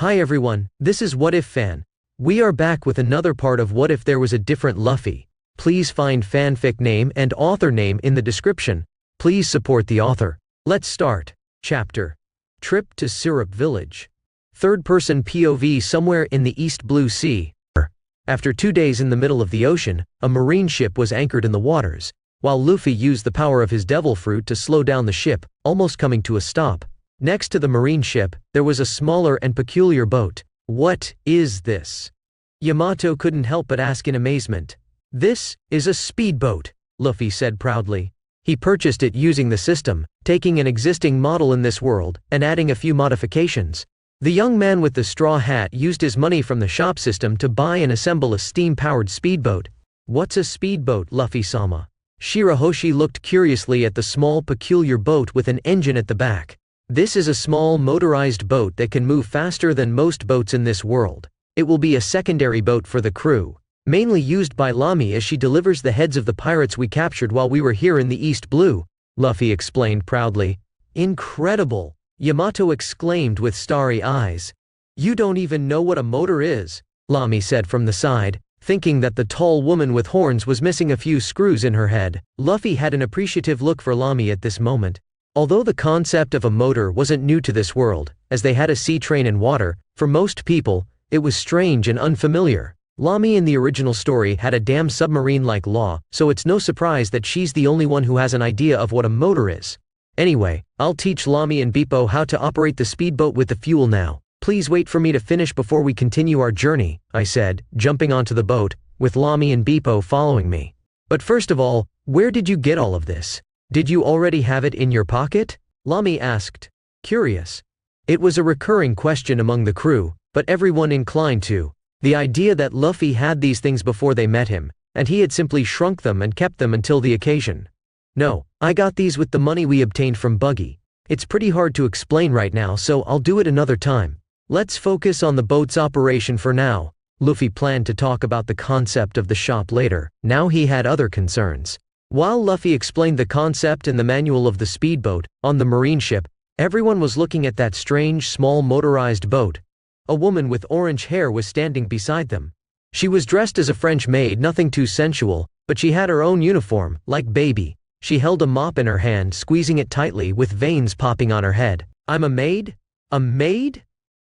Hi everyone, this is What If Fan. We are back with another part of What If There Was a Different Luffy. Please find fanfic name and author name in the description. Please support the author. Let's start. Chapter. Trip to Syrup Village. Third-person POV somewhere in the East Blue Sea. After 2 days in the middle of the ocean, a marine ship was anchored in the waters, while Luffy used the power of his devil fruit to slow down the ship, almost coming to a stop. Next to the marine ship, there was a smaller and peculiar boat. What is this? Yamato couldn't help but ask in amazement. This is a speedboat, Luffy said proudly. He purchased it using the system, taking an existing model in this world, and adding a few modifications. The young man with the straw hat used his money from the shop system to buy and assemble a steam-powered speedboat. What's a speedboat, Luffy-sama? Shirahoshi looked curiously at the small peculiar boat with an engine at the back. This is a small motorized boat that can move faster than most boats in this world. It will be a secondary boat for the crew, mainly used by Lami as she delivers the heads of the pirates we captured while we were here in the East Blue, Luffy explained proudly. Incredible! Yamato exclaimed with starry eyes. You don't even know what a motor is, Lami said from the side, thinking that the tall woman with horns was missing a few screws in her head. Luffy had an appreciative look for Lami at this moment. Although the concept of a motor wasn't new to this world, as they had a sea train and water, for most people, it was strange and unfamiliar. Lami in the original story had a damn submarine-like law, so it's no surprise that she's the only one who has an idea of what a motor is. Anyway, I'll teach Lami and Bippo how to operate the speedboat with the fuel now. Please wait for me to finish before we continue our journey, I said, jumping onto the boat, with Lami and Bippo following me. But first of all, where did you get all of this? Did you already have it in your pocket? Lami asked, curious. It was a recurring question among the crew, but everyone inclined to the idea that Luffy had these things before they met him, and he had simply shrunk them and kept them until the occasion. No, I got these with the money we obtained from Buggy. It's pretty hard to explain right now, so I'll do it another time. Let's focus on the boat's operation for now. Luffy planned to talk about the concept of the shop later. Now he had other concerns. While Luffy explained the concept and the manual of the speedboat, on the marine ship, everyone was looking at that strange small motorized boat. A woman with orange hair was standing beside them. She was dressed as a French maid, nothing too sensual, but she had her own uniform, like Baby. She held a mop in her hand, squeezing it tightly with veins popping on her head. I'm a maid? A maid?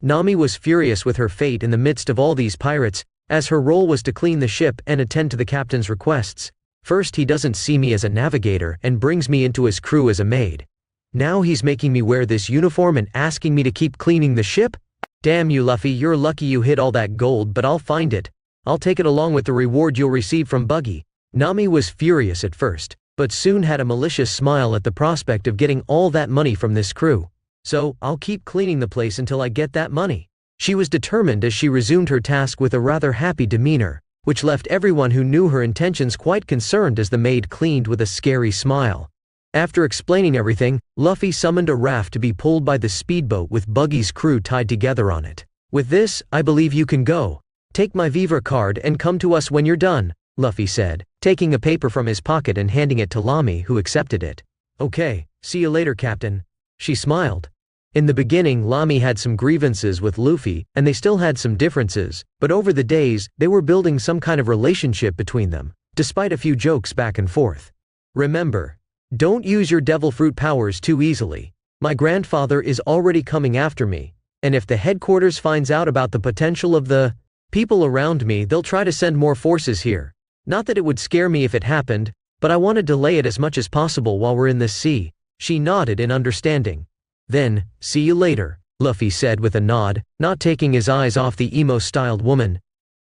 Nami was furious with her fate in the midst of all these pirates, as her role was to clean the ship and attend to the captain's requests. First he doesn't see me as a navigator and brings me into his crew as a maid. Now he's making me wear this uniform and asking me to keep cleaning the ship? Damn you, Luffy, you're lucky you hid all that gold, but I'll find it. I'll take it along with the reward you'll receive from Buggy. Nami was furious at first, but soon had a malicious smile at the prospect of getting all that money from this crew. So, I'll keep cleaning the place until I get that money. She was determined as she resumed her task with a rather happy demeanor, which left everyone who knew her intentions quite concerned as the maid cleaned with a scary smile. After explaining everything, Luffy summoned a raft to be pulled by the speedboat with Buggy's crew tied together on it. With this, I believe you can go. Take my Viva card and come to us when you're done, Luffy said, taking a paper from his pocket and handing it to Lami, who accepted it. Okay, see you later, Captain. She smiled. In the beginning, Lami had some grievances with Luffy, and they still had some differences, but over the days, they were building some kind of relationship between them, despite a few jokes back and forth. Remember, don't use your devil fruit powers too easily. My grandfather is already coming after me, and if the headquarters finds out about the potential of the people around me, they'll try to send more forces here. Not that it would scare me if it happened, but I want to delay it as much as possible while we're in this sea. She nodded in understanding. Then, see you later, Luffy said with a nod, not taking his eyes off the emo-styled woman.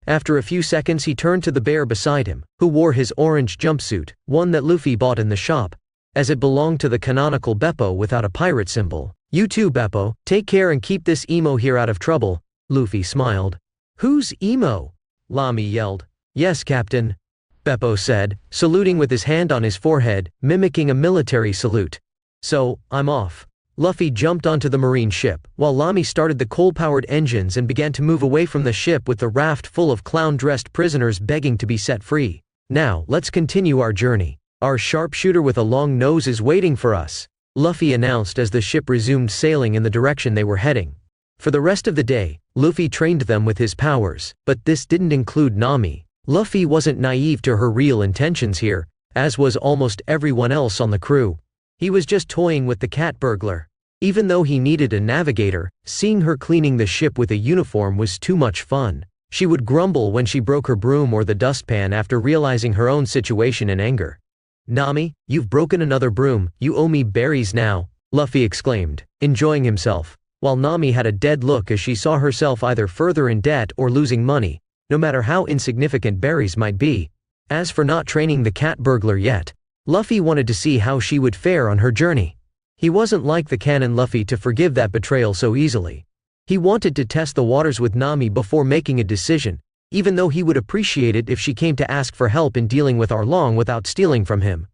After a few seconds he turned to the bear beside him, who wore his orange jumpsuit, one that Luffy bought in the shop, as it belonged to the canonical Beppo without a pirate symbol. You too, Beppo, take care and keep this emo here out of trouble, Luffy smiled. Who's emo? Lami yelled. Yes, Captain, Beppo said, saluting with his hand on his forehead, mimicking a military salute. So, I'm off. Luffy jumped onto the marine ship, while Lami started the coal-powered engines and began to move away from the ship with the raft full of clown-dressed prisoners begging to be set free. Now, let's continue our journey. Our sharpshooter with a long nose is waiting for us, Luffy announced as the ship resumed sailing in the direction they were heading. For the rest of the day, Luffy trained them with his powers, but this didn't include Nami. Luffy wasn't naive to her real intentions here, as was almost everyone else on the crew. He was just toying with the cat burglar. Even though he needed a navigator, seeing her cleaning the ship with a uniform was too much fun. She would grumble when she broke her broom or the dustpan after realizing her own situation in anger. "Nami, you've broken another broom, you owe me berries now," Luffy exclaimed, enjoying himself, while Nami had a dead look as she saw herself either further in debt or losing money, no matter how insignificant berries might be. As for not training the cat burglar yet, Luffy wanted to see how she would fare on her journey. He wasn't like the canon Luffy to forgive that betrayal so easily. He wanted to test the waters with Nami before making a decision, even though he would appreciate it if she came to ask for help in dealing with Arlong without stealing from him.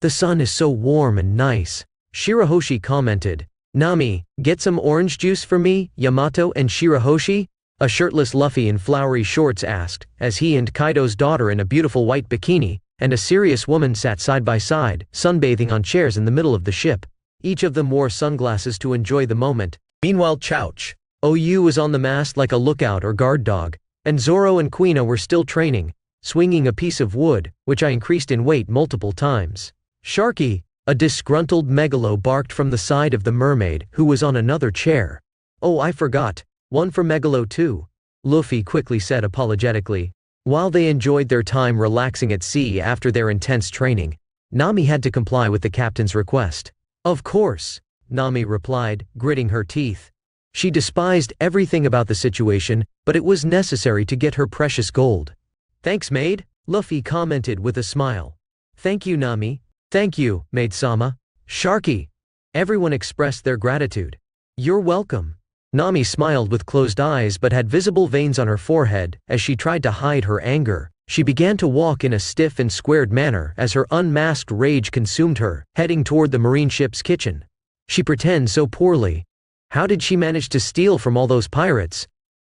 "The sun is so warm and nice," Shirahoshi commented. "Nami, get some orange juice for me, Yamato and Shirahoshi?" A shirtless Luffy in flowery shorts asked, as he and Kaido's daughter in a beautiful white bikini, and a serious woman sat side by side, sunbathing on chairs in the middle of the ship. Each of them wore sunglasses to enjoy the moment. Meanwhile, Chouch OU was on the mast like a lookout or guard dog, and Zoro and Quina were still training, swinging a piece of wood, which I increased in weight multiple times. "Sharky," a disgruntled megalo barked from the side of the mermaid, who was on another chair. "Oh, I forgot. One for Megalo too," Luffy quickly said apologetically. While they enjoyed their time relaxing at sea after their intense training, Nami had to comply with the captain's request. "Of course," Nami replied, gritting her teeth. She despised everything about the situation, but it was necessary to get her precious gold. "Thanks, maid," Luffy commented with a smile. "Thank you, Nami." "Thank you, maid-sama." "Sharky." Everyone expressed their gratitude. "You're welcome." Nami smiled with closed eyes but had visible veins on her forehead. As she tried to hide her anger, she began to walk in a stiff and squared manner as her unmasked rage consumed her, heading toward the marine ship's kitchen. She pretends so poorly. How did she manage to steal from all those pirates?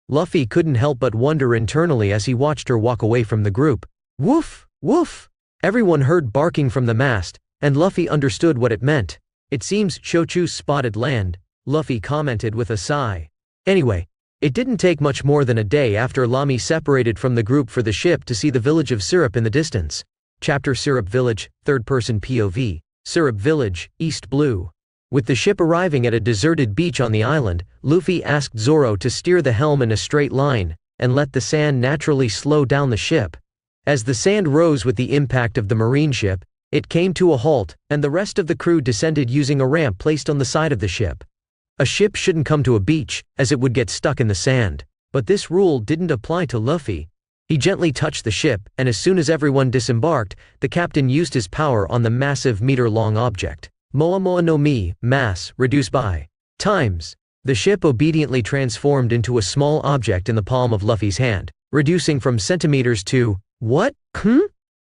Luffy couldn't help but wonder internally as he watched her walk away from the group. Woof! Woof! Everyone heard barking from the mast, and Luffy understood what it meant. "It seems Shochu spotted land," Luffy commented with a sigh. Anyway, it didn't take much more than a day after Lami separated from the group for the ship to see the village of Syrup in the distance. Chapter Syrup Village, third-person POV. Syrup Village, East Blue. With the ship arriving at a deserted beach on the island, Luffy asked Zoro to steer the helm in a straight line, and let the sand naturally slow down the ship. As the sand rose with the impact of the marine ship, it came to a halt, and the rest of the crew descended using a ramp placed on the side of the ship. A ship shouldn't come to a beach, as it would get stuck in the sand. But this rule didn't apply to Luffy. He gently touched the ship, and as soon as everyone disembarked, the captain used his power on the massive meter-long object. Moa Moa no Mi, mass, reduced by times. The ship obediently transformed into a small object in the palm of Luffy's hand, reducing from centimeters to, "What?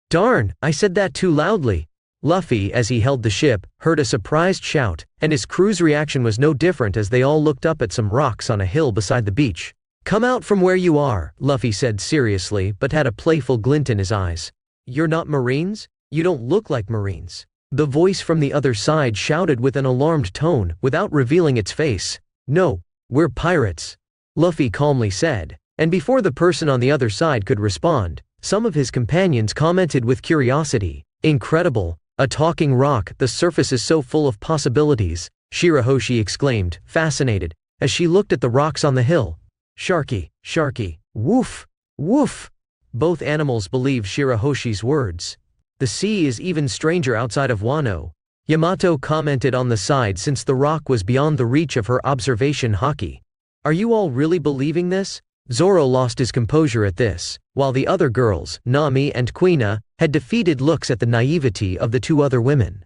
Darn, I said that too loudly." Luffy, as he held the ship, heard a surprised shout, and his crew's reaction was no different as they all looked up at some rocks on a hill beside the beach. "Come out from where you are," Luffy said seriously but had a playful glint in his eyes. "You're not Marines? You don't look like Marines." The voice from the other side shouted with an alarmed tone, without revealing its face. "No, we're pirates," Luffy calmly said, and before the person on the other side could respond, some of his companions commented with curiosity, "Incredible, a talking rock, the surface is so full of possibilities," Shirahoshi exclaimed, fascinated, as she looked at the rocks on the hill. "Sharky, Sharky, woof, woof." Both animals believed Shirahoshi's words. "The sea is even stranger outside of Wano," Yamato commented on the side since the rock was beyond the reach of her observation haki. "Are you all really believing this?" Zoro lost his composure at this, while the other girls, Nami and Quina, had defeated looks at the naivety of the two other women.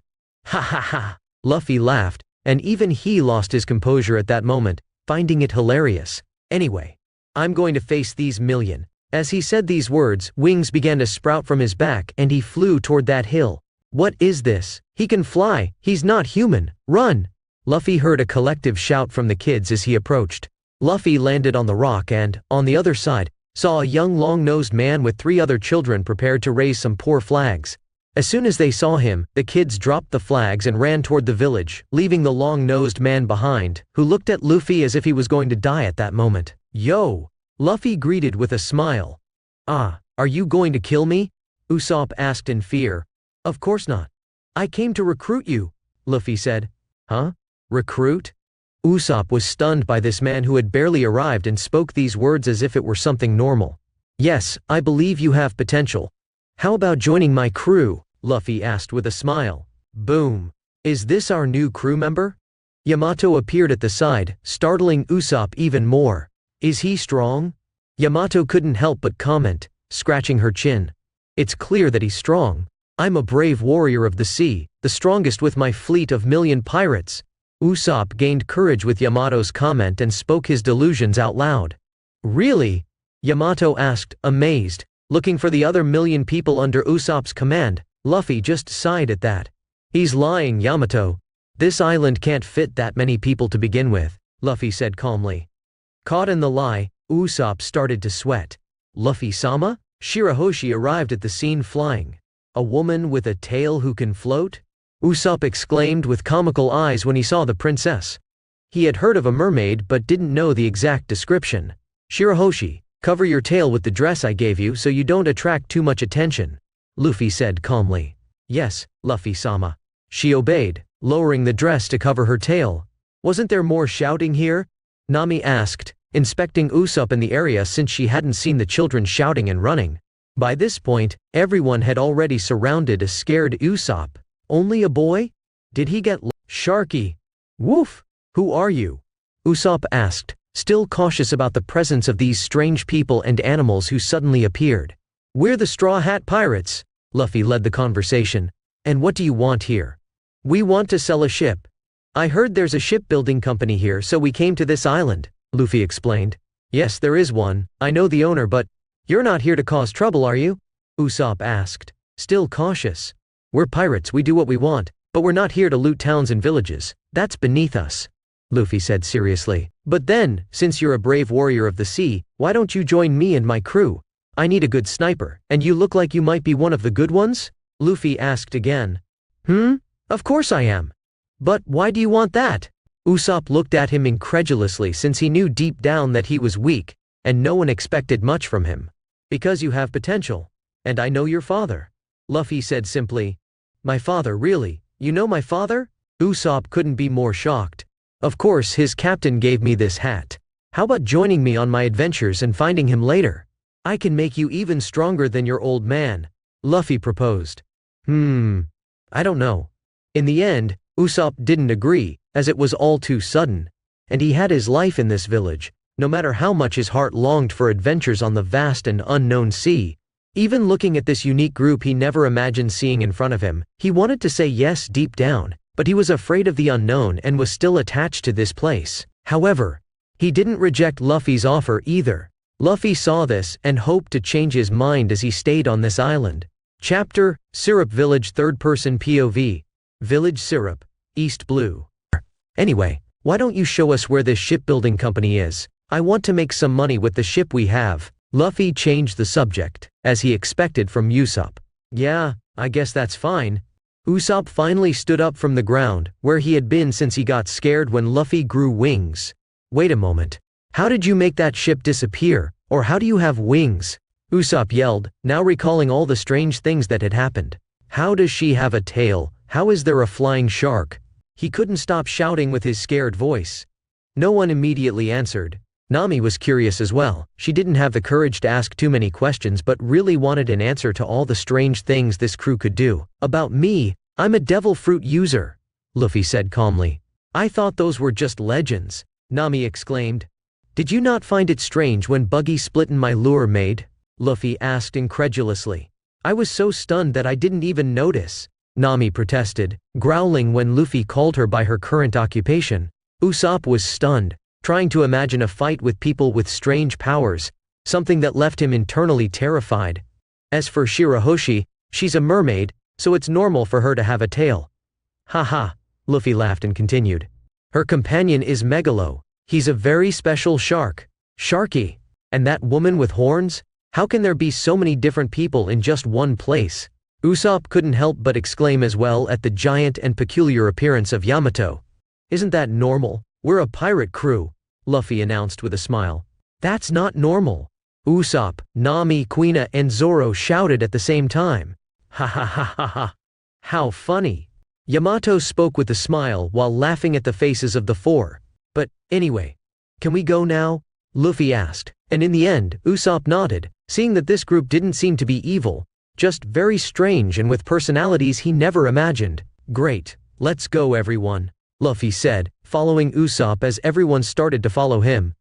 "Ha ha ha!" Luffy laughed, and even he lost his composure at that moment, finding it hilarious. "Anyway, I'm going to face these million." As he said these words, wings began to sprout from his back and he flew toward that hill. "What is this? He can fly, he's not human, run!" Luffy heard a collective shout from the kids as he approached. Luffy landed on the rock and, on the other side, saw a young long-nosed man with 3 other children prepared to raise some poor flags. As soon as they saw him, the kids dropped the flags and ran toward the village, leaving the long-nosed man behind, who looked at Luffy as if he was going to die at that moment. "Yo!" Luffy greeted with a smile. "Ah, are you going to kill me?" Usopp asked in fear. "Of course not. I came to recruit you," Luffy said. "Huh? Recruit?" Usopp was stunned by this man who had barely arrived and spoke these words as if it were something normal. "Yes, I believe you have potential. How about joining my crew?" Luffy asked with a smile. Boom. "Is this our new crew member?" Yamato appeared at the side, startling Usopp even more. "Is he strong?" Yamato couldn't help but comment, scratching her chin. "It's clear that he's strong. I'm a brave warrior of the sea, the strongest with my fleet of million pirates." Usopp gained courage with Yamato's comment and spoke his delusions out loud. "Really?" Yamato asked, amazed. Looking for the other million people under Usopp's command, Luffy just sighed at that. "He's lying, Yamato. This island can't fit that many people to begin with," Luffy said calmly. Caught in the lie, Usopp started to sweat. "Luffy-sama?" Shirahoshi arrived at the scene flying. "A woman with a tail who can float?" Usopp exclaimed with comical eyes when he saw the princess. He had heard of a mermaid but didn't know the exact description. "Shirahoshi, cover your tail with the dress I gave you so you don't attract too much attention," Luffy said calmly. "Yes, Luffy-sama." She obeyed, lowering the dress to cover her tail. "Wasn't there more shouting here?" Nami asked, inspecting Usopp in the area since she hadn't seen the children shouting and running. By this point, everyone had already surrounded a scared Usopp. "Only a boy? Did he get Sharky? Woof! Who are you?" Usopp asked, still cautious about the presence of these strange people and animals who suddenly appeared. "We're the Straw Hat Pirates," Luffy led the conversation. "And what do you want here?" "We want to sell a ship. I heard there's a shipbuilding company here, so we came to this island," Luffy explained. "Yes, there is one. I know the owner, but you're not here to cause trouble, are you?" Usopp asked, still cautious. "We're pirates, we do what we want, but we're not here to loot towns and villages. That's beneath us," Luffy said seriously. "But then, since you're a brave warrior of the sea, why don't you join me and my crew? I need a good sniper, and you look like you might be one of the good ones?" Luffy asked again. Of course I am. But why do you want that?" Usopp looked at him incredulously since he knew deep down that he was weak, and no one expected much from him. "Because you have potential. And I know your father," Luffy said simply. "My father, really? You know my father?" Usopp couldn't be more shocked. "Of course, his captain gave me this hat. How about joining me on my adventures and finding him later? I can make you even stronger than your old man," Luffy proposed. I don't know." In the end, Usopp didn't agree, as it was all too sudden. And he had his life in this village, no matter how much his heart longed for adventures on the vast and unknown sea. Even looking at this unique group he never imagined seeing in front of him, he wanted to say yes deep down, but he was afraid of the unknown and was still attached to this place. However, he didn't reject Luffy's offer either. Luffy saw this and hoped to change his mind as he stayed on this island. Chapter: Syrup Village. Third-person POV. Village Syrup, East Blue. "Anyway, why don't you show us where this shipbuilding company is? I want to make some money with the ship we have." Luffy changed the subject, as he expected from Usopp. "Yeah, I guess that's fine." Usopp finally stood up from the ground, where he had been since he got scared when Luffy grew wings. "Wait a moment. How did you make that ship disappear, or how do you have wings?" Usopp yelled, now recalling all the strange things that had happened. "How does she have a tail? How is there a flying shark?" He couldn't stop shouting with his scared voice. No one immediately answered. Nami was curious as well. She didn't have the courage to ask too many questions but really wanted an answer to all the strange things this crew could do. "About me, I'm a devil fruit user," Luffy said calmly. "I thought those were just legends," Nami exclaimed. "Did you not find it strange when Buggy split in my lure made?" Luffy asked incredulously. "I was so stunned that I didn't even notice," Nami protested, growling when Luffy called her by her current occupation. Usopp was stunned, trying to imagine a fight with people with strange powers, something that left him internally terrified. As for Shirahoshi, she's a mermaid, so it's normal for her to have a tail. "Haha," Luffy laughed and continued. "Her companion is Megalo. He's a very special shark. Sharky. And that woman with horns? How can there be so many different people in just one place?" Usopp couldn't help but exclaim as well at the giant and peculiar appearance of Yamato. "Isn't that normal? We're a pirate crew," Luffy announced with a smile. "That's not normal." Usopp, Nami, Kuina, and Zoro shouted at the same time. "Ha ha ha ha ha. How funny." Yamato spoke with a smile while laughing at the faces of the four. "But, anyway, can we go now?" Luffy asked, and in the end, Usopp nodded, seeing that this group didn't seem to be evil, just very strange and with personalities he never imagined. "Great, let's go everyone," Luffy said, following Usopp as everyone started to follow him.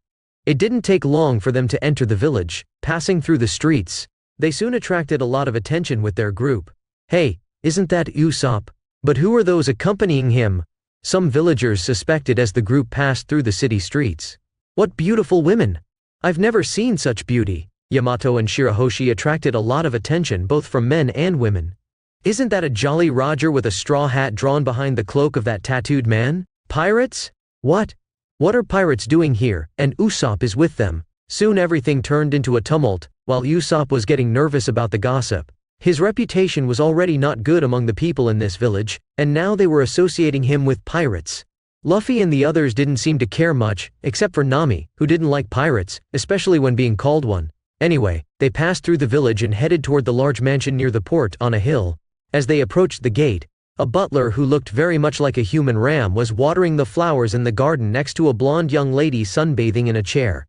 It didn't take long for them to enter the village, passing through the streets. They soon attracted a lot of attention with their group. "Hey, isn't that Usopp? But who are those accompanying him?" Some villagers suspected as the group passed through the city streets. "What beautiful women! I've never seen such beauty." Yamato and Shirahoshi attracted a lot of attention both from men and women. "Isn't that a Jolly Roger with a straw hat drawn behind the cloak of that tattooed man? Pirates? What? What are pirates doing here?" And Usopp is with them. Soon everything turned into a tumult, while Usopp was getting nervous about the gossip. His reputation was already not good among the people in this village, and now they were associating him with pirates. Luffy and the others didn't seem to care much, except for Nami, who didn't like pirates, especially when being called one. Anyway, they passed through the village and headed toward the large mansion near the port on a hill. As they approached the gate, a butler who looked very much like a human ram was watering the flowers in the garden next to a blonde young lady sunbathing in a chair.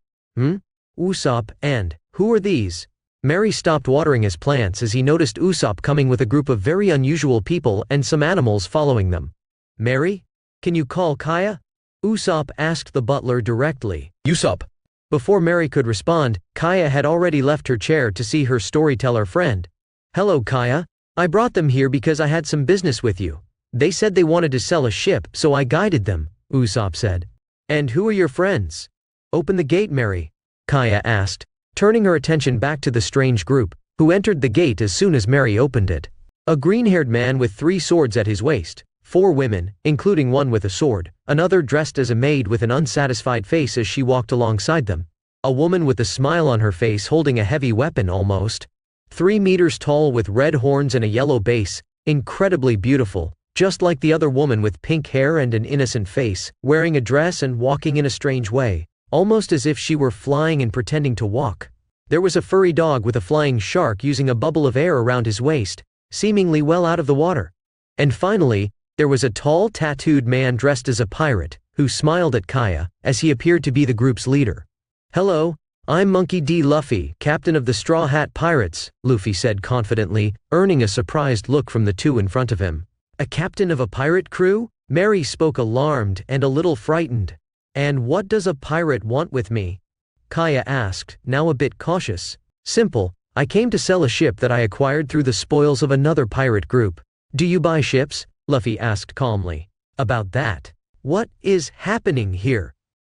Usopp, and who are these? Mary stopped watering his plants as he noticed Usopp coming with a group of very unusual people and some animals following them. "Mary? Can you call Kaya?" Usopp asked the butler directly. "Usopp." Before Mary could respond, Kaya had already left her chair to see her storyteller friend. "Hello Kaya. I brought them here because I had some business with you. They said they wanted to sell a ship, so I guided them," Usopp said. "And who are your friends?" "Open the gate, Mary," Kaya asked, turning her attention back to the strange group, who entered the gate as soon as Mary opened it. A green-haired man with 3 swords at his waist, 4 women, including one with a sword, another dressed as a maid with an unsatisfied face as she walked alongside them, a woman with a smile on her face holding a heavy weapon almost, 3 meters tall with red horns and a yellow base, incredibly beautiful, just like the other woman with pink hair and an innocent face, wearing a dress and walking in a strange way, almost as if she were flying and pretending to walk. There was a furry dog with a flying shark using a bubble of air around his waist, seemingly well out of the water. And finally, there was a tall tattooed man dressed as a pirate, who smiled at Kaya, as he appeared to be the group's leader. "Hello, I'm Monkey D. Luffy, captain of the Straw Hat Pirates," Luffy said confidently, earning a surprised look from the two in front of him. "A captain of a pirate crew?" Mary spoke alarmed and a little frightened. "And what does a pirate want with me?" Kaya asked, now a bit cautious. "Simple, I came to sell a ship that I acquired through the spoils of another pirate group." "Do you buy ships?" Luffy asked calmly. "About that. What is happening here?"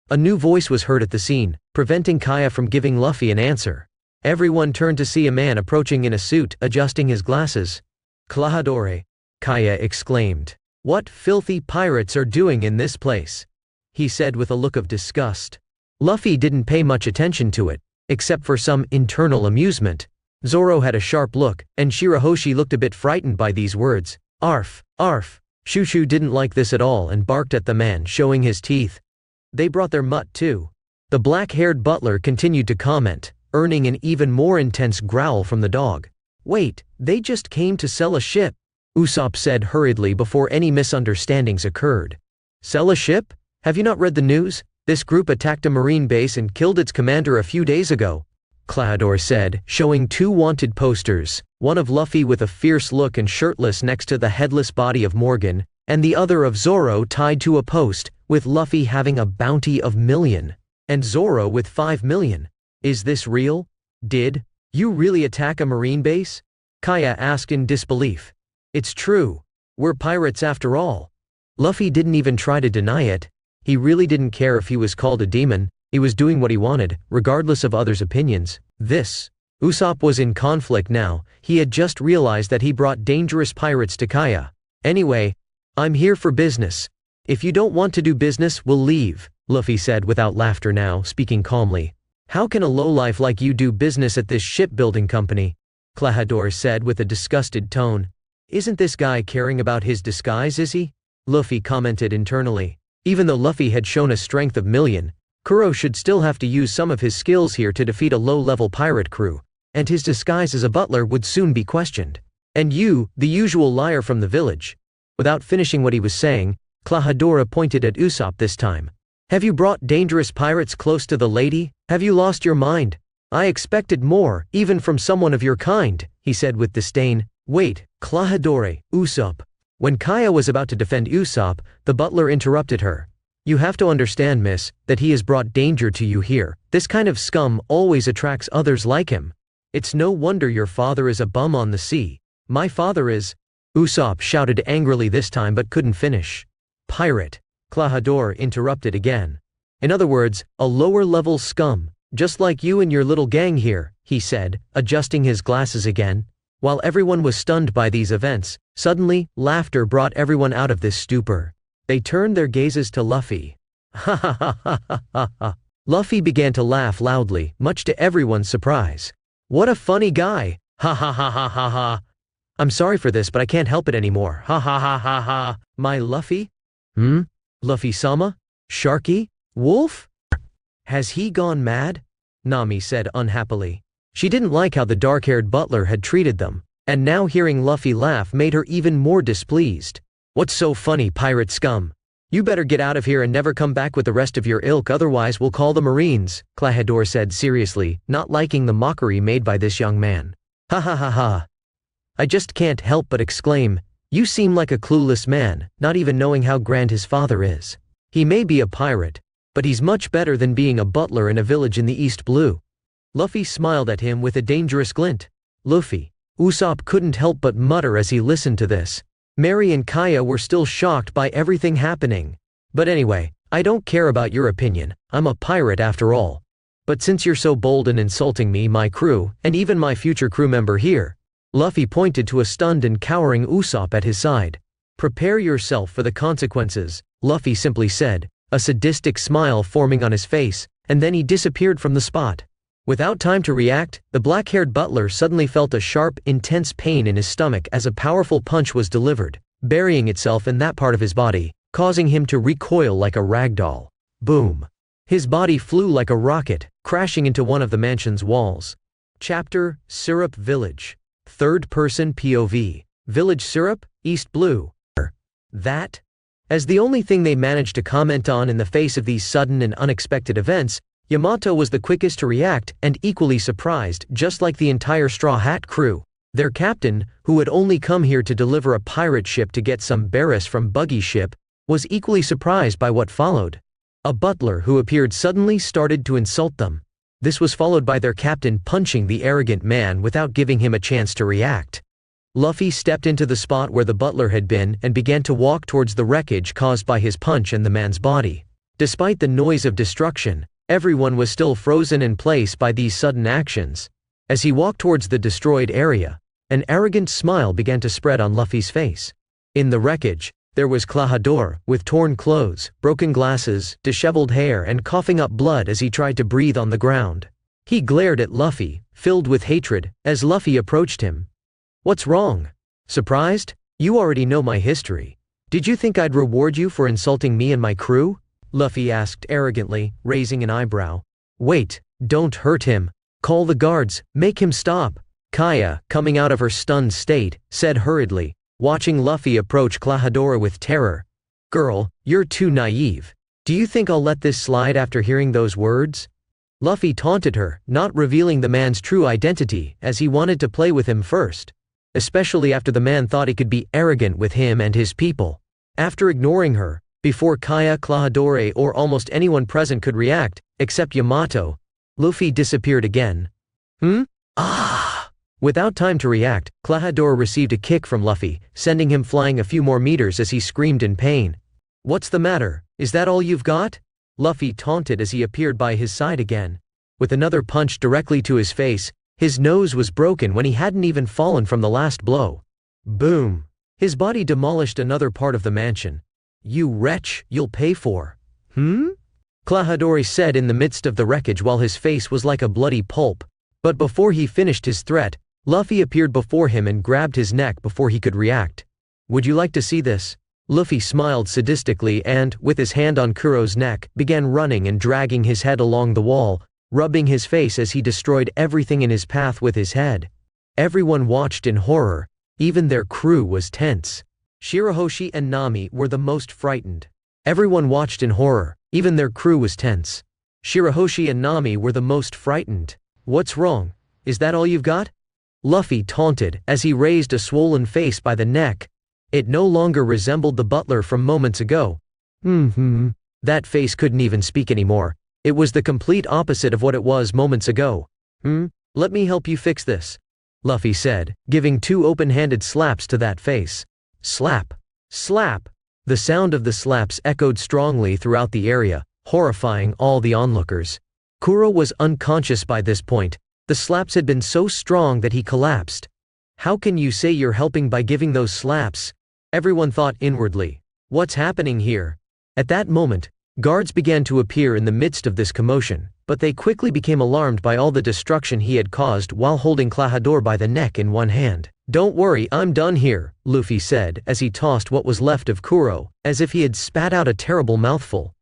A new voice was heard at the scene, preventing Kaya from giving Luffy an answer. Everyone turned to see a man approaching in a suit, adjusting his glasses. "Clahadore!" Kaya exclaimed. "What filthy pirates are doing in this place?" he said with a look of disgust. Luffy didn't pay much attention to it, except for some internal amusement. Zoro had a sharp look, and Shirahoshi looked a bit frightened by these words. "Arf, arf." Shushu didn't like this at all and barked at the man, showing his teeth. "They brought their mutt too." The black-haired butler continued to comment, earning an even more intense growl from the dog. "Wait, they just came to sell a ship," Usopp said hurriedly before any misunderstandings occurred. "Sell a ship? Have you not read the news? This group attacked a marine base and killed its commander a few days ago," Clahadore said, showing 2 wanted posters, one of Luffy with a fierce look and shirtless next to the headless body of Morgan, and the other of Zoro tied to a post, with Luffy having a bounty of $1,000,000, and Zoro with $5,000,000. "Is this real? Did you really attack a marine base?" Kaya asked in disbelief. "It's true. We're pirates after all." Luffy didn't even try to deny it. He really didn't care if he was called a demon. He was doing what he wanted, regardless of others' opinions. Usopp was in conflict now. He had just realized that he brought dangerous pirates to Kaya. "Anyway, I'm here for business. If you don't want to do business, we'll leave," Luffy said without laughter now, speaking calmly. "How can a lowlife like you do business at this shipbuilding company?" Klahadore said with a disgusted tone. Isn't this guy caring about his disguise, is he? Luffy commented internally. Even though Luffy had shown a strength of million, Kuro should still have to use some of his skills here to defeat a low-level pirate crew, and his disguise as a butler would soon be questioned. And you, the usual liar from the village. Without finishing what he was saying, Klahadore pointed at Usopp this time. Have you brought dangerous pirates close to the lady? Have you lost your mind? I expected more, even from someone of your kind, he said with disdain. Wait, Klahadore, Usopp. When Kaya was about to defend Usopp, the butler interrupted her. You have to understand, miss, that he has brought danger to you here. This kind of scum always attracts others like him. It's no wonder your father is a bum on the sea. My father is… Usopp shouted angrily this time but couldn't finish. Pirate. Klahadore interrupted again. In other words, a lower-level scum, just like you and your little gang here, he said, adjusting his glasses again. While everyone was stunned by these events, suddenly, laughter brought everyone out of this stupor. They turned their gazes to Luffy. Ha ha ha ha ha ha ha. Luffy began to laugh loudly, much to everyone's surprise. What a funny guy! Ha ha ha ha ha ha. I'm sorry for this, but I can't help it anymore. Ha ha ha ha ha. My Luffy? Luffy-sama? Sharky? Wolf? Has he gone mad? Nami said unhappily. She didn't like how the dark-haired butler had treated them, and now hearing Luffy laugh made her even more displeased. What's so funny, pirate scum? You better get out of here and never come back with the rest of your ilk, otherwise we'll call the Marines, Klahadore said seriously, not liking the mockery made by this young man. Ha ha ha ha. I just can't help but exclaim, you seem like a clueless man, not even knowing how grand his father is. He may be a pirate, but he's much better than being a butler in a village in the East Blue. Luffy smiled at him with a dangerous glint. Luffy. Usopp couldn't help but mutter as he listened to this. Mary and Kaya were still shocked by everything happening. But anyway, I don't care about your opinion, I'm a pirate after all. But since you're so bold in insulting me, my crew, and even my future crew member here, Luffy pointed to a stunned and cowering Usopp at his side. Prepare yourself for the consequences, Luffy simply said, a sadistic smile forming on his face, and then he disappeared from the spot. Without time to react, the black-haired butler suddenly felt a sharp, intense pain in his stomach as a powerful punch was delivered, burying itself in that part of his body, causing him to recoil like a ragdoll. Boom! His body flew like a rocket, crashing into one of the mansion's walls. Chapter: Syrup Village. Third-person POV. Village Syrup, East Blue. That? As the only thing they managed to comment on in the face of these sudden and unexpected events, Yamato was the quickest to react and equally surprised, just like the entire Straw Hat crew. Their captain, who had only come here to deliver a pirate ship to get some berries from Buggy's ship, was equally surprised by what followed. A butler who appeared suddenly started to insult them. This was followed by their captain punching the arrogant man without giving him a chance to react. Luffy stepped into the spot where the butler had been and began to walk towards the wreckage caused by his punch and the man's body. Despite the noise of destruction, everyone was still frozen in place by these sudden actions. As he walked towards the destroyed area, an arrogant smile began to spread on Luffy's face. In the wreckage, there was Klahadore, with torn clothes, broken glasses, disheveled hair and coughing up blood as he tried to breathe on the ground. He glared at Luffy, filled with hatred, as Luffy approached him. What's wrong? Surprised? You already know my history. Did you think I'd reward you for insulting me and my crew? Luffy asked arrogantly, raising an eyebrow. Wait, don't hurt him. Call the guards, make him stop. Kaya, coming out of her stunned state, said hurriedly, watching Luffy approach Klahadore with terror. Girl, you're too naive. Do you think I'll let this slide after hearing those words? Luffy taunted her, not revealing the man's true identity, as he wanted to play with him first. Especially after the man thought he could be arrogant with him and his people. After ignoring her, before Kaya, Klahadore or almost anyone present could react, except Yamato, Luffy disappeared again. Without time to react, Klahadore received a kick from Luffy, sending him flying a few more meters as he screamed in pain. What's the matter? Is that all you've got? Luffy taunted as he appeared by his side again. With another punch directly to his face, his nose was broken when he hadn't even fallen from the last blow. Boom! His body demolished another part of the mansion. You wretch, you'll pay for. Klahadore said in the midst of the wreckage while his face was like a bloody pulp. But before he finished his threat, Luffy appeared before him and grabbed his neck before he could react. "Would you like to see this?" Luffy smiled sadistically and, with his hand on Kuro's neck, began running and dragging his head along the wall, rubbing his face as he destroyed everything in his path with his head. Everyone watched in horror. Even their crew was tense. Shirahoshi and Nami were the most frightened. Everyone watched in horror. Even their crew was tense. Shirahoshi and Nami were the most frightened. "What's wrong? Is that all you've got?" Luffy taunted as he raised a swollen face by the neck. It no longer resembled the butler from moments ago. That face couldn't even speak anymore. It was the complete opposite of what it was moments ago. Let me help you fix this," Luffy said, giving 2 open-handed slaps to that face. Slap. Slap. The sound of the slaps echoed strongly throughout the area, horrifying all the onlookers. Kuro was unconscious by this point. The slaps had been so strong that he collapsed. "How can you say you're helping by giving those slaps?" Everyone thought inwardly. "What's happening here?" At that moment, guards began to appear in the midst of this commotion, but they quickly became alarmed by all the destruction he had caused while holding Klahadore by the neck in one hand. "Don't worry, I'm done here," Luffy said as he tossed what was left of Kuro, as if he had spat out a terrible mouthful.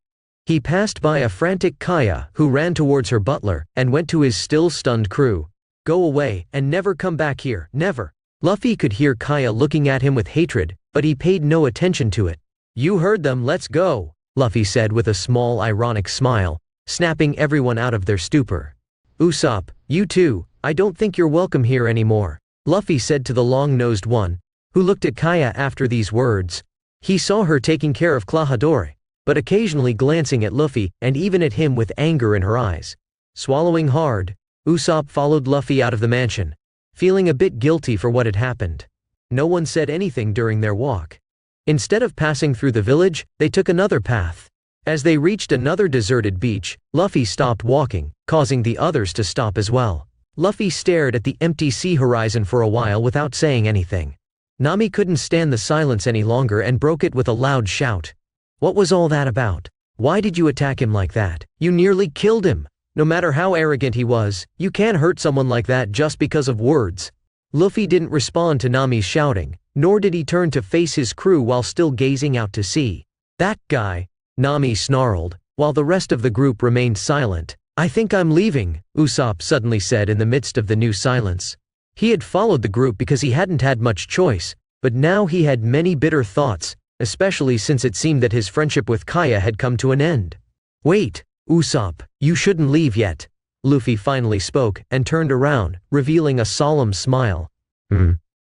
He passed by a frantic Kaya who ran towards her butler and went to his still stunned crew. "Go away and never come back here, never." Luffy could hear Kaya looking at him with hatred, but he paid no attention to it. "You heard them, let's go," Luffy said with a small ironic smile, snapping everyone out of their stupor. "Usopp, you too, I don't think you're welcome here anymore," Luffy said to the long-nosed one, who looked at Kaya after these words. He saw her taking care of Klahadore, but occasionally glancing at Luffy and even at him with anger in her eyes. Swallowing hard, Usopp followed Luffy out of the mansion, feeling a bit guilty for what had happened. No one said anything during their walk. Instead of passing through the village, they took another path. As they reached another deserted beach, Luffy stopped walking, causing the others to stop as well. Luffy stared at the empty sea horizon for a while without saying anything. Nami couldn't stand the silence any longer and broke it with a loud shout. "What was all that about? Why did you attack him like that? You nearly killed him. No matter how arrogant he was, you can't hurt someone like that just because of words." Luffy didn't respond to Nami's shouting, nor did he turn to face his crew while still gazing out to sea. "That guy," Nami snarled, while the rest of the group remained silent. "I think I'm leaving," Usopp suddenly said in the midst of the new silence. He had followed the group because he hadn't had much choice, but now he had many bitter thoughts, especially since it seemed that his friendship with Kaya had come to an end. "Wait, Usopp, you shouldn't leave yet," Luffy finally spoke and turned around, revealing a solemn smile.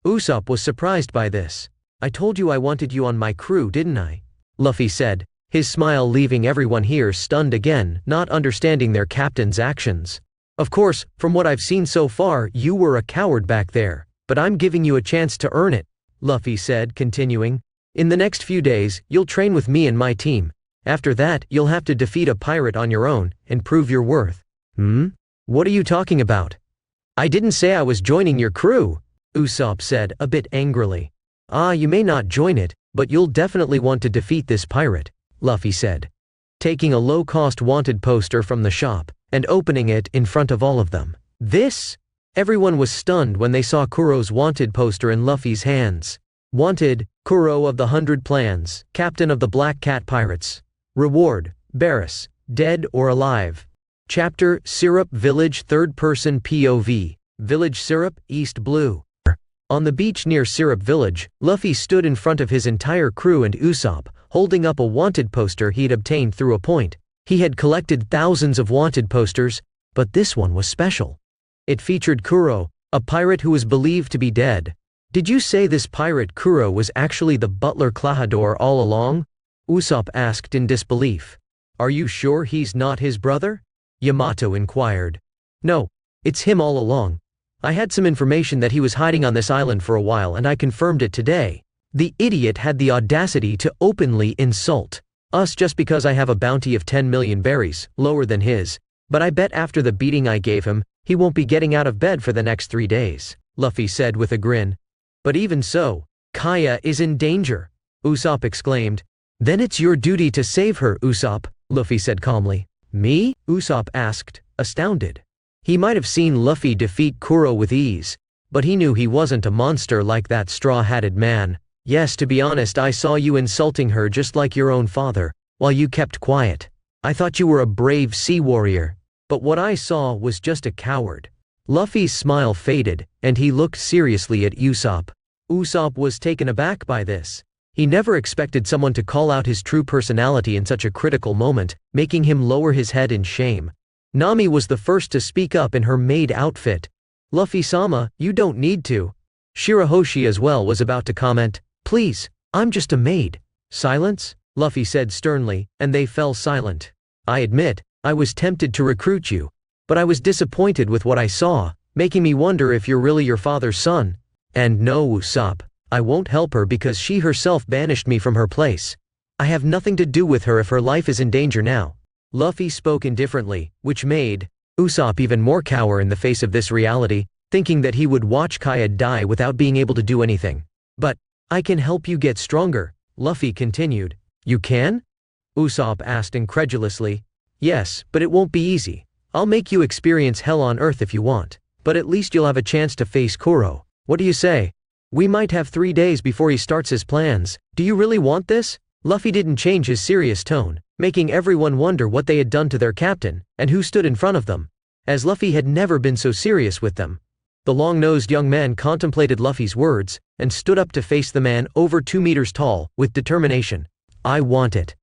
Usopp was surprised by this. "I told you I wanted you on my crew, didn't I?" Luffy said, his smile leaving everyone here stunned again, not understanding their captain's actions. "Of course, from what I've seen so far, you were a coward back there, but I'm giving you a chance to earn it," Luffy said, continuing. "In the next few days, you'll train with me and my team. After that, you'll have to defeat a pirate on your own and prove your worth." What are you talking about? "I didn't say I was joining your crew," Usopp said, a bit angrily. You may not join it, but you'll definitely want to defeat this pirate," Luffy said, taking a low-cost wanted poster from the shop and opening it in front of all of them. "This?" Everyone was stunned when they saw Kuro's wanted poster in Luffy's hands. "Wanted, Kuro of the 100 Plans, Captain of the Black Cat Pirates. Reward, Barris, dead or alive." Chapter, Syrup Village, third-person POV. Village Syrup, East Blue. On the beach near Syrup Village, Luffy stood in front of his entire crew and Usopp, holding up a wanted poster he'd obtained through a point. He had collected thousands of wanted posters, but this one was special. It featured Kuro, a pirate who was believed to be dead. "Did you say this pirate Kuro was actually the butler Klahadore all along?" Usopp asked in disbelief. "Are you sure he's not his brother?" Yamato inquired. "No, it's him all along. I had some information that he was hiding on this island for a while and I confirmed it today." The idiot had the audacity to openly insult us just because I have a bounty of 10 million berries, lower than his, but I bet after the beating I gave him, he won't be getting out of bed for the next 3 days, Luffy said with a grin. "But even so, Kaya is in danger," Usopp exclaimed. "Then it's your duty to save her, Usopp," Luffy said calmly. "Me?" Usopp asked, astounded. He might have seen Luffy defeat Kuro with ease, but he knew he wasn't a monster like that straw-hatted man. Yes, to be honest, I saw you insulting her just like your own father, while you kept quiet. I thought you were a brave sea warrior, but what I saw was just a coward. Luffy's smile faded, and he looked seriously at Usopp. Usopp was taken aback by this. He never expected someone to call out his true personality in such a critical moment, making him lower his head in shame. Nami was the first to speak up in her maid outfit. Luffy-sama, you don't need to. Shirahoshi as well was about to comment. Please, I'm just a maid. Silence? Luffy said sternly, and they fell silent. I admit, I was tempted to recruit you, but I was disappointed with what I saw, making me wonder if you're really your father's son. And no, Usopp, I won't help her because she herself banished me from her place. I have nothing to do with her if her life is in danger now. Luffy spoke indifferently, which made Usopp even more cower in the face of this reality, thinking that he would watch Kaya die without being able to do anything. But, I can help you get stronger, Luffy continued. You can? Usopp asked incredulously. Yes, but it won't be easy. I'll make you experience hell on earth if you want, but at least you'll have a chance to face Kuro. What do you say? We might have 3 days before he starts his plans. Do you really want this? Luffy didn't change his serious tone, making everyone wonder what they had done to their captain, and who stood in front of them, as Luffy had never been so serious with them. The long-nosed young man contemplated Luffy's words, and stood up to face the man over 2 meters tall, with determination. I want it.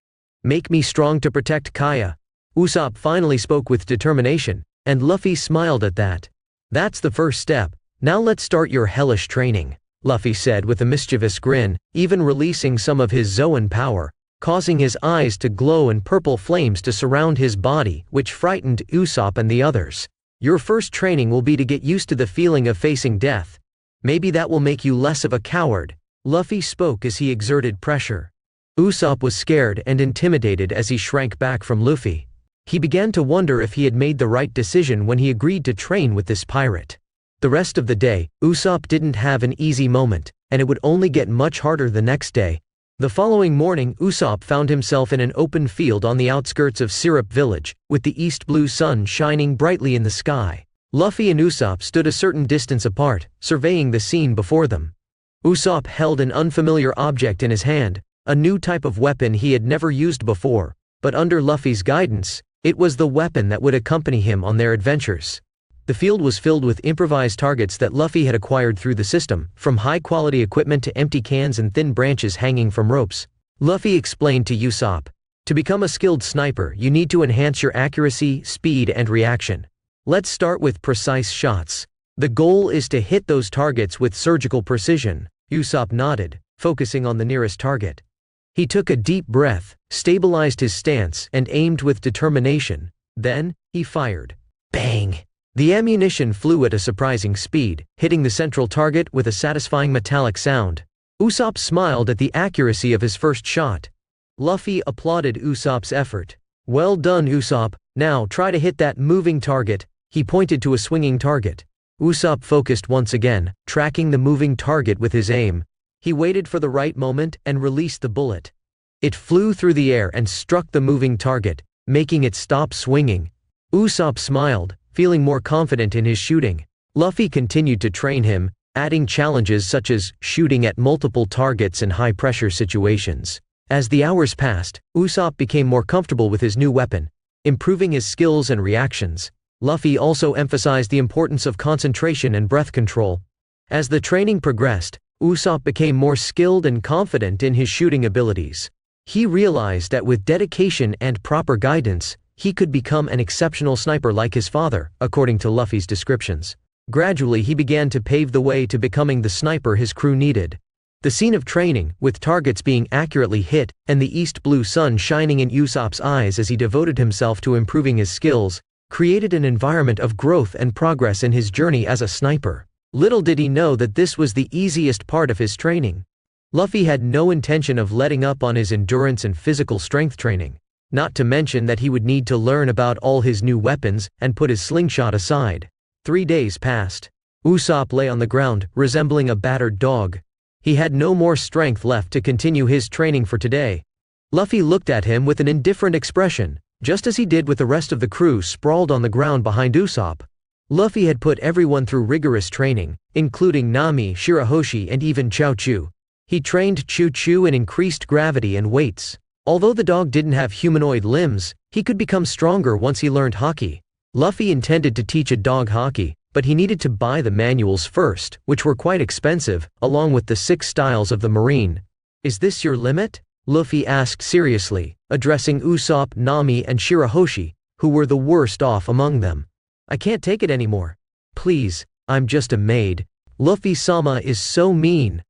Make me strong to protect Kaya. Usopp finally spoke with determination, and Luffy smiled at that. That's the first step. Now let's start your hellish training, Luffy said with a mischievous grin, even releasing some of his Zoan power, causing his eyes to glow and purple flames to surround his body, which frightened Usopp and the others. Your first training will be to get used to the feeling of facing death. Maybe that will make you less of a coward. Luffy spoke as he exerted pressure. Usopp was scared and intimidated as he shrank back from Luffy. He began to wonder if he had made the right decision when he agreed to train with this pirate. The rest of the day, Usopp didn't have an easy moment, and it would only get much harder the next day. The following morning, Usopp found himself in an open field on the outskirts of Syrup Village, with the east blue sun shining brightly in the sky. Luffy and Usopp stood a certain distance apart, surveying the scene before them. Usopp held an unfamiliar object in his hand, a new type of weapon he had never used before, but under Luffy's guidance, it was the weapon that would accompany him on their adventures. The field was filled with improvised targets that Luffy had acquired through the system, from high-quality equipment to empty cans and thin branches hanging from ropes. Luffy explained to Usopp, to become a skilled sniper, you need to enhance your accuracy, speed, and reaction. Let's start with precise shots. The goal is to hit those targets with surgical precision. Usopp nodded, focusing on the nearest target. He took a deep breath, stabilized his stance, and aimed with determination. Then, he fired. Bang! The ammunition flew at a surprising speed, hitting the central target with a satisfying metallic sound. Usopp smiled at the accuracy of his first shot. Luffy applauded Usopp's effort. Well done, Usopp. Now try to hit that moving target. He pointed to a swinging target. Usopp focused once again, tracking the moving target with his aim. He waited for the right moment and released the bullet. It flew through the air and struck the moving target, making it stop swinging. Usopp smiled, feeling more confident in his shooting. Luffy continued to train him, adding challenges such as shooting at multiple targets in high-pressure situations. As the hours passed, Usopp became more comfortable with his new weapon, improving his skills and reactions. Luffy also emphasized the importance of concentration and breath control. As the training progressed, Usopp became more skilled and confident in his shooting abilities. He realized that with dedication and proper guidance, he could become an exceptional sniper like his father, according to Luffy's descriptions. Gradually he began to pave the way to becoming the sniper his crew needed. The scene of training, with targets being accurately hit, and the east blue sun shining in Usopp's eyes as he devoted himself to improving his skills, created an environment of growth and progress in his journey as a sniper. Little did he know that this was the easiest part of his training. Luffy had no intention of letting up on his endurance and physical strength training, not to mention that he would need to learn about all his new weapons and put his slingshot aside. 3 days passed. Usopp lay on the ground, resembling a battered dog. He had no more strength left to continue his training for today. Luffy looked at him with an indifferent expression, just as he did with the rest of the crew sprawled on the ground behind Usopp. Luffy had put everyone through rigorous training, including Nami, Shirahoshi, and even Chao Chu. He trained Choo Choo in increased gravity and weights. Although the dog didn't have humanoid limbs, he could become stronger once he learned Haki. Luffy intended to teach a dog Haki, but he needed to buy the manuals first, which were quite expensive, along with the 6 styles of the marine. "Is this your limit?" Luffy asked seriously, addressing Usopp, Nami, and Shirahoshi, who were the worst off among them. "I can't take it anymore. Please, I'm just a maid. Luffy-sama is so mean."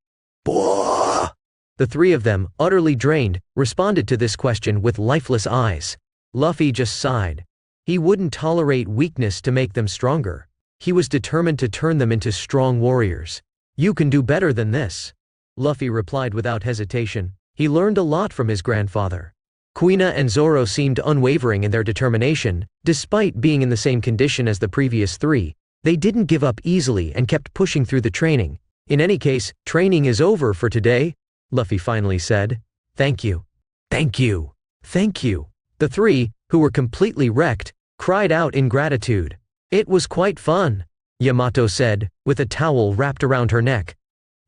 "Boah!" The 3 of them, utterly drained, responded to this question with lifeless eyes. Luffy just sighed. He wouldn't tolerate weakness to make them stronger. He was determined to turn them into strong warriors. "You can do better than this," Luffy replied without hesitation. He learned a lot from his grandfather. Kuina and Zoro seemed unwavering in their determination. Despite being in the same condition as the previous 3, they didn't give up easily and kept pushing through the training. "In any case, training is over for today," Luffy finally said. "Thank you. Thank you. Thank you." The 3, who were completely wrecked, cried out in gratitude. "It was quite fun," Yamato said, with a towel wrapped around her neck.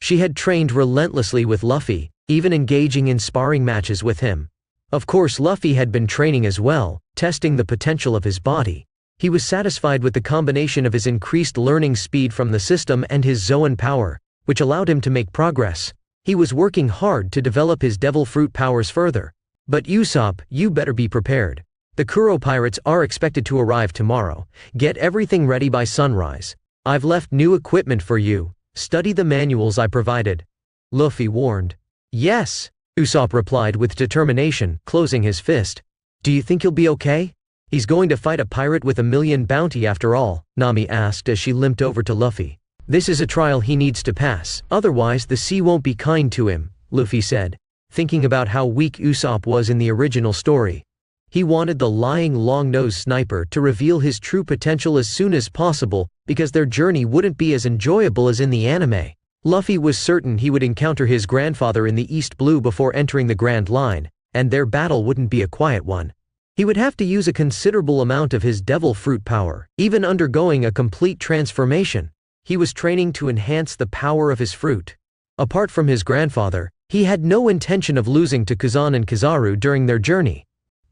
She had trained relentlessly with Luffy, even engaging in sparring matches with him. Of course, Luffy had been training as well, testing the potential of his body. He was satisfied with the combination of his increased learning speed from the system and his Zoan power, which allowed him to make progress. He was working hard to develop his devil fruit powers further. "But Usopp, you better be prepared. The Kuro pirates are expected to arrive tomorrow. Get everything ready by sunrise. I've left new equipment for you. Study the manuals I provided," Luffy warned. "Yes," Usopp replied with determination, closing his fist. "Do you think he'll be okay? He's going to fight a pirate with 1,000,000 bounty after all," Nami asked as she limped over to Luffy. "This is a trial he needs to pass, otherwise the sea won't be kind to him," Luffy said, thinking about how weak Usopp was in the original story. He wanted the lying long-nosed sniper to reveal his true potential as soon as possible, because their journey wouldn't be as enjoyable as in the anime. Luffy was certain he would encounter his grandfather in the East Blue before entering the Grand Line, and their battle wouldn't be a quiet one. He would have to use a considerable amount of his devil fruit power, even undergoing a complete transformation. He was training to enhance the power of his fruit. Apart from his grandfather, he had no intention of losing to Kazan and Kizaru during their journey.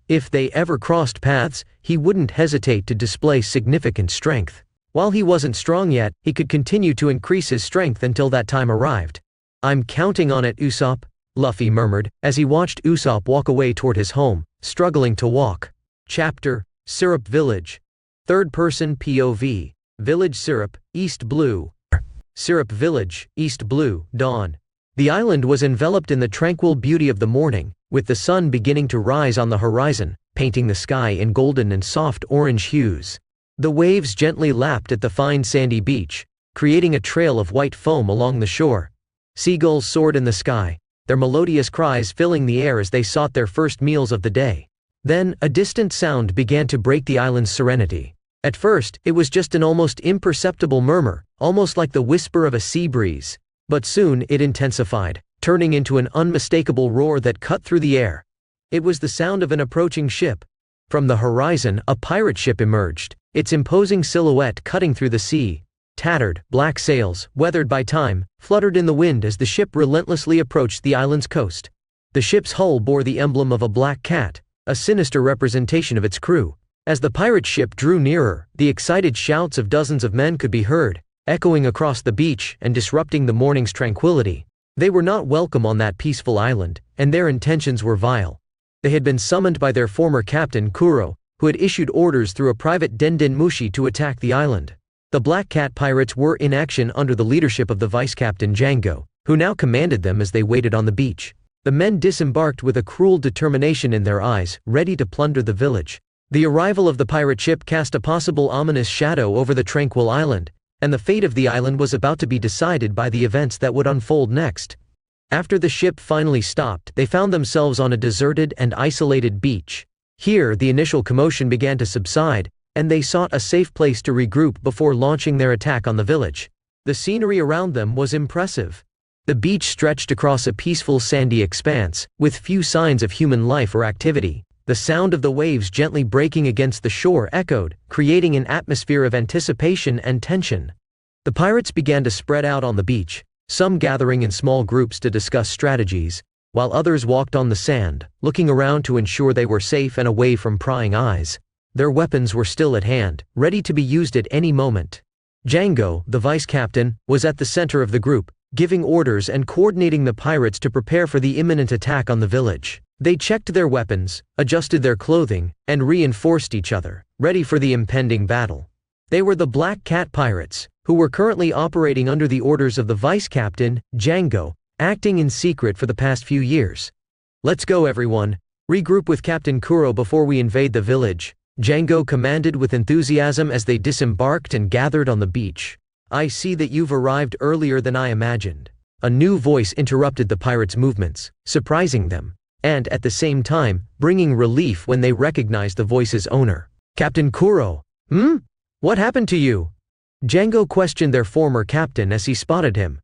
If they ever crossed paths, he wouldn't hesitate to display significant strength. While he wasn't strong yet, he could continue to increase his strength until that time arrived. "I'm counting on it, Usopp," Luffy murmured, as he watched Usopp walk away toward his home, struggling to walk. Chapter: Syrup Village. Third-person POV. Village Syrup, East Blue. Syrup Village, East Blue, dawn. The island was enveloped in the tranquil beauty of the morning, with the sun beginning to rise on the horizon, painting the sky in golden and soft orange hues. The waves gently lapped at the fine sandy beach, creating a trail of white foam along the shore. Seagulls soared in the sky, their melodious cries filling the air as they sought their first meals of the day. Then, a distant sound began to break the island's serenity. At first, it was just an almost imperceptible murmur, almost like the whisper of a sea breeze. But soon it intensified, turning into an unmistakable roar that cut through the air. It was the sound of an approaching ship. From the horizon, a pirate ship emerged, its imposing silhouette cutting through the sea. Tattered, black sails, weathered by time, fluttered in the wind as the ship relentlessly approached the island's coast. The ship's hull bore the emblem of a black cat, a sinister representation of its crew. As the pirate ship drew nearer, the excited shouts of dozens of men could be heard, echoing across the beach and disrupting the morning's tranquility. They were not welcome on that peaceful island, and their intentions were vile. They had been summoned by their former captain, Kuro, who had issued orders through a private Denden Mushi to attack the island. The Black Cat pirates were in action under the leadership of the vice-captain Django, who now commanded them as they waited on the beach. The men disembarked with a cruel determination in their eyes, ready to plunder the village. The arrival of the pirate ship cast a possible ominous shadow over the tranquil island, and the fate of the island was about to be decided by the events that would unfold next. After the ship finally stopped, they found themselves on a deserted and isolated beach. Here, the initial commotion began to subside, and they sought a safe place to regroup before launching their attack on the village. The scenery around them was impressive. The beach stretched across a peaceful sandy expanse, with few signs of human life or activity. The sound of the waves gently breaking against the shore echoed, creating an atmosphere of anticipation and tension. The pirates began to spread out on the beach, some gathering in small groups to discuss strategies, while others walked on the sand, looking around to ensure they were safe and away from prying eyes. Their weapons were still at hand, ready to be used at any moment. Django, the vice captain, was at the center of the group, giving orders and coordinating the pirates to prepare for the imminent attack on the village. They checked their weapons, adjusted their clothing, and reinforced each other, ready for the impending battle. They were the Black Cat Pirates, who were currently operating under the orders of the vice captain, Django, acting in secret for the past few years. "Let's go, everyone. Regroup with Captain Kuro before we invade the village," Django commanded with enthusiasm as they disembarked and gathered on the beach. "I see that you've arrived earlier than I imagined." A new voice interrupted the pirates' movements, surprising them, and at the same time, bringing relief when they recognized the voice's owner. "Captain Kuro, what happened to you?" Django questioned their former captain as he spotted him.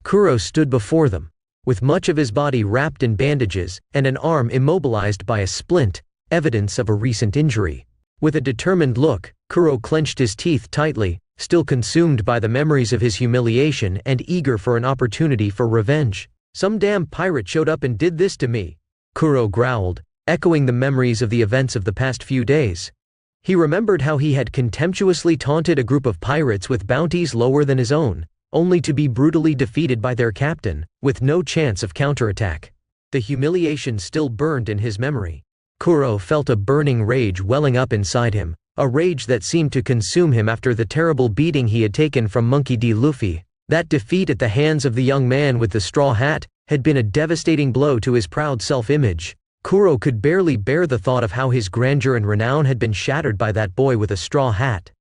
Kuro stood before them, with much of his body wrapped in bandages and an arm immobilized by a splint, evidence of a recent injury. With a determined look, Kuro clenched his teeth tightly, still consumed by the memories of his humiliation and eager for an opportunity for revenge. "Some damn pirate showed up and did this to me," Kuro growled, echoing the memories of the events of the past few days. He remembered how he had contemptuously taunted a group of pirates with bounties lower than his own, only to be brutally defeated by their captain, with no chance of counterattack. The humiliation still burned in his memory. Kuro felt a burning rage welling up inside him, a rage that seemed to consume him after the terrible beating he had taken from Monkey D. Luffy. That defeat at the hands of the young man with the straw hat had been a devastating blow to his proud self-image. Kuro could barely bear the thought of how his grandeur and renown had been shattered by that boy with a straw hat.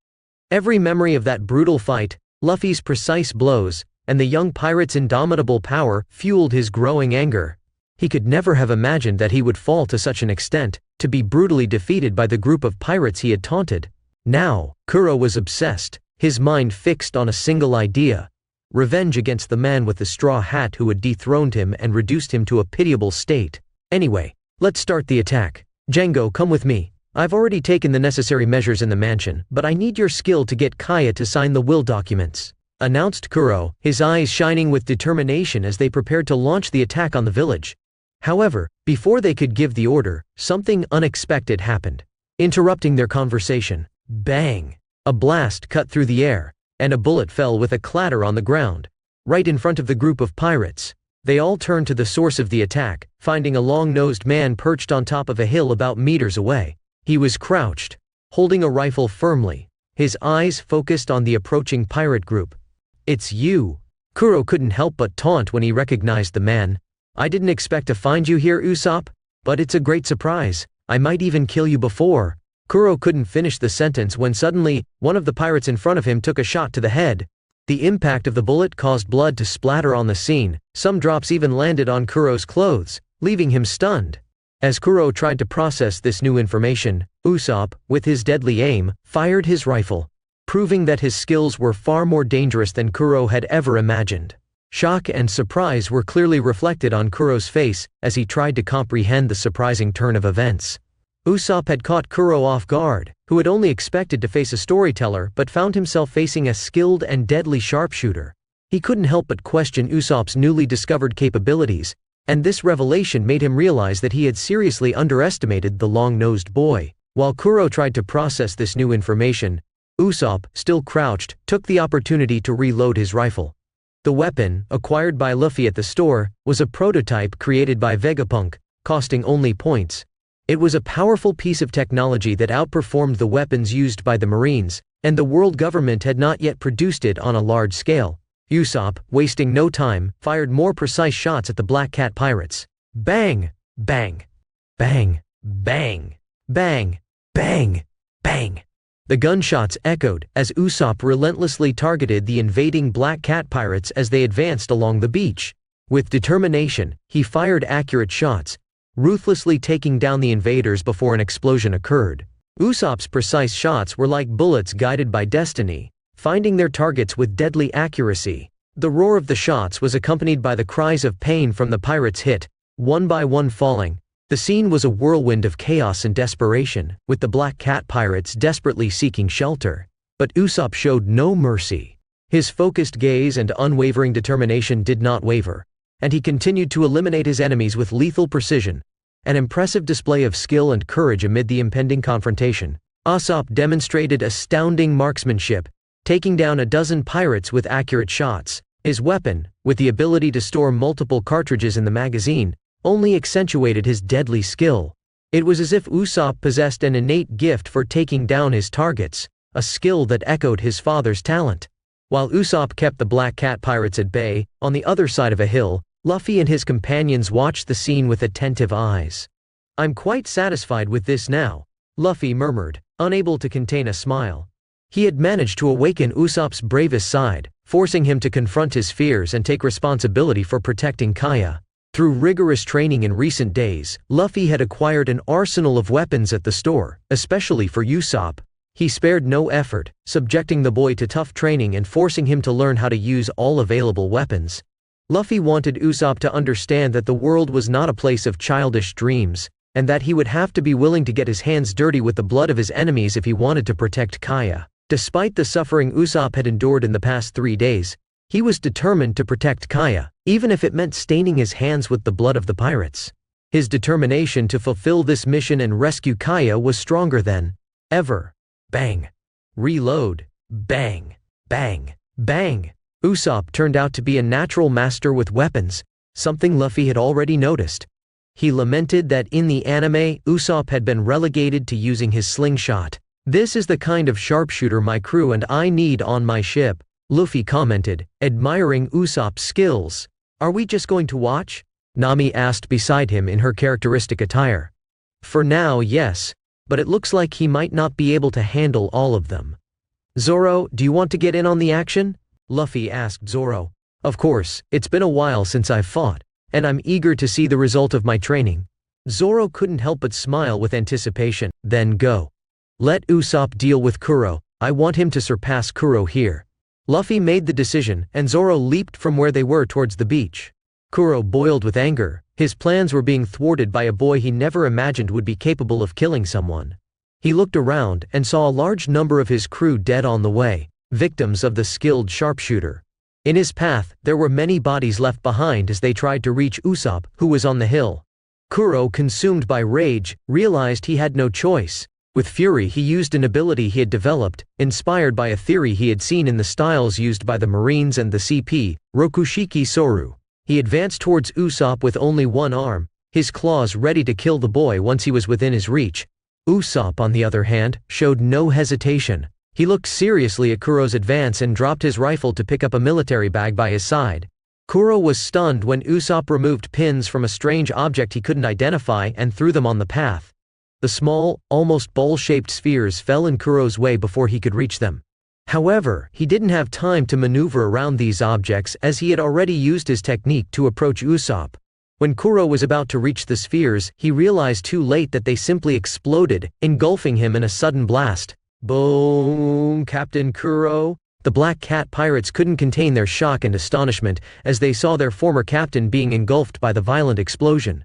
Every memory of that brutal fight, Luffy's precise blows, and the young pirate's indomitable power fueled his growing anger. He could never have imagined that he would fall to such an extent, to be brutally defeated by the group of pirates he had taunted. Now, Kuro was obsessed, his mind fixed on a single idea: revenge against the man with the straw hat who had dethroned him and reduced him to a pitiable state. "Anyway, let's start the attack. Django, come with me. I've already taken the necessary measures in the mansion, but I need your skill to get Kaya to sign the will documents," announced Kuro, his eyes shining with determination as they prepared to launch the attack on the village. However, before they could give the order, something unexpected happened, interrupting their conversation. Bang! A blast cut through the air, and a bullet fell with a clatter on the ground, right in front of the group of pirates. They all turned to the source of the attack, finding a long-nosed man perched on top of a hill about meters away. He was crouched, holding a rifle firmly, his eyes focused on the approaching pirate group. "It's you!" Kuro couldn't help but taunt when he recognized the man. "I didn't expect to find you here, Usopp, but it's a great surprise. I might even kill you before." Kuro couldn't finish the sentence when suddenly, one of the pirates in front of him took a shot to the head. The impact of the bullet caused blood to splatter on the scene, some drops even landed on Kuro's clothes, leaving him stunned. As Kuro tried to process this new information, Usopp, with his deadly aim, fired his rifle, proving that his skills were far more dangerous than Kuro had ever imagined. Shock and surprise were clearly reflected on Kuro's face as he tried to comprehend the surprising turn of events. Usopp had caught Kuro off guard, who had only expected to face a storyteller but found himself facing a skilled and deadly sharpshooter. He couldn't help but question Usopp's newly discovered capabilities, and this revelation made him realize that he had seriously underestimated the long-nosed boy. While Kuro tried to process this new information, Usopp, still crouched, took the opportunity to reload his rifle. The weapon, acquired by Luffy at the store, was a prototype created by Vegapunk, costing only points. It was a powerful piece of technology that outperformed the weapons used by the Marines, and the world government had not yet produced it on a large scale. Usopp, wasting no time, fired more precise shots at the Black Cat pirates. Bang! Bang! Bang! Bang! Bang! Bang! Bang! The gunshots echoed as Usopp relentlessly targeted the invading Black Cat pirates as they advanced along the beach. With determination, he fired accurate shots, ruthlessly taking down the invaders before an explosion occurred. Usopp's precise shots were like bullets guided by destiny, finding their targets with deadly accuracy. The roar of the shots was accompanied by the cries of pain from the pirates hit, one by one falling, The scene was a whirlwind of chaos and desperation, with the Black Cat pirates desperately seeking shelter. But Usopp showed no mercy. His focused gaze and unwavering determination did not waver, and he continued to eliminate his enemies with lethal precision, an impressive display of skill and courage amid the impending confrontation. Usopp demonstrated astounding marksmanship, taking down a dozen pirates with accurate shots. His weapon, with the ability to store multiple cartridges in the magazine, only accentuated his deadly skill. It was as if Usopp possessed an innate gift for taking down his targets, a skill that echoed his father's talent. While Usopp kept the Black Cat pirates at bay, on the other side of a hill, Luffy and his companions watched the scene with attentive eyes. "I'm quite satisfied with this now," Luffy murmured, unable to contain a smile. He had managed to awaken Usopp's bravest side, forcing him to confront his fears and take responsibility for protecting Kaya. Through rigorous training in recent days, Luffy had acquired an arsenal of weapons at the store, especially for Usopp. He spared no effort, subjecting the boy to tough training and forcing him to learn how to use all available weapons. Luffy wanted Usopp to understand that the world was not a place of childish dreams, and that he would have to be willing to get his hands dirty with the blood of his enemies if he wanted to protect Kaya. Despite the suffering Usopp had endured in the past 3 days, he was determined to protect Kaya, even if it meant staining his hands with the blood of the pirates. His determination to fulfill this mission and rescue Kaya was stronger than ever. Bang. Reload. Bang. Bang. Bang. Usopp turned out to be a natural master with weapons, something Luffy had already noticed. He lamented that in the anime, Usopp had been relegated to using his slingshot. "This is the kind of sharpshooter my crew and I need on my ship," Luffy commented, admiring Usopp's skills. "Are we just going to watch?" Nami asked beside him in her characteristic attire. "For now, yes, but it looks like he might not be able to handle all of them." "Zoro, do you want to get in on the action?" Luffy asked Zoro. "Of course, it's been a while since I've fought, and I'm eager to see the result of my training." Zoro couldn't help but smile with anticipation. "Then go. Let Usopp deal with Kuro. I want him to surpass Kuro here." Luffy made the decision, and Zoro leaped from where they were towards the beach. Kuro boiled with anger. His plans were being thwarted by a boy he never imagined would be capable of killing someone. He looked around and saw a large number of his crew dead on the way, victims of the skilled sharpshooter. In his path, there were many bodies left behind as they tried to reach Usopp, who was on the hill. Kuro, consumed by rage, realized he had no choice. With fury, he used an ability he had developed, inspired by a theory he had seen in the styles used by the Marines and the CP, Rokushiki Soru. He advanced towards Usopp with only one arm, his claws ready to kill the boy once he was within his reach. Usopp, on the other hand, showed no hesitation. He looked seriously at Kuro's advance and dropped his rifle to pick up a military bag by his side. Kuro was stunned when Usopp removed pins from a strange object he couldn't identify and threw them on the path. The small, almost ball-shaped spheres fell in Kuro's way before he could reach them. However, he didn't have time to maneuver around these objects as he had already used his technique to approach Usopp. When Kuro was about to reach the spheres, he realized too late that they simply exploded, engulfing him in a sudden blast. "Boom, Captain Kuro!" The Black Cat pirates couldn't contain their shock and astonishment as they saw their former captain being engulfed by the violent explosion.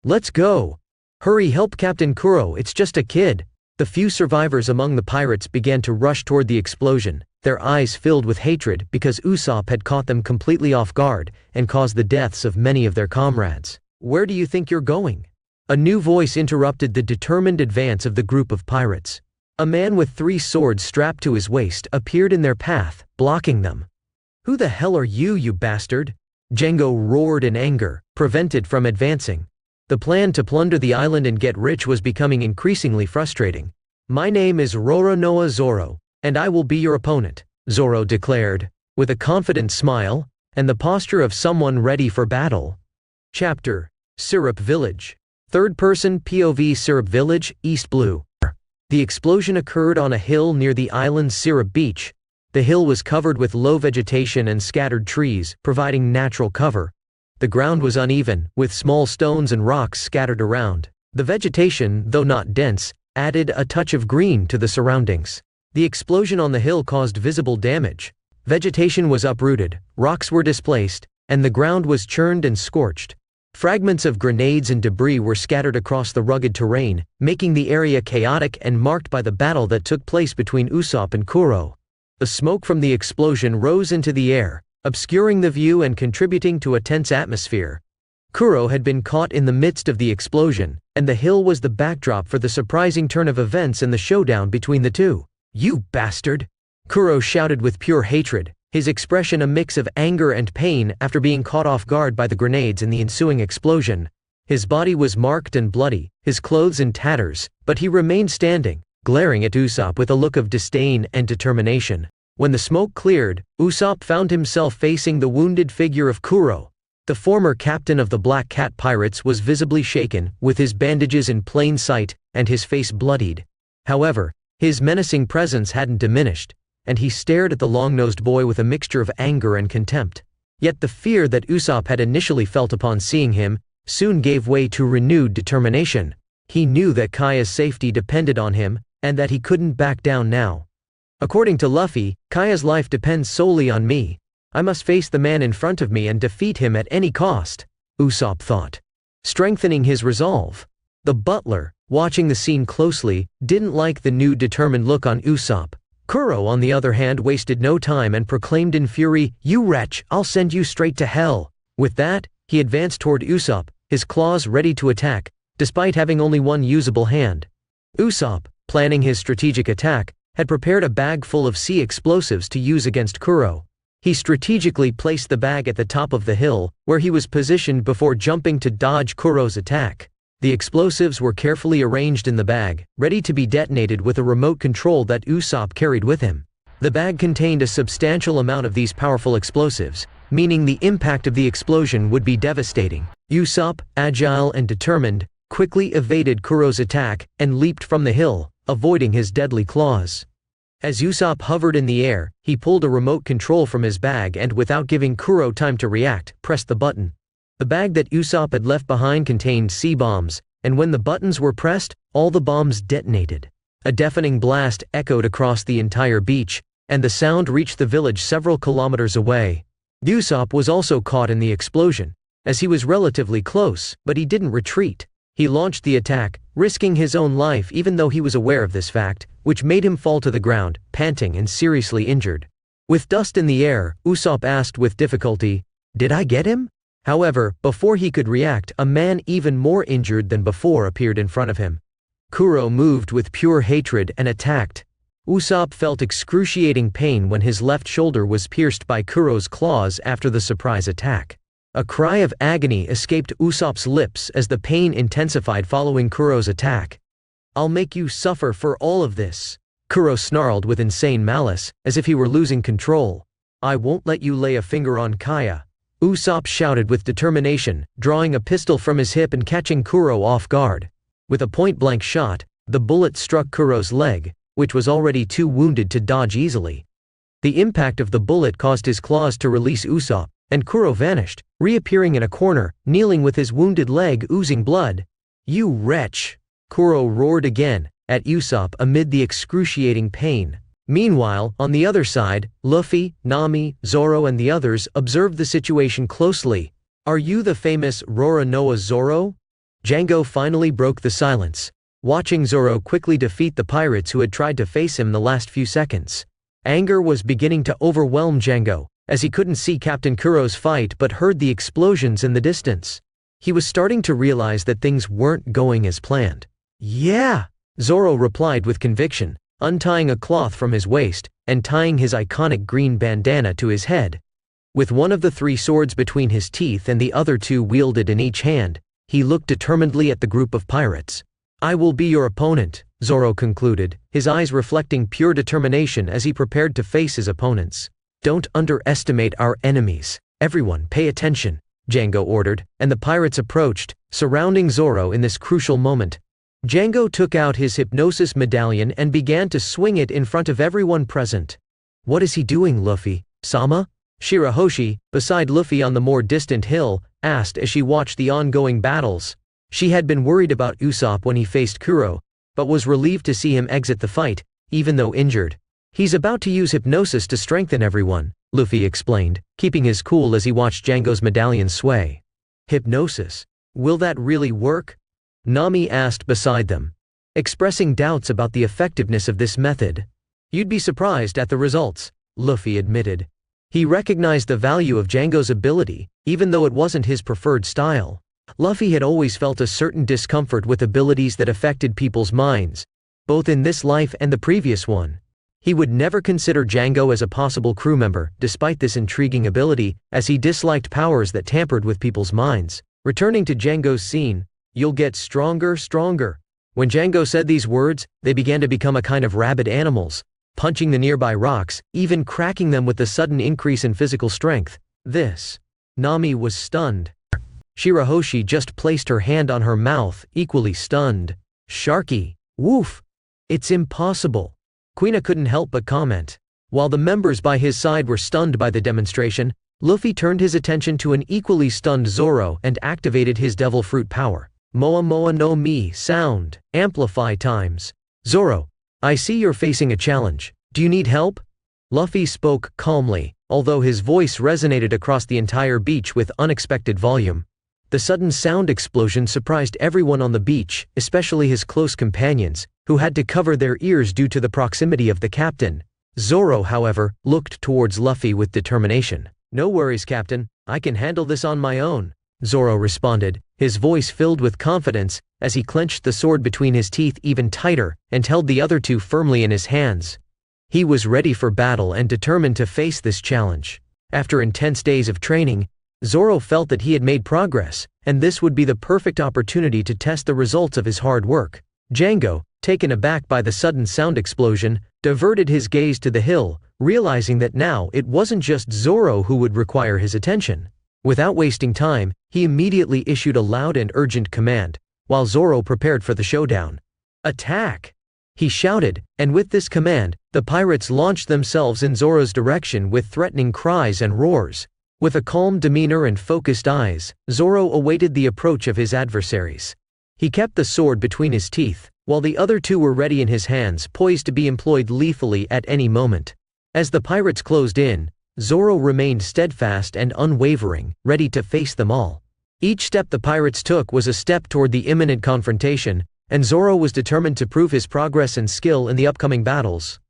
"Let's go! Hurry, help Captain Kuro, it's just a kid." The few survivors among the pirates began to rush toward the explosion, their eyes filled with hatred because Usopp had caught them completely off guard and caused the deaths of many of their comrades. "Where do you think you're going?" A new voice interrupted the determined advance of the group of pirates. A man with 3 swords strapped to his waist appeared in their path, blocking them. "Who the hell are you, you bastard?" Django roared in anger, prevented from advancing. The plan to plunder the island and get rich was becoming increasingly frustrating. "My name is Roronoa Zoro, and I will be your opponent," Zoro declared, with a confident smile, and the posture of someone ready for battle. Chapter: Syrup Village. Third-person POV. Syrup Village, East Blue. The explosion occurred on a hill near the island's Syrup Beach. The hill was covered with low vegetation and scattered trees, providing natural cover. The ground was uneven, with small stones and rocks scattered around. The vegetation, though not dense, added a touch of green to the surroundings. The explosion on the hill caused visible damage. Vegetation was uprooted, rocks were displaced, and the ground was churned and scorched. Fragments of grenades and debris were scattered across the rugged terrain, making the area chaotic and marked by the battle that took place between Usopp and Kuro. The smoke from the explosion rose into the air, obscuring the view and contributing to a tense atmosphere. Kuro had been caught in the midst of the explosion, and the hill was the backdrop for the surprising turn of events in the showdown between the two. "You bastard!" Kuro shouted with pure hatred, his expression a mix of anger and pain after being caught off guard by the grenades in the ensuing explosion. His body was marked and bloody, his clothes in tatters, but he remained standing, glaring at Usopp with a look of disdain and determination. When the smoke cleared, Usopp found himself facing the wounded figure of Kuro. The former captain of the Black Cat Pirates was visibly shaken, with his bandages in plain sight, and his face bloodied. However, his menacing presence hadn't diminished, and he stared at the long-nosed boy with a mixture of anger and contempt. Yet the fear that Usopp had initially felt upon seeing him soon gave way to renewed determination. He knew that Kaya's safety depended on him, and that he couldn't back down now. According to Luffy, Kaya's life depends solely on me. I must face the man in front of me and defeat him at any cost, Usopp thought, strengthening his resolve. The butler, watching the scene closely, didn't like the new determined look on Usopp. Kuro, on the other hand, wasted no time and proclaimed in fury, "You wretch, I'll send you straight to hell." With that, he advanced toward Usopp, his claws ready to attack, despite having only one usable hand. Usopp, planning his strategic attack, had prepared a bag full of sea explosives to use against Kuro. He strategically placed the bag at the top of the hill, where he was positioned before jumping to dodge Kuro's attack. The explosives were carefully arranged in the bag, ready to be detonated with a remote control that Usopp carried with him. The bag contained a substantial amount of these powerful explosives, meaning the impact of the explosion would be devastating. Usopp, agile and determined, quickly evaded Kuro's attack and leaped from the hill, avoiding his deadly claws. As Usopp hovered in the air, he pulled a remote control from his bag and, without giving Kuro time to react, pressed the button. The bag that Usopp had left behind contained sea bombs, and when the buttons were pressed, all the bombs detonated. A deafening blast echoed across the entire beach, and the sound reached the village several kilometers away. Usopp was also caught in the explosion, as he was relatively close, but he didn't retreat. He launched the attack, risking his own life even though he was aware of this fact, which made him fall to the ground, panting and seriously injured. With dust in the air, Usopp asked with difficulty, "Did I get him?" However, before he could react, a man even more injured than before appeared in front of him. Kuro moved with pure hatred and attacked. Usopp felt excruciating pain when his left shoulder was pierced by Kuro's claws after the surprise attack. A cry of agony escaped Usopp's lips as the pain intensified following Kuro's attack. "I'll make you suffer for all of this," Kuro snarled with insane malice, as if he were losing control. "I won't let you lay a finger on Kaya," Usopp shouted with determination, drawing a pistol from his hip and catching Kuro off guard. With a point-blank shot, the bullet struck Kuro's leg, which was already too wounded to dodge easily. The impact of the bullet caused his claws to release Usopp, and Kuro vanished, reappearing in a corner, kneeling with his wounded leg oozing blood. "You wretch!" Kuro roared again, at Usopp amid the excruciating pain. Meanwhile, on the other side, Luffy, Nami, Zoro and the others observed the situation closely. "Are you the famous Roronoa Zoro?" Django finally broke the silence, watching Zoro quickly defeat the pirates who had tried to face him the last few seconds. Anger was beginning to overwhelm Django, as he couldn't see Captain Kuro's fight but heard the explosions in the distance. He was starting to realize that things weren't going as planned. "Yeah," Zoro replied with conviction, untying a cloth from his waist and tying his iconic green bandana to his head. With one of the three swords between his teeth and the other two wielded in each hand, he looked determinedly at the group of pirates. "I will be your opponent," Zoro concluded, his eyes reflecting pure determination as he prepared to face his opponents. "Don't underestimate our enemies. Everyone pay attention," Django ordered, and the pirates approached, surrounding Zoro in this crucial moment. Django took out his hypnosis medallion and began to swing it in front of everyone present. "What is he doing, Luffy? Sama?" Shirahoshi, beside Luffy on the more distant hill, asked as she watched the ongoing battles. She had been worried about Usopp when he faced Kuro, but was relieved to see him exit the fight, even though injured. "He's about to use hypnosis to strengthen everyone," Luffy explained, keeping his cool as he watched Django's medallion sway. Hypnosis. Will that really work? Nami asked beside them, expressing doubts about the effectiveness of this method. You'd be surprised at the results, Luffy admitted. He recognized the value of Django's ability, even though it wasn't his preferred style. Luffy had always felt a certain discomfort with abilities that affected people's minds, both in this life and the previous one. He would never consider Django as a possible crew member, despite this intriguing ability, as he disliked powers that tampered with people's minds. Returning to Django's scene, "You'll get stronger, stronger." When Django said these words, they began to become a kind of rabid animals, punching the nearby rocks, even cracking them with the sudden increase in physical strength. Nami was stunned. Shirahoshi just placed her hand on her mouth, equally stunned. Sharky. Woof. It's impossible. Quina couldn't help but comment. While the members by his side were stunned by the demonstration, Luffy turned his attention to an equally stunned Zoro and activated his devil fruit power. Moa Moa no Mi sound. Amplify times. Zoro, I see you're facing a challenge. Do you need help? Luffy spoke calmly, although his voice resonated across the entire beach with unexpected volume. The sudden sound explosion surprised everyone on the beach, especially his close companions, who had to cover their ears due to the proximity of the captain. Zoro, however, looked towards Luffy with determination. No worries, Captain. I can handle this on my own, Zoro responded, his voice filled with confidence, as he clenched the sword between his teeth even tighter and held the other two firmly in his hands. He was ready for battle and determined to face this challenge. After intense days of training, Zoro felt that he had made progress, and this would be the perfect opportunity to test the results of his hard work. Django, taken aback by the sudden sound explosion, diverted his gaze to the hill, realizing that now it wasn't just Zoro who would require his attention. Without wasting time, he immediately issued a loud and urgent command, while Zoro prepared for the showdown. Attack! He shouted, and with this command, the pirates launched themselves in Zoro's direction with threatening cries and roars. With a calm demeanor and focused eyes, Zoro awaited the approach of his adversaries. He kept the sword between his teeth, while the other two were ready in his hands, poised to be employed lethally at any moment. As the pirates closed in, Zoro remained steadfast and unwavering, ready to face them all. Each step the pirates took was a step toward the imminent confrontation, and Zoro was determined to prove his progress and skill in the upcoming battles.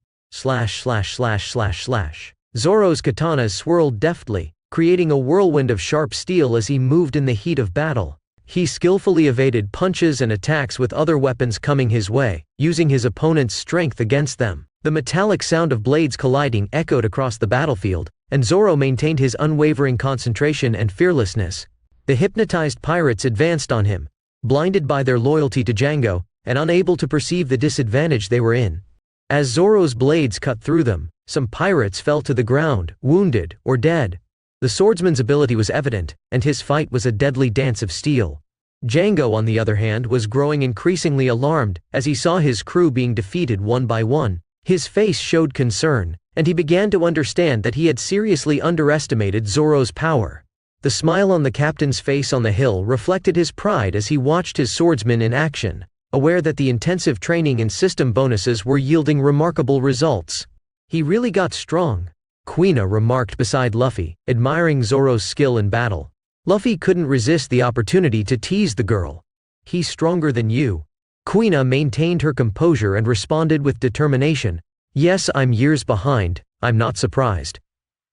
Zoro's katanas swirled deftly, creating a whirlwind of sharp steel as he moved in the heat of battle. He skillfully evaded punches and attacks with other weapons coming his way, using his opponent's strength against them. The metallic sound of blades colliding echoed across the battlefield, and Zoro maintained his unwavering concentration and fearlessness. The hypnotized pirates advanced on him, blinded by their loyalty to Django, and unable to perceive the disadvantage they were in. As Zoro's blades cut through them, some pirates fell to the ground, wounded or dead. The swordsman's ability was evident, and his fight was a deadly dance of steel. Django, on the other hand, was growing increasingly alarmed as he saw his crew being defeated one by one. His face showed concern, and he began to understand that he had seriously underestimated Zoro's power. The smile on the captain's face on the hill reflected his pride as he watched his swordsmen in action, aware that the intensive training and system bonuses were yielding remarkable results. He really got strong, Quina remarked beside Luffy, admiring Zoro's skill in battle. Luffy couldn't resist the opportunity to tease the girl. He's stronger than you. Quina maintained her composure and responded with determination. Yes, I'm years behind, I'm not surprised.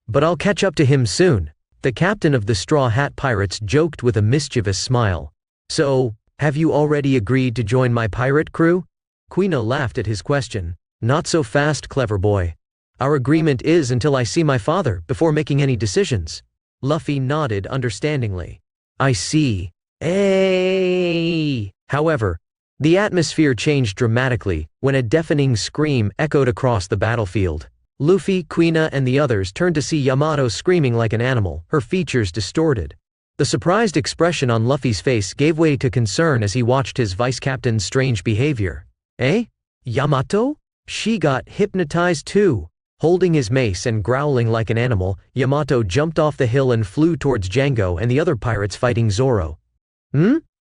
But I'll catch up to him soon. The captain of the Straw Hat Pirates joked with a mischievous smile. So, have you already agreed to join my pirate crew? Quina laughed at his question. Not so fast, clever boy. Our agreement is until I see my father before making any decisions. Luffy nodded understandingly. I see. However, the atmosphere changed dramatically when a deafening scream echoed across the battlefield. Luffy, Quina, and the others turned to see Yamato screaming like an animal, her features distorted. The surprised expression on Luffy's face gave way to concern as he watched his vice-captain's strange behavior. Yamato? She got hypnotized too. Holding his mace and growling like an animal, Yamato jumped off the hill and flew towards Django and the other pirates fighting Zoro.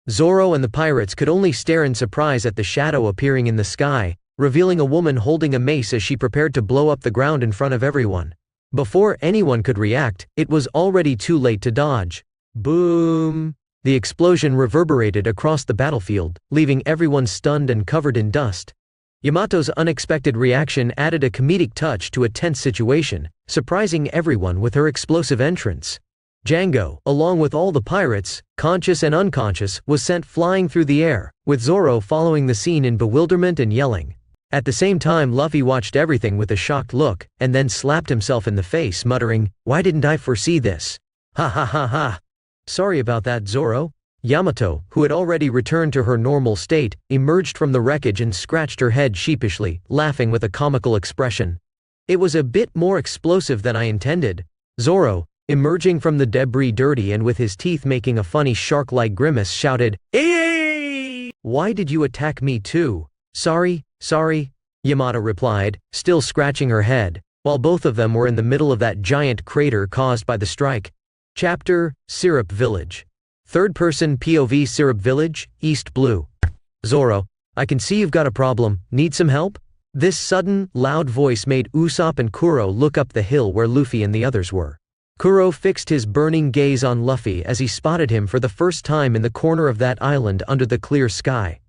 Zoro and the pirates could only stare in surprise at the shadow appearing in the sky, revealing a woman holding a mace as she prepared to blow up the ground in front of everyone. Before anyone could react, it was already too late to dodge. Boom! The explosion reverberated across the battlefield, leaving everyone stunned and covered in dust. Yamato's unexpected reaction added a comedic touch to a tense situation, surprising everyone with her explosive entrance. Django, along with all the pirates, conscious and unconscious, was sent flying through the air, with Zoro following the scene in bewilderment and yelling. At the same time, Luffy watched everything with a shocked look, and then slapped himself in the face, muttering, "Why didn't I foresee this? Ha ha ha ha. Sorry about that, Zoro." Yamato, who had already returned to her normal state, emerged from the wreckage and scratched her head sheepishly, laughing with a comical expression. "It was a bit more explosive than I intended." Zoro, emerging from the debris dirty and with his teeth making a funny shark-like grimace, shouted, "Hey! Why did you attack me too?" Sorry, Yamato replied, still scratching her head, while both of them were in the middle of that giant crater caused by the strike. Chapter: Syrup Village. Third-person POV. Syrup Village, East Blue. Zoro, I can see you've got a problem. Need some help? This sudden, loud voice made Usopp and Kuro look up the hill where Luffy and the others were. Kuro fixed his burning gaze on Luffy as he spotted him for the first time in the corner of that island under the clear sky.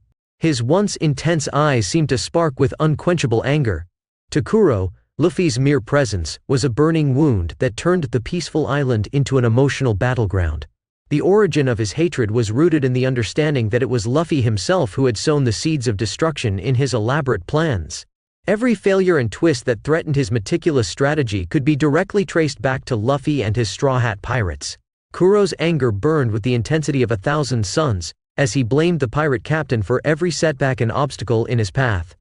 His once intense eyes seemed to spark with unquenchable anger. To Kuro, Luffy's mere presence was a burning wound that turned the peaceful island into an emotional battleground. The origin of his hatred was rooted in the understanding that it was Luffy himself who had sown the seeds of destruction in his elaborate plans. Every failure and twist that threatened his meticulous strategy could be directly traced back to Luffy and his Straw Hat Pirates. Kuro's anger burned with the intensity of 1,000 suns, as he blamed the pirate captain for every setback and obstacle in his path.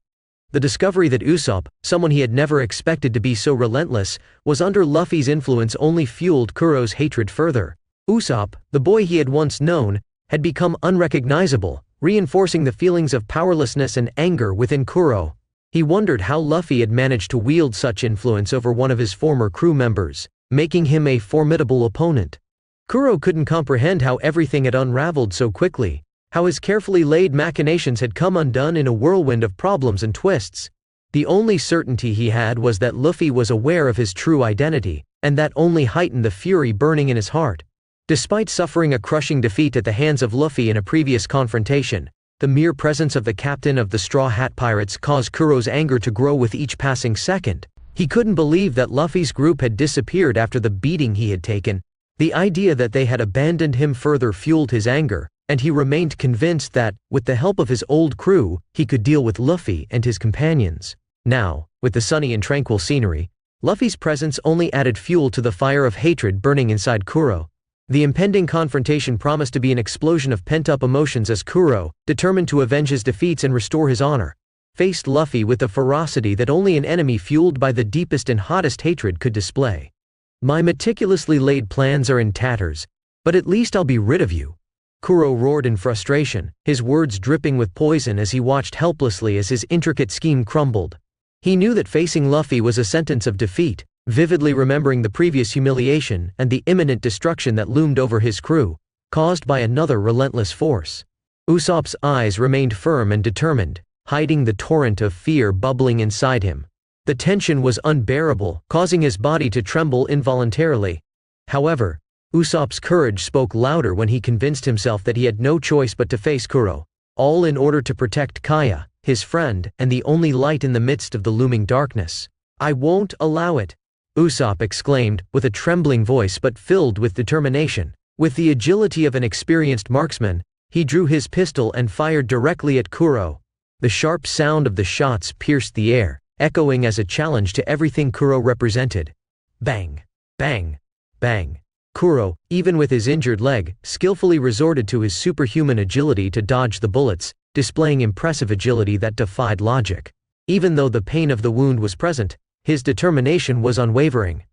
The discovery that Usopp, someone he had never expected to be so relentless, was under Luffy's influence only fueled Kuro's hatred further. Usopp, the boy he had once known, had become unrecognizable, reinforcing the feelings of powerlessness and anger within Kuro. He wondered how Luffy had managed to wield such influence over one of his former crew members, making him a formidable opponent. Kuro couldn't comprehend how everything had unraveled so quickly, how his carefully laid machinations had come undone in a whirlwind of problems and twists. The only certainty he had was that Luffy was aware of his true identity, and that only heightened the fury burning in his heart. Despite suffering a crushing defeat at the hands of Luffy in a previous confrontation, the mere presence of the captain of the Straw Hat Pirates caused Kuro's anger to grow with each passing second. He couldn't believe that Luffy's group had disappeared after the beating he had taken. The idea that they had abandoned him further fueled his anger, and he remained convinced that, with the help of his old crew, he could deal with Luffy and his companions. Now, with the sunny and tranquil scenery, Luffy's presence only added fuel to the fire of hatred burning inside Kuro. The impending confrontation promised to be an explosion of pent-up emotions as Kuro, determined to avenge his defeats and restore his honor, faced Luffy with the ferocity that only an enemy fueled by the deepest and hottest hatred could display. "My meticulously laid plans are in tatters, but at least I'll be rid of you," Kuro roared in frustration, his words dripping with poison as he watched helplessly as his intricate scheme crumbled. He knew that facing Luffy was a sentence of defeat, vividly remembering the previous humiliation and the imminent destruction that loomed over his crew, caused by another relentless force. Usopp's eyes remained firm and determined, hiding the torrent of fear bubbling inside him. The tension was unbearable, causing his body to tremble involuntarily. However, Usopp's courage spoke louder when he convinced himself that he had no choice but to face Kuro, all in order to protect Kaya, his friend, and the only light in the midst of the looming darkness. "I won't allow it," Usopp exclaimed, with a trembling voice but filled with determination. With the agility of an experienced marksman, he drew his pistol and fired directly at Kuro. The sharp sound of the shots pierced the air, echoing as a challenge to everything Kuro represented. Bang! Bang! Bang! Kuro, even with his injured leg, skillfully resorted to his superhuman agility to dodge the bullets, displaying impressive agility that defied logic. Even though the pain of the wound was present, his determination was unwavering.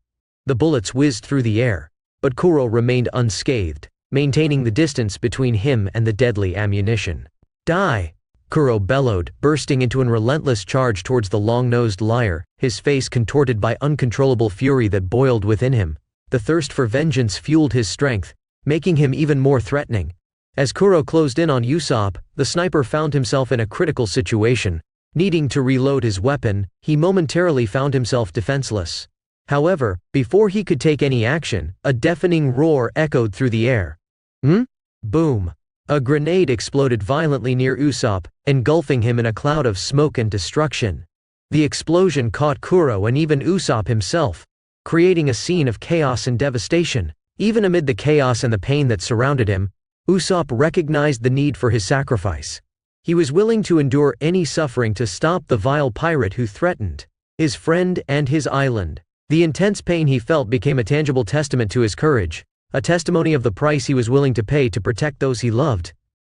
The bullets whizzed through the air, but Kuro remained unscathed, maintaining the distance between him and the deadly ammunition. "Die!" Kuro bellowed, bursting into an relentless charge towards the long-nosed liar, his face contorted by uncontrollable fury that boiled within him. The thirst for vengeance fueled his strength, making him even more threatening. As Kuro closed in on Usopp, the sniper found himself in a critical situation. Needing to reload his weapon, he momentarily found himself defenseless. However, before he could take any action, a deafening roar echoed through the air. Hmm? Boom. A grenade exploded violently near Usopp, engulfing him in a cloud of smoke and destruction. The explosion caught Kuro and even Usopp himself, creating a scene of chaos and devastation. Even amid the chaos and the pain that surrounded him, Usopp recognized the need for his sacrifice. He was willing to endure any suffering to stop the vile pirate who threatened his friend and his island. The intense pain he felt became a tangible testament to his courage, a testimony of the price he was willing to pay to protect those he loved.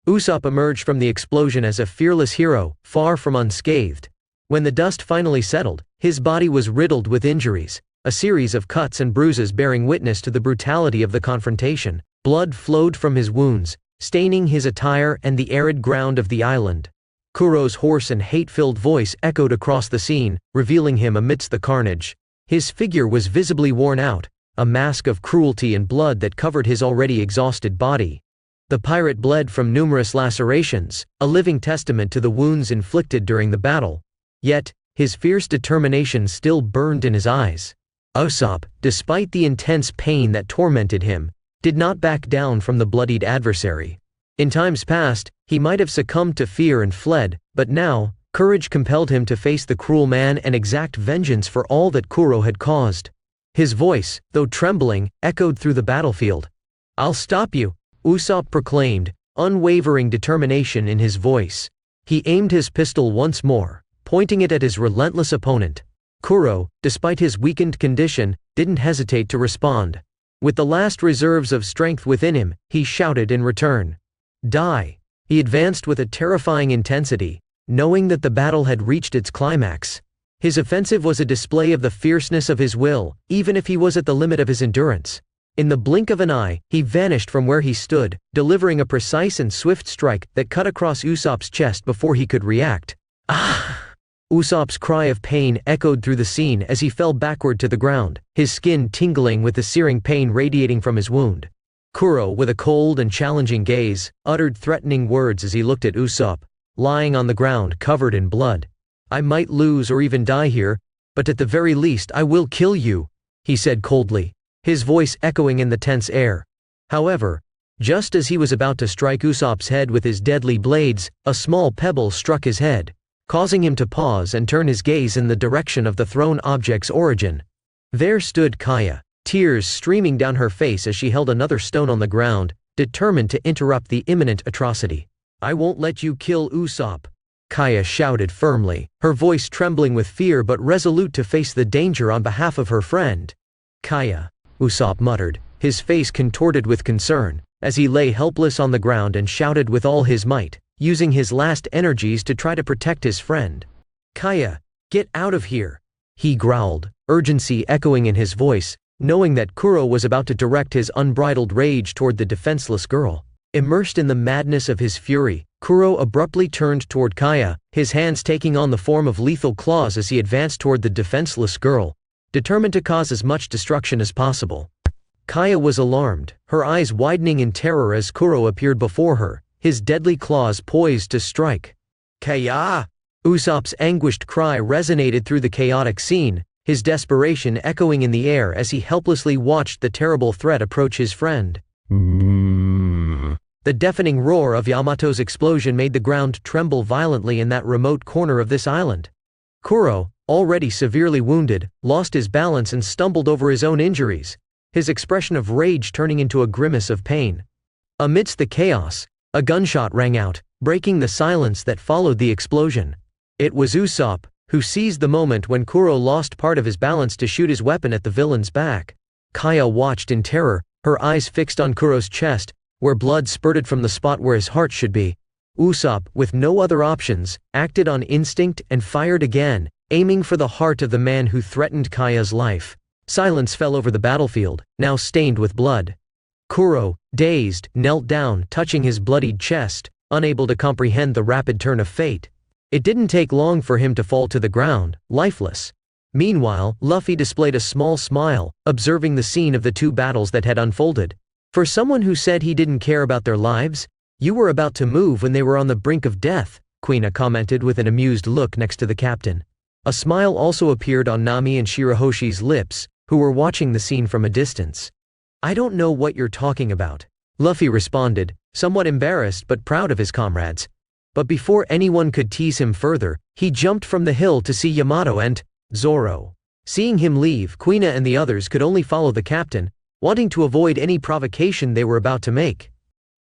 Usopp emerged from the explosion as a fearless hero, far from unscathed. When the dust finally settled, his body was riddled with injuries, a series of cuts and bruises bearing witness to the brutality of the confrontation. Blood flowed from his wounds, staining his attire and the arid ground of the island. Kuro's hoarse and hate-filled voice echoed across the scene, revealing him amidst the carnage. His figure was visibly worn out, a mask of cruelty and blood that covered his already exhausted body. The pirate bled from numerous lacerations, a living testament to the wounds inflicted during the battle. Yet, his fierce determination still burned in his eyes. Usopp, despite the intense pain that tormented him, did not back down from the bloodied adversary. In times past, he might have succumbed to fear and fled, but now, courage compelled him to face the cruel man and exact vengeance for all that Kuro had caused. His voice, though trembling, echoed through the battlefield. "I'll stop you," Usopp proclaimed, unwavering determination in his voice. He aimed his pistol once more, pointing it at his relentless opponent. Kuro, despite his weakened condition, didn't hesitate to respond. With the last reserves of strength within him, he shouted in return. "Die!" He advanced with a terrifying intensity, knowing that the battle had reached its climax. His offensive was a display of the fierceness of his will, even if he was at the limit of his endurance. In the blink of an eye, he vanished from where he stood, delivering a precise and swift strike that cut across Usopp's chest before he could react. Ah! Usopp's cry of pain echoed through the scene as he fell backward to the ground, his skin tingling with the searing pain radiating from his wound. Kuro, with a cold and challenging gaze, uttered threatening words as he looked at Usopp, lying on the ground covered in blood. "I might lose or even die here, but at the very least I will kill you," he said coldly, his voice echoing in the tense air. However, just as he was about to strike Usopp's head with his deadly blades, a small pebble struck his head, causing him to pause and turn his gaze in the direction of the thrown object's origin. There stood Kaya, tears streaming down her face as she held another stone on the ground, determined to interrupt the imminent atrocity. "I won't let you kill Usopp," Kaya shouted firmly, her voice trembling with fear but resolute to face the danger on behalf of her friend. "Kaya," Usopp muttered, his face contorted with concern, as he lay helpless on the ground and shouted with all his might, using his last energies to try to protect his friend. "Kaya, get out of here," he growled, urgency echoing in his voice, knowing that Kuro was about to direct his unbridled rage toward the defenseless girl. Immersed in the madness of his fury, Kuro abruptly turned toward Kaya, his hands taking on the form of lethal claws as he advanced toward the defenseless girl, determined to cause as much destruction as possible. Kaya was alarmed, her eyes widening in terror as Kuro appeared before her, his deadly claws poised to strike. "Kaya!" Usopp's anguished cry resonated through the chaotic scene, his desperation echoing in the air as he helplessly watched the terrible threat approach his friend. The deafening roar of Yamato's explosion made the ground tremble violently in that remote corner of this island. Kuro, already severely wounded, lost his balance and stumbled over his own injuries, his expression of rage turning into a grimace of pain. Amidst the chaos, a gunshot rang out, breaking the silence that followed the explosion. It was Usopp, who seized the moment when Kuro lost part of his balance to shoot his weapon at the villain's back. Kaya watched in terror, her eyes fixed on Kuro's chest, where blood spurted from the spot where his heart should be. Usopp, with no other options, acted on instinct and fired again, aiming for the heart of the man who threatened Kaya's life. Silence fell over the battlefield, now stained with blood. Kuro, dazed, knelt down, touching his bloodied chest, unable to comprehend the rapid turn of fate. It didn't take long for him to fall to the ground, lifeless. Meanwhile, Luffy displayed a small smile, observing the scene of the two battles that had unfolded. "For someone who said he didn't care about their lives, you were about to move when they were on the brink of death," Kuina commented with an amused look next to the captain. A smile also appeared on Nami and Shirahoshi's lips, who were watching the scene from a distance. "I don't know what you're talking about," Luffy responded, somewhat embarrassed but proud of his comrades. But before anyone could tease him further, he jumped from the hill to see Yamato and Zoro. Seeing him leave, Kuina and the others could only follow the captain, wanting to avoid any provocation they were about to make.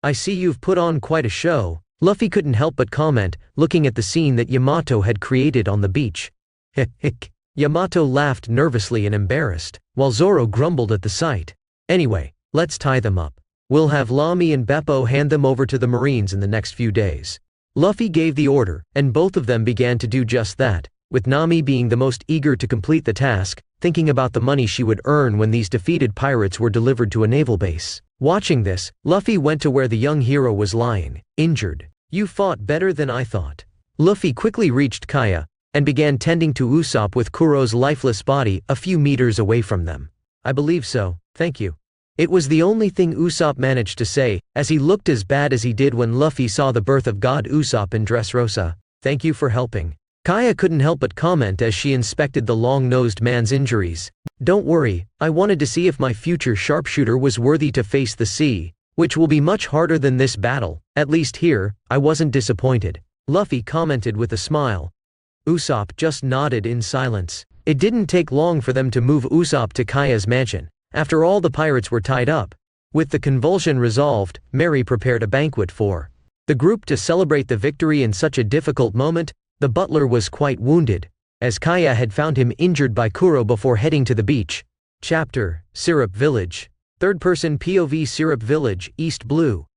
I see you've put on quite a show, Luffy couldn't help but comment, looking at the scene that Yamato had created on the beach. Hick. Yamato laughed nervously and embarrassed, while Zoro grumbled at the sight. Anyway, let's tie them up. We'll have Lami and Beppo hand them over to the Marines in the next few days. Luffy gave the order, and both of them began to do just that, with Nami being the most eager to complete the task, thinking about the money she would earn when these defeated pirates were delivered to a naval base. Watching this, Luffy went to where the young hero was lying, injured. You fought better than I thought. Luffy quickly reached Kaya, and began tending to Usopp with Kuro's lifeless body a few meters away from them. I believe so, thank you. It was the only thing Usopp managed to say, as he looked as bad as he did when Luffy saw the birth of God Usopp in Dressrosa. Thank you for helping. Kaya couldn't help but comment as she inspected the long-nosed man's injuries. Don't worry, I wanted to see if my future sharpshooter was worthy to face the sea, which will be much harder than this battle. At least here, I wasn't disappointed. Luffy commented with a smile. Usopp just nodded in silence. It didn't take long for them to move Usopp to Kaya's mansion. After all the pirates were tied up. With the convulsion resolved, Mary prepared a banquet for the group to celebrate the victory in such a difficult moment. The butler was quite wounded, as Kaya had found him injured by Kuro before heading to the beach. Chapter: Syrup Village. Third-person POV Syrup Village, East Blue.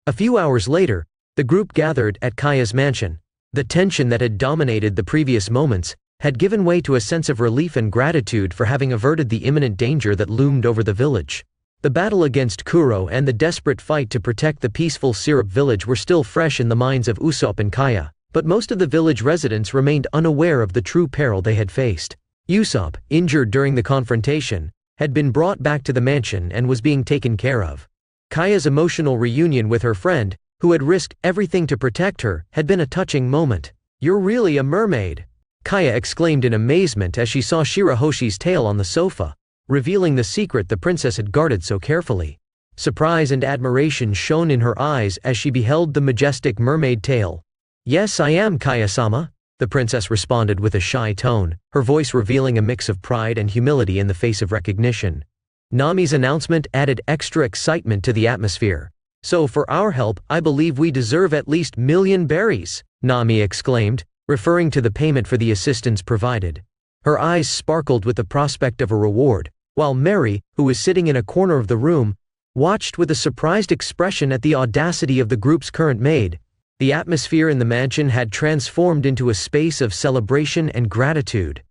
A few hours later, the group gathered at Kaya's mansion. The tension that had dominated the previous moments had given way to a sense of relief and gratitude for having averted the imminent danger that loomed over the village. The battle against Kuro and the desperate fight to protect the peaceful Syrup Village were still fresh in the minds of Usopp and Kaya, but most of the village residents remained unaware of the true peril they had faced. Usopp, injured during the confrontation, had been brought back to the mansion and was being taken care of. Kaya's emotional reunion with her friend, who had risked everything to protect her, had been a touching moment. You're really a mermaid, Kaya exclaimed in amazement as she saw Shirahoshi's tail on the sofa, revealing the secret the princess had guarded so carefully. Surprise and admiration shone in her eyes as she beheld the majestic mermaid tail. Yes, I am, Kaya-sama, the princess responded with a shy tone, her voice revealing a mix of pride and humility in the face of recognition. Nami's announcement added extra excitement to the atmosphere. So for our help, I believe we deserve at least 1,000,000 berries, Nami exclaimed, referring to the payment for the assistance provided. Her eyes sparkled with the prospect of a reward, while Mary, who was sitting in a corner of the room, watched with a surprised expression at the audacity of the group's current maid. The atmosphere in the mansion had transformed into a space of celebration and gratitude.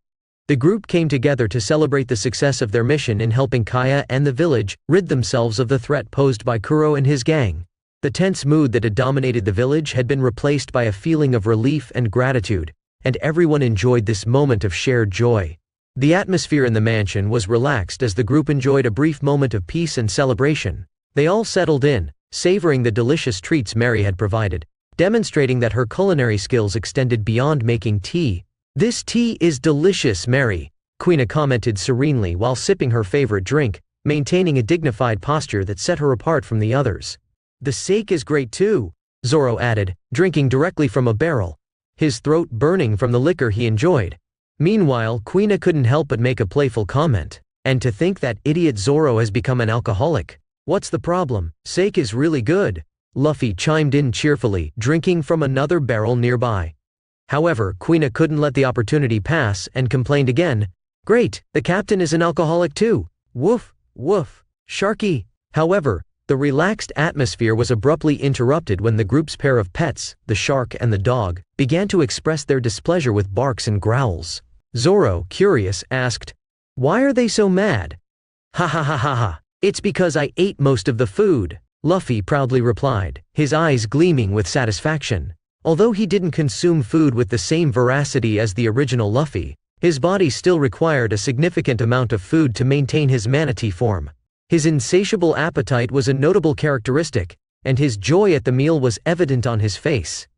The group came together to celebrate the success of their mission in helping Kaya and the village rid themselves of the threat posed by Kuro and his gang. The tense mood that had dominated the village had been replaced by a feeling of relief and gratitude, and everyone enjoyed this moment of shared joy. The atmosphere in the mansion was relaxed as the group enjoyed a brief moment of peace and celebration. They all settled in, savoring the delicious treats Mary had provided, demonstrating that her culinary skills extended beyond making tea. This tea is delicious, Mary, Kuina commented serenely while sipping her favorite drink, maintaining a dignified posture that set her apart from the others. The sake is great too, Zoro added, drinking directly from a barrel, his throat burning from the liquor he enjoyed. Meanwhile, Kuina couldn't help but make a playful comment. And to think that idiot Zoro has become an alcoholic. What's the problem? Sake is really good, Luffy chimed in cheerfully, drinking from another barrel nearby. However, Kuina couldn't let the opportunity pass and complained again. Great, the captain is an alcoholic too. Woof, woof, Sharky. However, the relaxed atmosphere was abruptly interrupted when the group's pair of pets, the shark and the dog, began to express their displeasure with barks and growls. Zoro, curious, asked, "Why are they so mad?" Ha ha ha ha ha. It's because I ate most of the food, Luffy proudly replied, his eyes gleaming with satisfaction. Although he didn't consume food with the same voracity as the original Luffy, his body still required a significant amount of food to maintain his manatee form. His insatiable appetite was a notable characteristic, and his joy at the meal was evident on his face.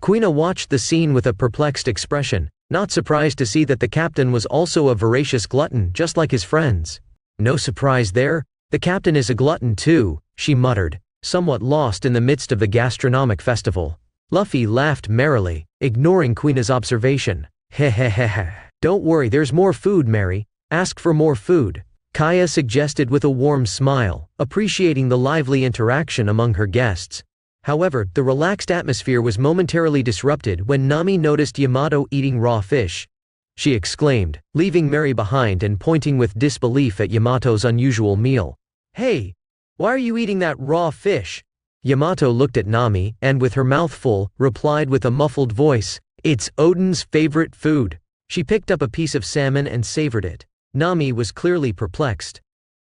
Kuina watched the scene with a perplexed expression, not surprised to see that the captain was also a voracious glutton just like his friends. No surprise there, the captain is a glutton too, she muttered, somewhat lost in the midst of the gastronomic festival. Luffy laughed merrily, ignoring Queena's observation. Hehehehe. Don't worry, there's more food, Mary. Ask for more food, Kaya suggested with a warm smile, appreciating the lively interaction among her guests. However, the relaxed atmosphere was momentarily disrupted when Nami noticed Yamato eating raw fish. She exclaimed, leaving Mary behind and pointing with disbelief at Yamato's unusual meal. Hey! Why are you eating that raw fish? Yamato looked at Nami and, with her mouth full, replied with a muffled voice, It's Odin's favorite food. She picked up a piece of salmon and savored it. Nami was clearly perplexed.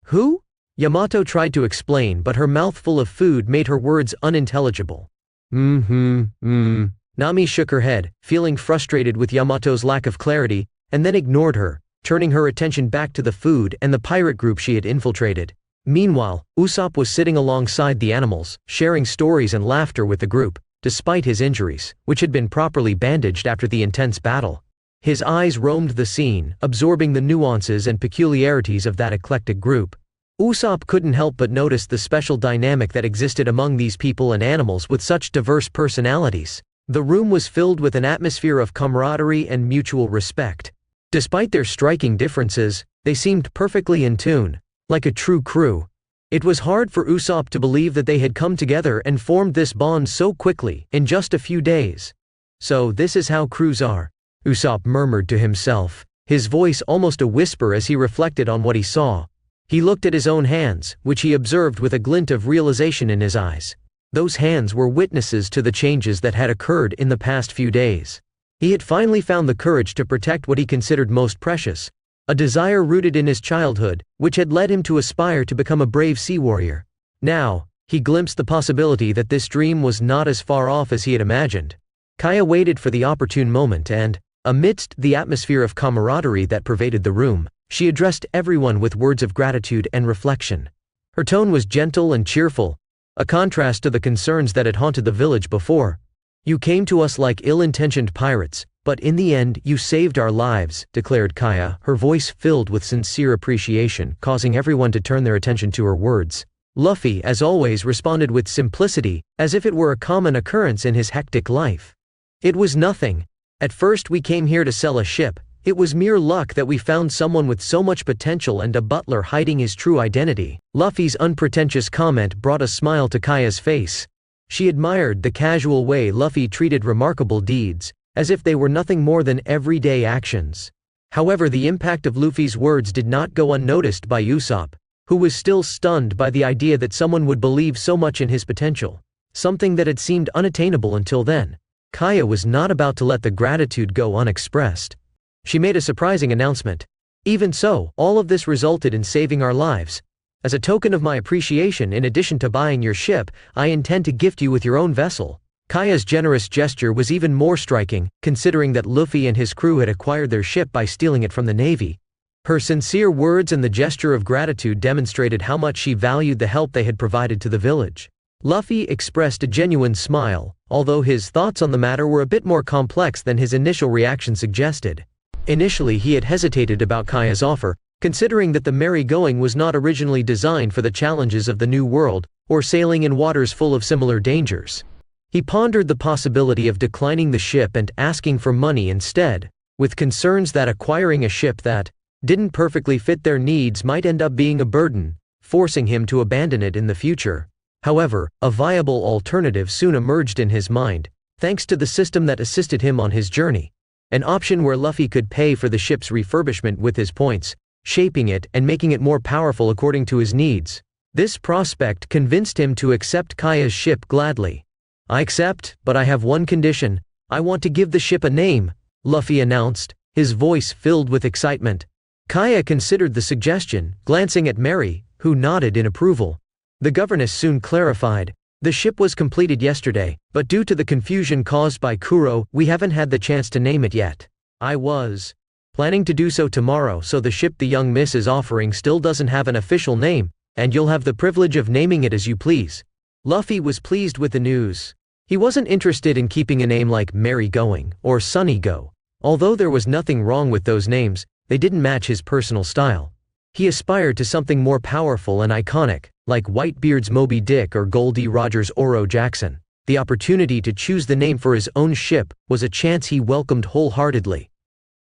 Who? Yamato tried to explain, but her mouth full of food made her words unintelligible. Nami shook her head, feeling frustrated with Yamato's lack of clarity, and then ignored her, turning her attention back to the food and the pirate group she had infiltrated. Meanwhile, Usopp was sitting alongside the animals, sharing stories and laughter with the group, despite his injuries, which had been properly bandaged after the intense battle. His eyes roamed the scene, absorbing the nuances and peculiarities of that eclectic group. Usopp couldn't help but notice the special dynamic that existed among these people and animals with such diverse personalities. The room was filled with an atmosphere of camaraderie and mutual respect. Despite their striking differences, they seemed perfectly in tune, like a true crew. It was hard for Usopp to believe that they had come together and formed this bond so quickly, in just a few days. So this is how crews are, Usopp murmured to himself, his voice almost a whisper as he reflected on what he saw. He looked at his own hands, which he observed with a glint of realization in his eyes. Those hands were witnesses to the changes that had occurred in the past few days. He had finally found the courage to protect what he considered most precious, a desire rooted in his childhood, which had led him to aspire to become a brave sea warrior. Now, he glimpsed the possibility that this dream was not as far off as he had imagined. Kaya waited for the opportune moment and, amidst the atmosphere of camaraderie that pervaded the room, she addressed everyone with words of gratitude and reflection. Her tone was gentle and cheerful, a contrast to the concerns that had haunted the village before. You came to us like ill-intentioned pirates, but in the end you saved our lives, declared Kaya, her voice filled with sincere appreciation, causing everyone to turn their attention to her words. Luffy, as always, responded with simplicity, as if it were a common occurrence in his hectic life. It was nothing. At first we came here to sell a ship. It was mere luck that we found someone with so much potential and a butler hiding his true identity. Luffy's unpretentious comment brought a smile to Kaya's face. She admired the casual way Luffy treated remarkable deeds, as if they were nothing more than everyday actions. However, the impact of Luffy's words did not go unnoticed by Usopp, who was still stunned by the idea that someone would believe so much in his potential, something that had seemed unattainable until then. Kaya was not about to let the gratitude go unexpressed. She made a surprising announcement. Even so, all of this resulted in saving our lives. As a token of my appreciation, in addition to buying your ship, I intend to gift you with your own vessel. Kaya's generous gesture was even more striking, considering that Luffy and his crew had acquired their ship by stealing it from the Navy. Her sincere words and the gesture of gratitude demonstrated how much she valued the help they had provided to the village. Luffy expressed a genuine smile, although his thoughts on the matter were a bit more complex than his initial reaction suggested. Initially he had hesitated about Kaya's offer, considering that the merry-going was not originally designed for the challenges of the New World, or sailing in waters full of similar dangers. He pondered the possibility of declining the ship and asking for money instead, with concerns that acquiring a ship that didn't perfectly fit their needs might end up being a burden, forcing him to abandon it in the future. However, a viable alternative soon emerged in his mind, thanks to the system that assisted him on his journey. An option where Luffy could pay for the ship's refurbishment with his points, shaping it and making it more powerful according to his needs. This prospect convinced him to accept Kaya's ship gladly. I accept, but I have one condition. I want to give the ship a name, Luffy announced, his voice filled with excitement. Kaya considered the suggestion, glancing at Mary, who nodded in approval. The governess soon clarified. The ship was completed yesterday, but due to the confusion caused by Kuro, we haven't had the chance to name it yet. I was planning to do so tomorrow, so the ship the young miss is offering still doesn't have an official name, and you'll have the privilege of naming it as you please. Luffy was pleased with the news. He wasn't interested in keeping a name like Merry Going or Sunny Go. Although there was nothing wrong with those names, they didn't match his personal style. He aspired to something more powerful and iconic, like Whitebeard's Moby Dick or Goldie Rogers' Oro Jackson. The opportunity to choose the name for his own ship was a chance he welcomed wholeheartedly.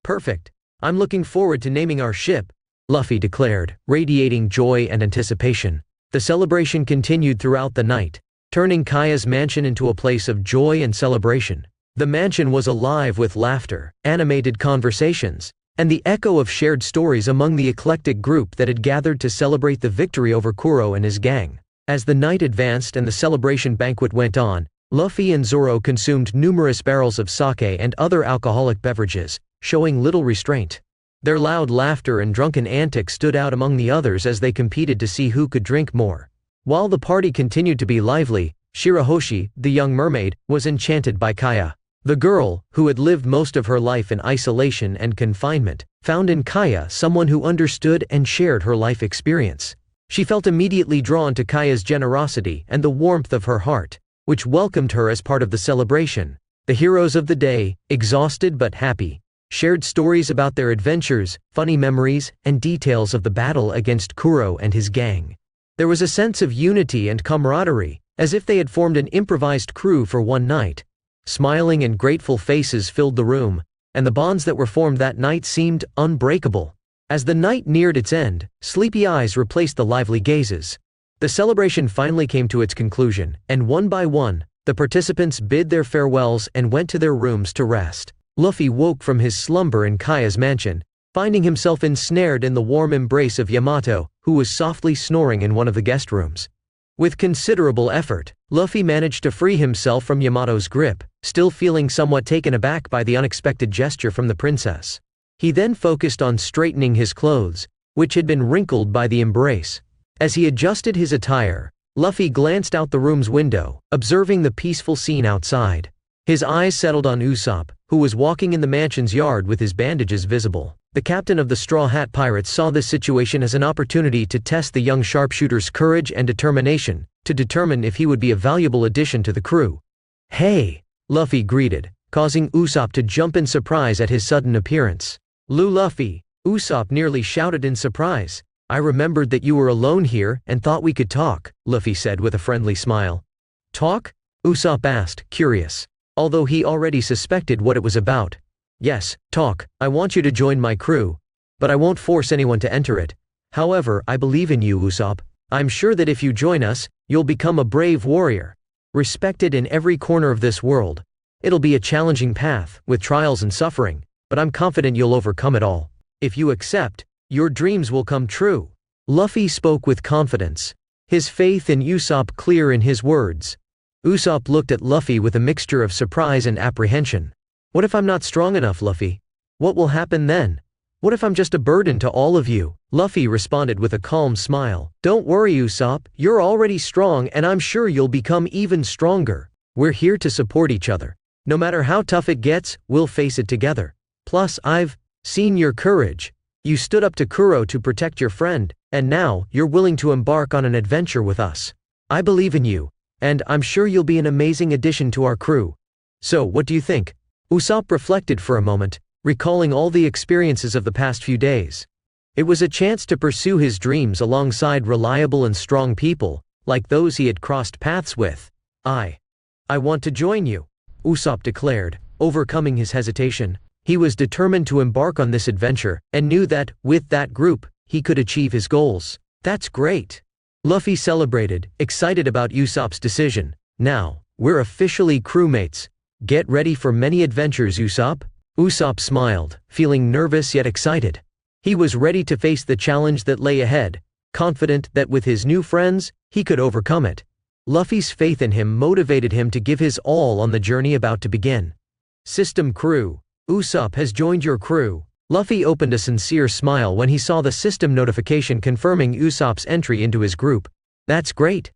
"Perfect. I'm looking forward to naming our ship," Luffy declared, radiating joy and anticipation. The celebration continued throughout the night, turning Kaya's mansion into a place of joy and celebration. The mansion was alive with laughter, animated conversations, and the echo of shared stories among the eclectic group that had gathered to celebrate the victory over Kuro and his gang. As the night advanced and the celebration banquet went on, Luffy and Zoro consumed numerous barrels of sake and other alcoholic beverages, showing little restraint. Their loud laughter and drunken antics stood out among the others as they competed to see who could drink more. While the party continued to be lively, Shirahoshi, the young mermaid, was enchanted by Kaya. The girl, who had lived most of her life in isolation and confinement, found in Kaya someone who understood and shared her life experience. She felt immediately drawn to Kaya's generosity and the warmth of her heart, which welcomed her as part of the celebration. The heroes of the day, exhausted but happy, shared stories about their adventures, funny memories, and details of the battle against Kuro and his gang. There was a sense of unity and camaraderie, as if they had formed an improvised crew for one night. Smiling and grateful faces filled the room, and the bonds that were formed that night seemed unbreakable. As the night neared its end, sleepy eyes replaced the lively gazes. The celebration finally came to its conclusion, and one by one, the participants bid their farewells and went to their rooms to rest. Luffy woke from his slumber in Kaya's mansion, finding himself ensnared in the warm embrace of Yamato, who was softly snoring in one of the guest rooms. With considerable effort, Luffy managed to free himself from Yamato's grip, still feeling somewhat taken aback by the unexpected gesture from the princess. He then focused on straightening his clothes, which had been wrinkled by the embrace. As he adjusted his attire, Luffy glanced out the room's window, observing the peaceful scene outside. His eyes settled on Usopp, who was walking in the mansion's yard with his bandages visible. The captain of the Straw Hat Pirates saw this situation as an opportunity to test the young sharpshooter's courage and determination, to determine if he would be a valuable addition to the crew. "Hey!" Luffy greeted, causing Usopp to jump in surprise at his sudden appearance. Luffy," Usopp nearly shouted in surprise. "I remembered that you were alone here and thought we could talk," Luffy said with a friendly smile. "Talk?" Usopp asked, curious, although he already suspected what it was about. "Yes, talk. I want you to join my crew, but I won't force anyone to enter it. However, I believe in you, Usopp. I'm sure that if you join us, you'll become a brave warrior, respected in every corner of this world. It'll be a challenging path, with trials and suffering, but I'm confident you'll overcome it all. If you accept, your dreams will come true." Luffy spoke with confidence, his faith in Usopp clear in his words. Usopp looked at Luffy with a mixture of surprise and apprehension. "What if I'm not strong enough, Luffy? What will happen then? What if I'm just a burden to all of you?" Luffy responded with a calm smile. "Don't worry, Usopp, you're already strong and I'm sure you'll become even stronger. We're here to support each other. No matter how tough it gets, we'll face it together. Plus, I've seen your courage. You stood up to Kuro to protect your friend, and now you're willing to embark on an adventure with us. I believe in you, and I'm sure you'll be an amazing addition to our crew. So, what do you think?" Usopp reflected for a moment, recalling all the experiences of the past few days. It was a chance to pursue his dreams alongside reliable and strong people, like those he had crossed paths with. I want to join you," Usopp declared, overcoming his hesitation. He was determined to embark on this adventure, and knew that, with that group, he could achieve his goals. "That's great." Luffy celebrated, excited about Usopp's decision. "Now, we're officially crewmates. Get ready for many adventures, Usopp." Usopp smiled, feeling nervous yet excited. He was ready to face the challenge that lay ahead, confident that with his new friends, he could overcome it. Luffy's faith in him motivated him to give his all on the journey about to begin. "System crew. Usopp has joined your crew." Luffy opened a sincere smile when he saw the system notification confirming Usopp's entry into his group. "That's great.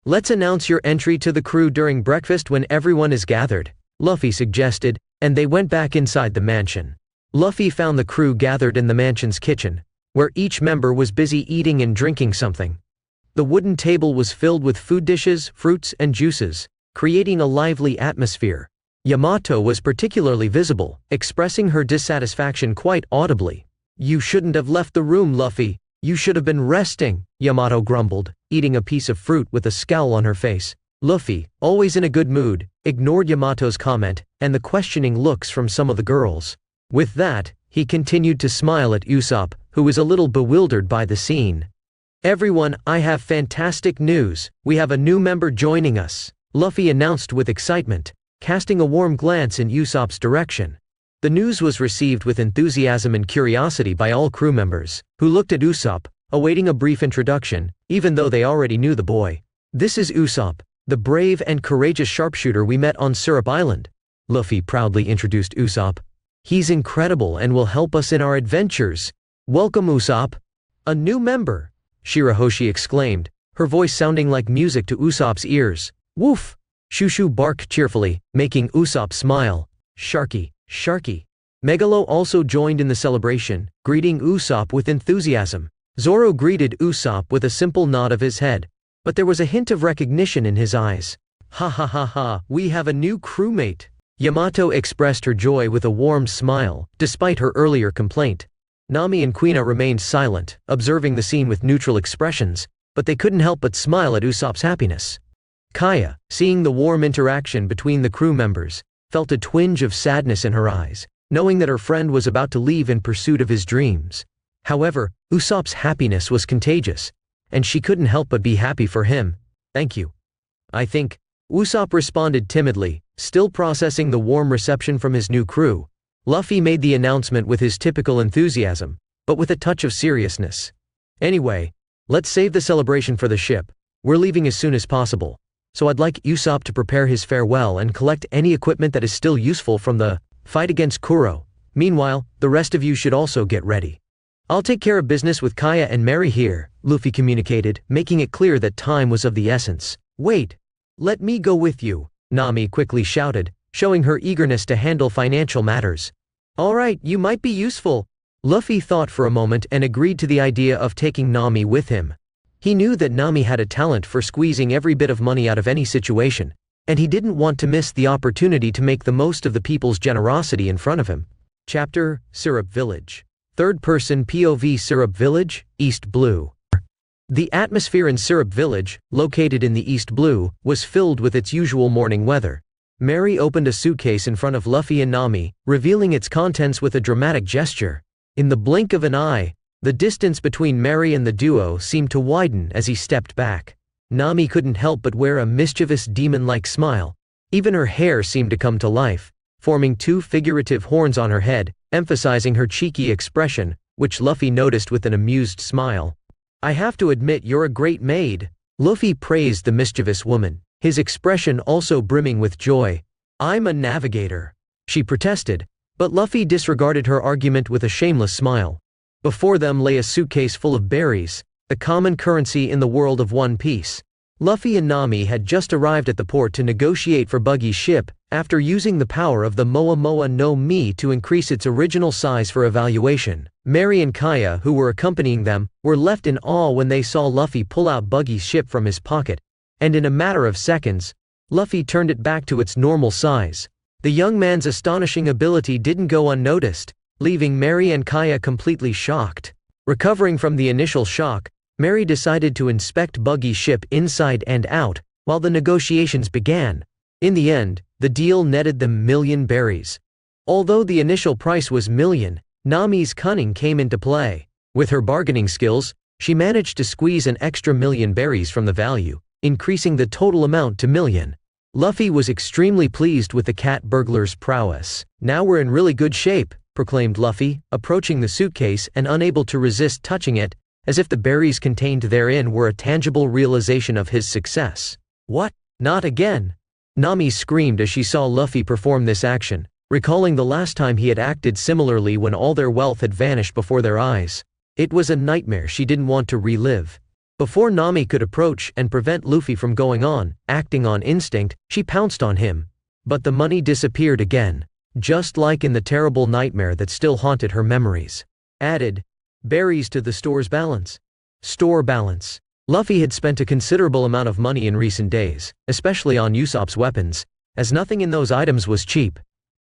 Let's announce your entry to the crew during breakfast when everyone is gathered," Luffy suggested, and they went back inside the mansion. Luffy found the crew gathered in the mansion's kitchen, where each member was busy eating and drinking something. The wooden table was filled with food dishes, fruits, and juices, creating a lively atmosphere. Yamato was particularly visible, expressing her dissatisfaction quite audibly. "You shouldn't have left the room, Luffy. You should have been resting," Yamato grumbled. eating a piece of fruit with a scowl on her face. Luffy, always in a good mood, ignored Yamato's comment and the questioning looks from some of the girls. With that, he continued to smile at Usopp, who was a little bewildered by the scene. "Everyone, I have fantastic news. We have a new member joining us," Luffy announced with excitement, casting a warm glance in Usopp's direction. The news was received with enthusiasm and curiosity by all crew members, who looked at Usopp, awaiting a brief introduction, even though they already knew the boy. "This is Usopp, the brave and courageous sharpshooter we met on Syrup Island," Luffy proudly introduced Usopp. "He's incredible and will help us in our adventures. Welcome, Usopp." "A new member," Shirahoshi exclaimed, her voice sounding like music to Usopp's ears. "Woof!" Shushu barked cheerfully, making Usopp smile. "Sharky, Sharky." Megalo also joined in the celebration, greeting Usopp with enthusiasm. Zoro greeted Usopp with a simple nod of his head, but there was a hint of recognition in his eyes. "Ha ha ha ha, we have a new crewmate." Yamato expressed her joy with a warm smile, despite her earlier complaint. Nami and Kuina remained silent, observing the scene with neutral expressions, but they couldn't help but smile at Usopp's happiness. Kaya, seeing the warm interaction between the crew members, felt a twinge of sadness in her eyes, knowing that her friend was about to leave in pursuit of his dreams. However, Usopp's happiness was contagious, and she couldn't help but be happy for him. "Thank you. I think," Usopp responded timidly, still processing the warm reception from his new crew. Luffy made the announcement with his typical enthusiasm, but with a touch of seriousness. "Anyway, let's save the celebration for the ship. We're leaving as soon as possible, so I'd like Usopp to prepare his farewell and collect any equipment that is still useful from the fight against Kuro. Meanwhile, the rest of you should also get ready. I'll take care of business with Kaya and Mary here," Luffy communicated, making it clear that time was of the essence. "Wait, let me go with you," Nami quickly shouted, showing her eagerness to handle financial matters. "All right, you might be useful." Luffy thought for a moment and agreed to the idea of taking Nami with him. He knew that Nami had a talent for squeezing every bit of money out of any situation, and he didn't want to miss the opportunity to make the most of the people's generosity in front of him. Chapter: Syrup Village. Third-person POV. Syrup Village, East Blue. The atmosphere in Syrup Village, located in the East Blue, was filled with its usual morning weather. Mary opened a suitcase in front of Luffy and Nami, revealing its contents with a dramatic gesture. In the blink of an eye, the distance between Mary and the duo seemed to widen as he stepped back. Nami couldn't help but wear a mischievous demon-like smile. Even her hair seemed to come to life, forming two figurative horns on her head, emphasizing her cheeky expression, which Luffy noticed with an amused smile. "I have to admit you're a great maid," Luffy praised the mischievous woman, his expression also brimming with joy. "I'm a navigator," she protested, but Luffy disregarded her argument with a shameless smile. Before them lay a suitcase full of berries, the common currency in the world of One Piece. Luffy and Nami had just arrived at the port to negotiate for Buggy's ship, after using the power of the Moa Moa no Mi to increase its original size for evaluation. Mary and Kaya, who were accompanying them, were left in awe when they saw Luffy pull out Buggy's ship from his pocket, and in a matter of seconds, Luffy turned it back to its normal size. The young man's astonishing ability didn't go unnoticed, leaving Mary and Kaya completely shocked. Recovering from the initial shock, Mary decided to inspect Buggy's ship inside and out, while the negotiations began. In the end, the deal netted them million berries. Although the initial price was million, Nami's cunning came into play. With her bargaining skills, she managed to squeeze an extra million berries from the value, increasing the total amount to million. Luffy was extremely pleased with the cat burglar's prowess. "Now we're in really good shape," proclaimed Luffy, approaching the suitcase and unable to resist touching it, as if the berries contained therein were a tangible realization of his success. "What? Not again!" Nami screamed as she saw Luffy perform this action, recalling the last time he had acted similarly when all their wealth had vanished before their eyes. It was a nightmare she didn't want to relive. Before Nami could approach and prevent Luffy from going on, acting on instinct, she pounced on him. But the money disappeared again, just like in the terrible nightmare that still haunted her memories. Added berries to the store's balance. Store balance. Luffy had spent a considerable amount of money in recent days, especially on Usopp's weapons, as nothing in those items was cheap.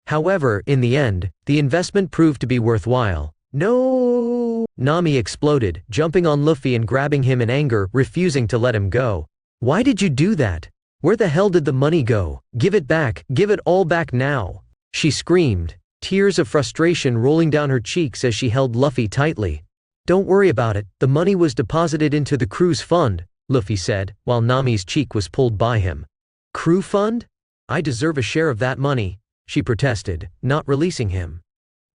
However, in the end, the investment proved to be worthwhile. No! Nami exploded, jumping on Luffy and grabbing him in anger, refusing to let him go. "Why did you do that? Where the hell did the money go? Give it back, give it all back now!" she screamed, tears of frustration rolling down her cheeks as she held Luffy tightly. "Don't worry about it, the money was deposited into the crew's fund," Luffy said, while Nami's cheek was pulled by him. "Crew fund? I deserve a share of that money," she protested, not releasing him.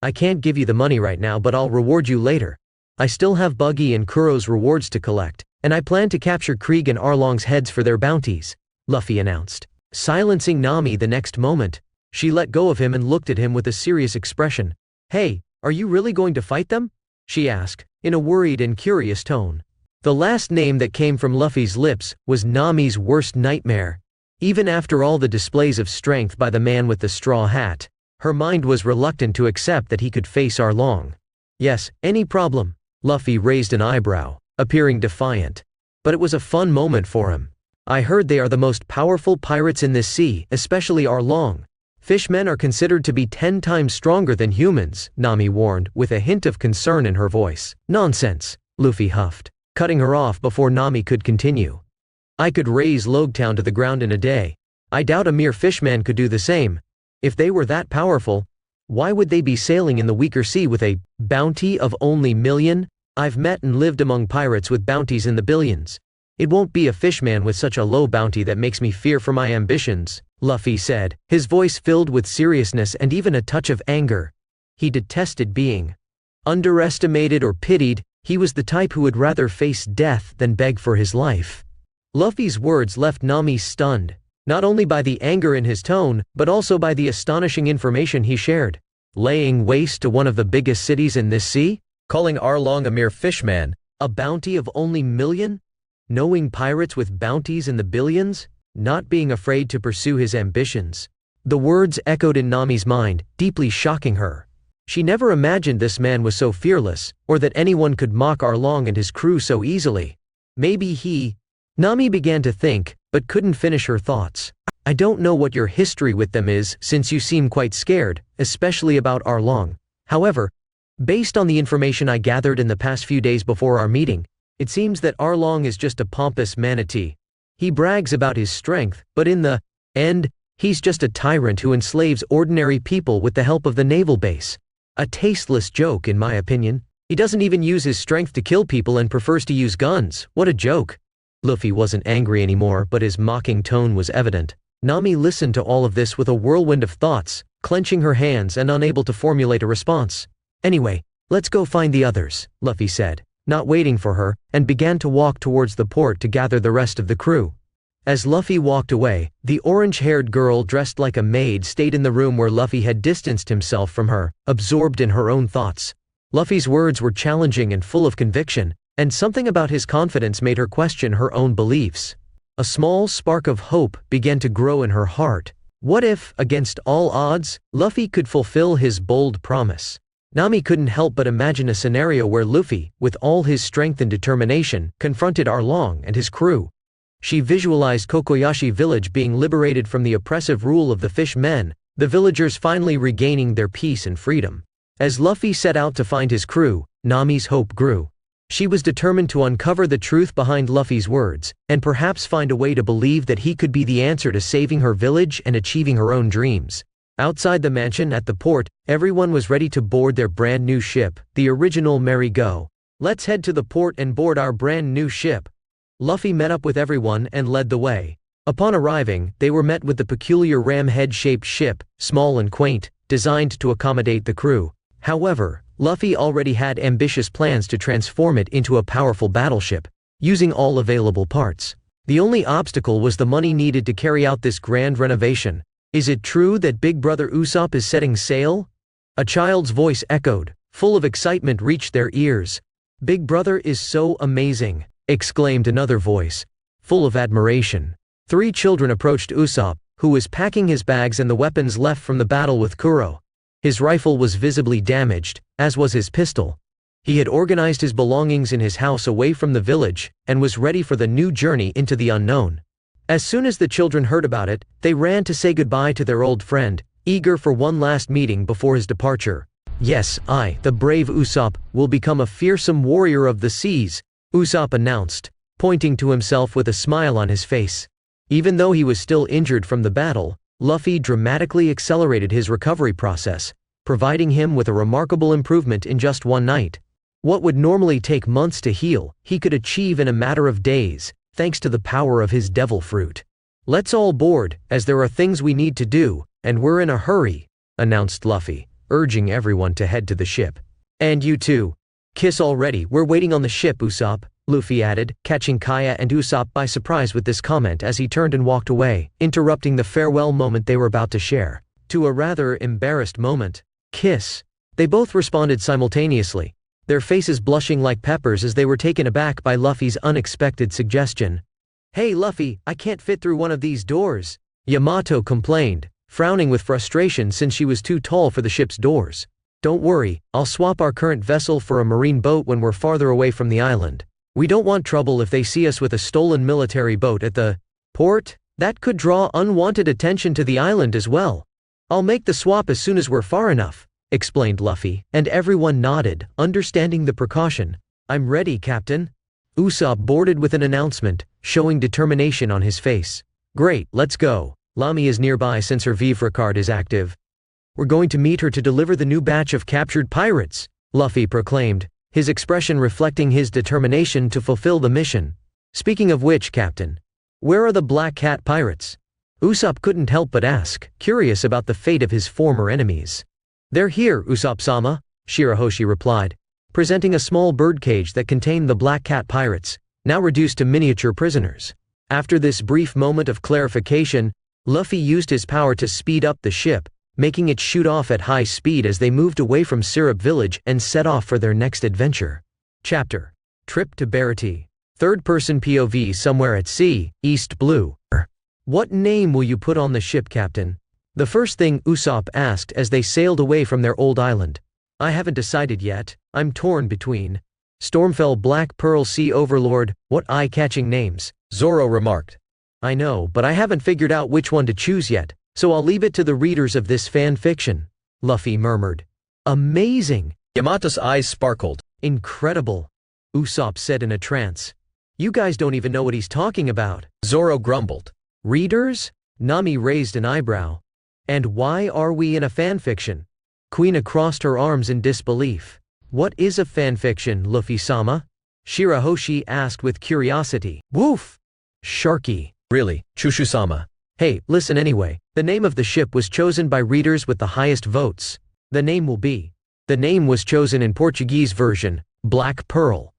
"I can't give you the money right now, but I'll reward you later. I still have Buggy and Kuro's rewards to collect, and I plan to capture Krieg and Arlong's heads for their bounties," Luffy announced. Silencing Nami the next moment, she let go of him and looked at him with a serious expression. "Hey, are you really going to fight them?" she asked, in a worried and curious tone. The last name that came from Luffy's lips was Nami's worst nightmare. Even after all the displays of strength by the man with the straw hat, her mind was reluctant to accept that he could face Arlong. "Yes, any problem." Luffy raised an eyebrow, appearing defiant. But it was a fun moment for him. "I heard they are the most powerful pirates in this sea, especially Arlong. Fishmen are considered to be 10 times stronger than humans," Nami warned, with a hint of concern in her voice. "Nonsense," Luffy huffed, cutting her off before Nami could continue. "I could raise Logtown to the ground in a day. I doubt a mere fishman could do the same. If they were that powerful, why would they be sailing in the weaker sea with a bounty of only million? I've met and lived among pirates with bounties in the billions. It won't be a fishman with such a low bounty that makes me fear for my ambitions," Luffy said, his voice filled with seriousness and even a touch of anger. He detested being underestimated or pitied. He was the type who would rather face death than beg for his life. Luffy's words left Nami stunned, not only by the anger in his tone, but also by the astonishing information he shared. Laying waste to one of the biggest cities in this sea? Calling Arlong a mere fishman? A bounty of only million? Knowing pirates with bounties in the billions? Not being afraid to pursue his ambitions. The words echoed in Nami's mind, deeply shocking her. She never imagined this man was so fearless, or that anyone could mock Arlong and his crew so easily. Maybe he... Nami began to think, but couldn't finish her thoughts. "I don't know what your history with them is, since you seem quite scared, especially about Arlong. However, based on the information I gathered in the past few days before our meeting, it seems that Arlong is just a pompous manatee. He brags about his strength, but in the end, he's just a tyrant who enslaves ordinary people with the help of the naval base. A tasteless joke, in my opinion. He doesn't even use his strength to kill people and prefers to use guns. What a joke." Luffy wasn't angry anymore, but his mocking tone was evident. Nami listened to all of this with a whirlwind of thoughts, clenching her hands and unable to formulate a response. "Anyway, let's go find the others," Luffy said, not waiting for her, and began to walk towards the port to gather the rest of the crew. As Luffy walked away, the orange-haired girl dressed like a maid stayed in the room where Luffy had distanced himself from her, absorbed in her own thoughts. Luffy's words were challenging and full of conviction, and something about his confidence made her question her own beliefs. A small spark of hope began to grow in her heart. What if, against all odds, Luffy could fulfill his bold promise? Nami couldn't help but imagine a scenario where Luffy, with all his strength and determination, confronted Arlong and his crew. She visualized Kokoyashi village being liberated from the oppressive rule of the fish men, the villagers finally regaining their peace and freedom. As Luffy set out to find his crew, Nami's hope grew. She was determined to uncover the truth behind Luffy's words, and perhaps find a way to believe that he could be the answer to saving her village and achieving her own dreams. Outside the mansion at the port, everyone was ready to board their brand new ship, the original Merry Go. "Let's head to the port and board our brand new ship." Luffy met up with everyone and led the way. Upon arriving, they were met with the peculiar ram-head-shaped ship, small and quaint, designed to accommodate the crew. However, Luffy already had ambitious plans to transform it into a powerful battleship, using all available parts. The only obstacle was the money needed to carry out this grand renovation. "Is it true that Big Brother Usopp is setting sail?" A child's voice echoed, full of excitement reached their ears. "Big Brother is so amazing," exclaimed another voice, full of admiration. 3 children approached Usopp, who was packing his bags and the weapons left from the battle with Kuro. His rifle was visibly damaged, as was his pistol. He had organized his belongings in his house away from the village, and was ready for the new journey into the unknown. As soon as the children heard about it, they ran to say goodbye to their old friend, eager for one last meeting before his departure. Yes, I, the brave Usopp, will become a fearsome warrior of the seas, Usopp announced, pointing to himself with a smile on his face. Even though he was still injured from the battle, Luffy dramatically accelerated his recovery process, providing him with a remarkable improvement in just one night. What would normally take months to heal, he could achieve in a matter of days, thanks to the power of his devil fruit. Let's all board, as there are things we need to do, and we're in a hurry, announced Luffy, urging everyone to head to the ship. And you too. Kiss already, we're waiting on the ship, Usopp, Luffy added, catching Kaya and Usopp by surprise with this comment as he turned and walked away, interrupting the farewell moment they were about to share. To a rather embarrassed moment. Kiss. They both responded simultaneously, their faces blushing like peppers as they were taken aback by Luffy's unexpected suggestion. Hey Luffy, I can't fit through one of these doors, Yamato complained, frowning with frustration since she was too tall for the ship's doors. Don't worry, I'll swap our current vessel for a marine boat when we're farther away from the island. We don't want trouble if they see us with a stolen military boat at the port. That could draw unwanted attention to the island as well. I'll make the swap as soon as we're far enough, explained Luffy, and everyone nodded, understanding the precaution. I'm ready, Captain. Usopp boarded with an announcement, showing determination on his face. Great, let's go. Lami is nearby since her Vivre card is active. We're going to meet her to deliver the new batch of captured pirates, Luffy proclaimed, his expression reflecting his determination to fulfill the mission. Speaking of which, Captain, where are the Black Cat pirates? Usopp couldn't help but ask, curious about the fate of his former enemies. They're here, Usopp-sama, Shirahoshi replied, presenting a small birdcage that contained the Black Cat pirates, now reduced to miniature prisoners. After this brief moment of clarification, Luffy used his power to speed up the ship, making it shoot off at high speed as they moved away from Syrup Village and set off for their next adventure. Chapter. Trip to Barity. Third-person POV somewhere at sea, East Blue. What name will you put on the ship, Captain? The first thing Usopp asked as they sailed away from their old island. I haven't decided yet, I'm torn between. Stormfell Black Pearl Sea Overlord, what eye-catching names, Zoro remarked. I know, but I haven't figured out which one to choose yet, so I'll leave it to the readers of this fan fiction, Luffy murmured. Amazing! Yamato's eyes sparkled. Incredible, Usopp said in a trance. You guys don't even know what he's talking about, Zoro grumbled. Readers? Nami raised an eyebrow. And why are we in a fanfiction? Kuina crossed her arms in disbelief. What is a fanfiction, Luffy-sama? Shirahoshi asked with curiosity. Woof! Sharky. Really, Chushu-sama. Hey, listen anyway, the name of the ship was chosen by readers with the highest votes. The name will be. The name was chosen in Portuguese version, Black Pearl.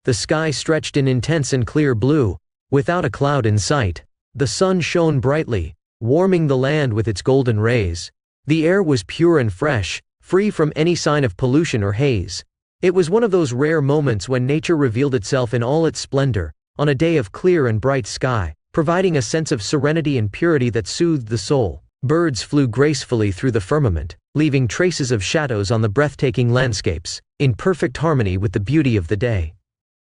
The sky stretched in intense and clear blue, without a cloud in sight. The sun shone brightly, warming the land with its golden rays. The air was pure and fresh, free from any sign of pollution or haze. It was one of those rare moments when nature revealed itself in all its splendor, on a day of clear and bright sky, providing a sense of serenity and purity that soothed the soul. Birds flew gracefully through the firmament, leaving traces of shadows on the breathtaking landscapes, in perfect harmony with the beauty of the day.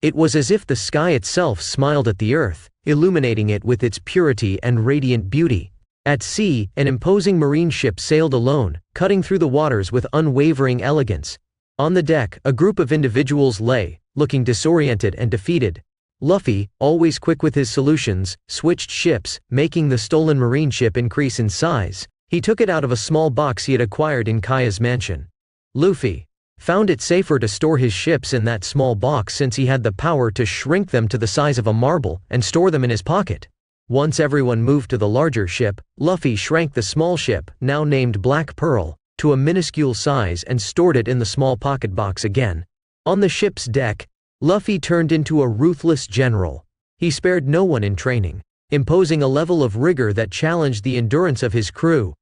It was as if the sky itself smiled at the earth, illuminating it with its purity and radiant beauty. At sea, an imposing marine ship sailed alone, cutting through the waters with unwavering elegance. On the deck, a group of individuals lay, looking disoriented and defeated. Luffy, always quick with his solutions, switched ships, making the stolen marine ship increase in size. He took it out of a small box he had acquired in Kaya's mansion. Luffy found it safer to store his ships in that small box since he had the power to shrink them to the size of a marble and store them in his pocket. Once everyone moved to the larger ship, Luffy shrank the small ship, now named Black Pearl, to a minuscule size and stored it in the small pocket box again. On the ship's deck, Luffy turned into a ruthless general. He spared no one in training, imposing a level of rigor that challenged the endurance of his crew.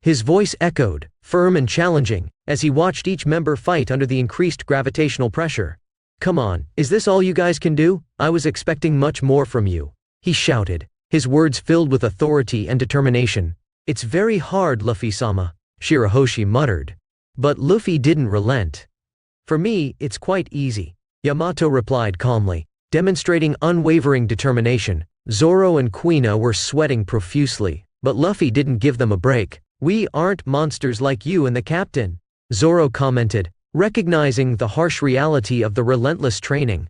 His voice echoed, firm and challenging, as he watched each member fight under the increased gravitational pressure. Come on, is this all you guys can do? I was expecting much more from you, he shouted, his words filled with authority and determination. It's very hard, Luffy-sama, Shirahoshi muttered. But Luffy didn't relent. For me, it's quite easy, Yamato replied calmly, demonstrating unwavering determination. Zoro and Kuina were sweating profusely, but Luffy didn't give them a break. We aren't monsters like you and the captain. Zoro commented, recognizing the harsh reality of the relentless training.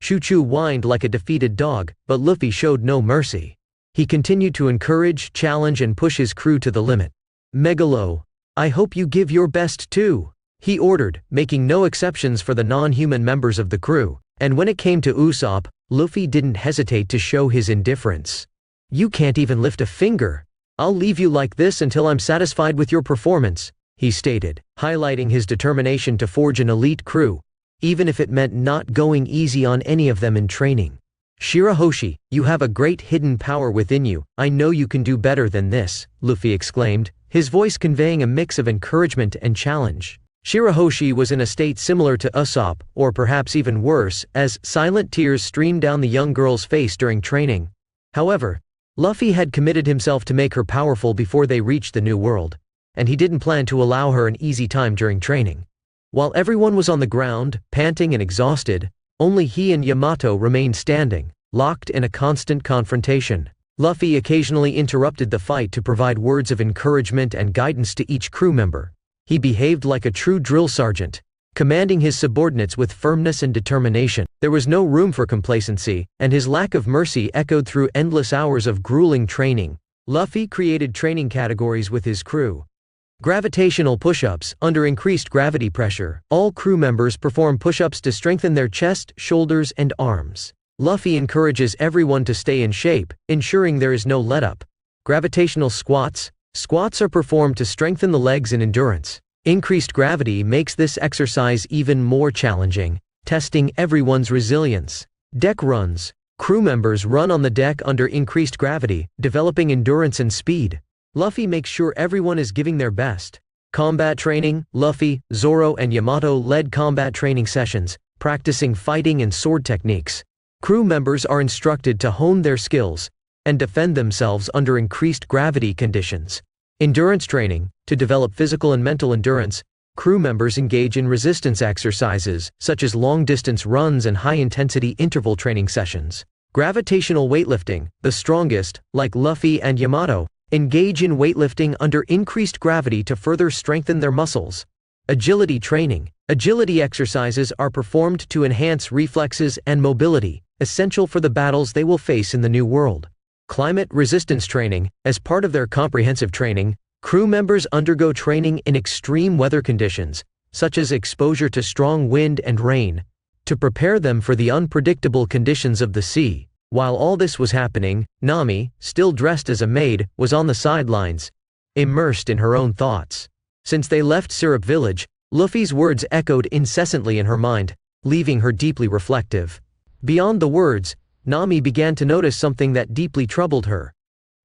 Chuchu whined like a defeated dog, but Luffy showed no mercy. He continued to encourage, challenge and push his crew to the limit. Megalo, I hope you give your best too, he ordered, making no exceptions for the non-human members of the crew. And when it came to Usopp, Luffy didn't hesitate to show his indifference. You can't even lift a finger. I'll leave you like this until I'm satisfied with your performance, he stated, highlighting his determination to forge an elite crew, even if it meant not going easy on any of them in training. Shirahoshi, you have a great hidden power within you, I know you can do better than this, Luffy exclaimed, his voice conveying a mix of encouragement and challenge. Shirahoshi was in a state similar to Usopp, or perhaps even worse, as silent tears streamed down the young girl's face during training. However, Luffy had committed himself to make her powerful before they reached the New World, and he didn't plan to allow her an easy time during training. While everyone was on the ground, panting and exhausted, only he and Yamato remained standing, locked in a constant confrontation. Luffy occasionally interrupted the fight to provide words of encouragement and guidance to each crew member. He behaved like a true drill sergeant, commanding his subordinates with firmness and determination. There was no room for complacency, and his lack of mercy echoed through endless hours of grueling training. Luffy created training categories with his crew. Gravitational push-ups. Under increased gravity pressure, all crew members perform push-ups to strengthen their chest, shoulders, and arms. Luffy encourages everyone to stay in shape, ensuring there is no let-up. Gravitational squats. Squats are performed to strengthen the legs and endurance. Increased gravity makes this exercise even more challenging, testing everyone's resilience. Deck runs. Crew members run on the deck under increased gravity, developing endurance and speed. Luffy makes sure everyone is giving their best. Combat training. Luffy, Zoro and Yamato led combat training sessions, practicing fighting and sword techniques. Crew members are instructed to hone their skills and defend themselves under increased gravity conditions. Endurance training. To develop physical and mental endurance, crew members engage in resistance exercises, such as long-distance runs and high-intensity interval training sessions. Gravitational weightlifting. The strongest, like Luffy and Yamato, engage in weightlifting under increased gravity to further strengthen their muscles. Agility training. Agility exercises are performed to enhance reflexes and mobility, essential for the battles they will face in the New World. Climate resistance training. As part of their comprehensive training, crew members undergo training in extreme weather conditions, such as exposure to strong wind and rain, to prepare them for the unpredictable conditions of the sea. While all this was happening, Nami, still dressed as a maid, was on the sidelines, immersed in her own thoughts. Since they left Syrup Village, Luffy's words echoed incessantly in her mind, leaving her deeply reflective. Beyond the words, Nami began to notice something that deeply troubled her.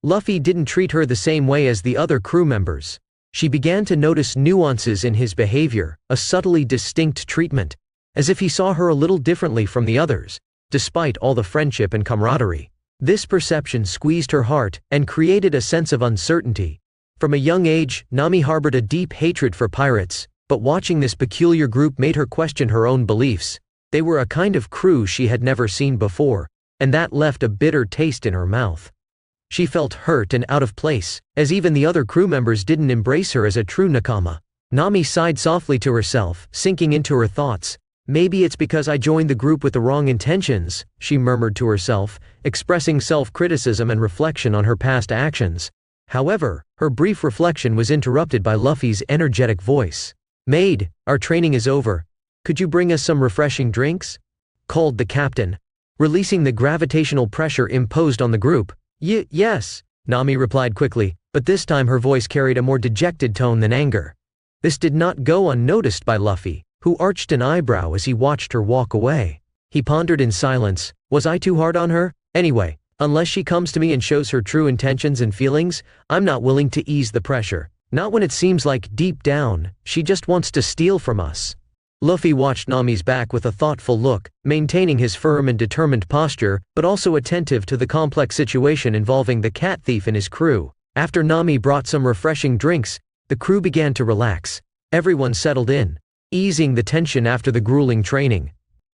Luffy didn't treat her the same way as the other crew members. She began to notice nuances in his behavior, a subtly distinct treatment, as if he saw her a little differently from the others, despite all the friendship and camaraderie. This perception squeezed her heart and created a sense of uncertainty. From a young age, Nami harbored a deep hatred for pirates, but watching this peculiar group made her question her own beliefs. They were a kind of crew she had never seen before, and that left a bitter taste in her mouth. She felt hurt and out of place, as even the other crew members didn't embrace her as a true nakama. Nami sighed softly to herself, sinking into her thoughts. Maybe it's because I joined the group with the wrong intentions, she murmured to herself, expressing self-criticism and reflection on her past actions. However, her brief reflection was interrupted by Luffy's energetic voice. "Maid, our training is over. Could you bring us some refreshing drinks?" called the captain, releasing the gravitational pressure imposed on the group. Yes, Nami replied quickly, but this time her voice carried a more dejected tone than anger. This did not go unnoticed by Luffy, who arched an eyebrow as he watched her walk away. He pondered in silence. Was I too hard on her? Anyway, unless she comes to me and shows her true intentions and feelings, I'm not willing to ease the pressure. Not when it seems like, deep down, she just wants to steal from us. Luffy watched Nami's back with a thoughtful look, maintaining his firm and determined posture, but also attentive to the complex situation involving the cat thief and his crew. After Nami brought some refreshing drinks, the crew began to relax. Everyone settled in, easing the tension after the grueling training.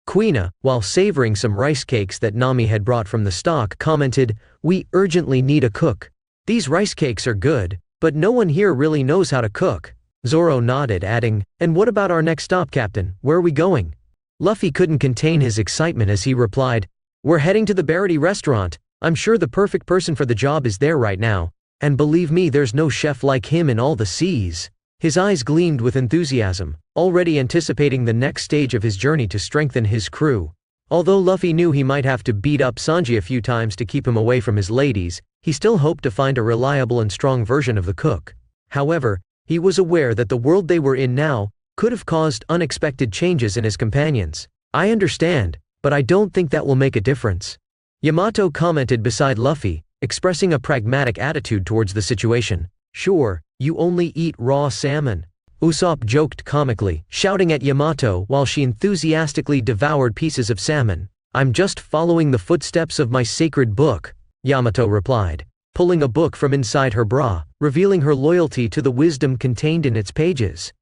Kuina, while savoring some rice cakes that Nami had brought from the stock, commented, "We urgently need a cook. These rice cakes are good, but no one here really knows how to cook." Zoro nodded, adding, "And what about our next stop, Captain? Where are we going?" Luffy couldn't contain his excitement as he replied, "We're heading to the Barity restaurant. I'm sure the perfect person for the job is there right now. And believe me, there's no chef like him in all the seas." His eyes gleamed with enthusiasm, already anticipating the next stage of his journey to strengthen his crew. Although Luffy knew he might have to beat up Sanji a few times to keep him away from his ladies, he still hoped to find a reliable and strong version of the cook. However, he was aware that the world they were in now could have caused unexpected changes in his companions. "I understand, but I don't think that will make a difference," Yamato commented beside Luffy, expressing a pragmatic attitude towards the situation. "Sure, you only eat raw salmon," Usopp joked comically, shouting at Yamato while she enthusiastically devoured pieces of salmon. "I'm just following the footsteps of my sacred book," Yamato replied, pulling a book from inside her bra, revealing her loyalty to the wisdom contained in its pages.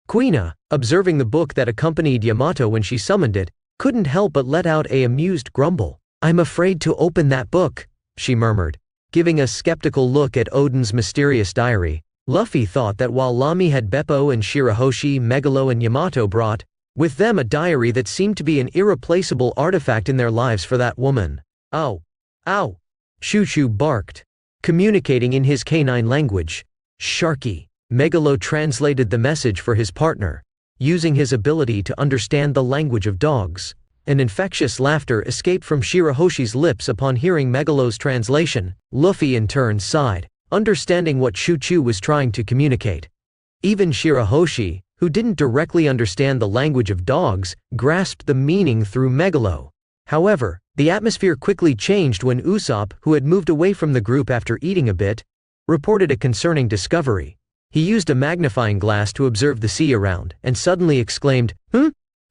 Kuina, observing the book that accompanied Yamato when she summoned it, couldn't help but let out an amused grumble. "I'm afraid to open that book," she murmured, giving a skeptical look at Odin's mysterious diary. Luffy thought that while Lami had Beppo and Shirahoshi, Megalo and Yamato brought with them a diary that seemed to be an irreplaceable artifact in their lives for that woman. "Ow! Ow!" Choo-Choo barked, communicating in his canine language. "Sharky." Megalo translated the message for his partner, using his ability to understand the language of dogs. An infectious laughter escaped from Shirahoshi's lips upon hearing Megalo's translation. Luffy in turn sighed, understanding what Choo-Choo was trying to communicate. Even Shirahoshi, who didn't directly understand the language of dogs, grasped the meaning through Megalo. However, the atmosphere quickly changed when Usopp, who had moved away from the group after eating a bit, reported a concerning discovery. He used a magnifying glass to observe the sea around, and suddenly exclaimed,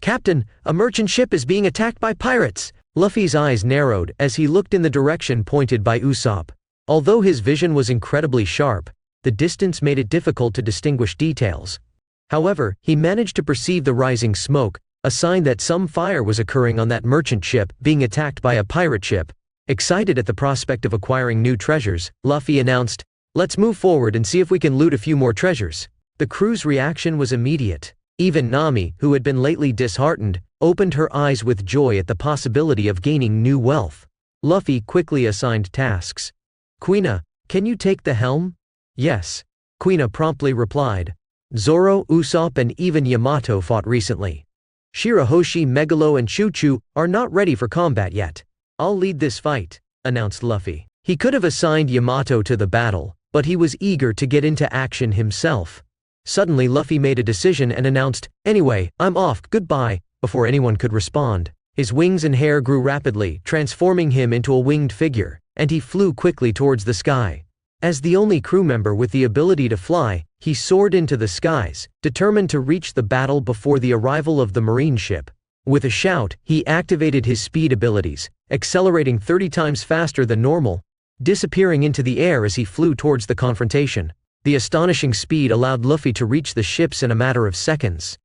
"Captain, a merchant ship is being attacked by pirates!" Luffy's eyes narrowed as he looked in the direction pointed by Usopp. Although his vision was incredibly sharp, the distance made it difficult to distinguish details. However, he managed to perceive the rising smoke, a sign that some fire was occurring on that merchant ship being attacked by a pirate ship. Excited at the prospect of acquiring new treasures, Luffy announced, "Let's move forward and see if we can loot a few more treasures." The crew's reaction was immediate. Even Nami, who had been lately disheartened, opened her eyes with joy at the possibility of gaining new wealth. Luffy quickly assigned tasks. "Kuina, can you take the helm?" "Yes," Kuina promptly replied. Zoro, Usopp and even Yamato fought recently. Shirahoshi, Megalo and Choo-Choo are not ready for combat yet. "I'll lead this fight," announced Luffy. He could have assigned Yamato to the battle, but he was eager to get into action himself. Suddenly Luffy made a decision and announced, "Anyway, I'm off, goodbye," before anyone could respond. His wings and hair grew rapidly, transforming him into a winged figure, and he flew quickly towards the sky. As the only crew member with the ability to fly, he soared into the skies, determined to reach the battle before the arrival of the marine ship. With a shout, he activated his speed abilities, accelerating 30 times faster than normal, disappearing into the air as he flew towards the confrontation. The astonishing speed allowed Luffy to reach the ships in a matter of seconds.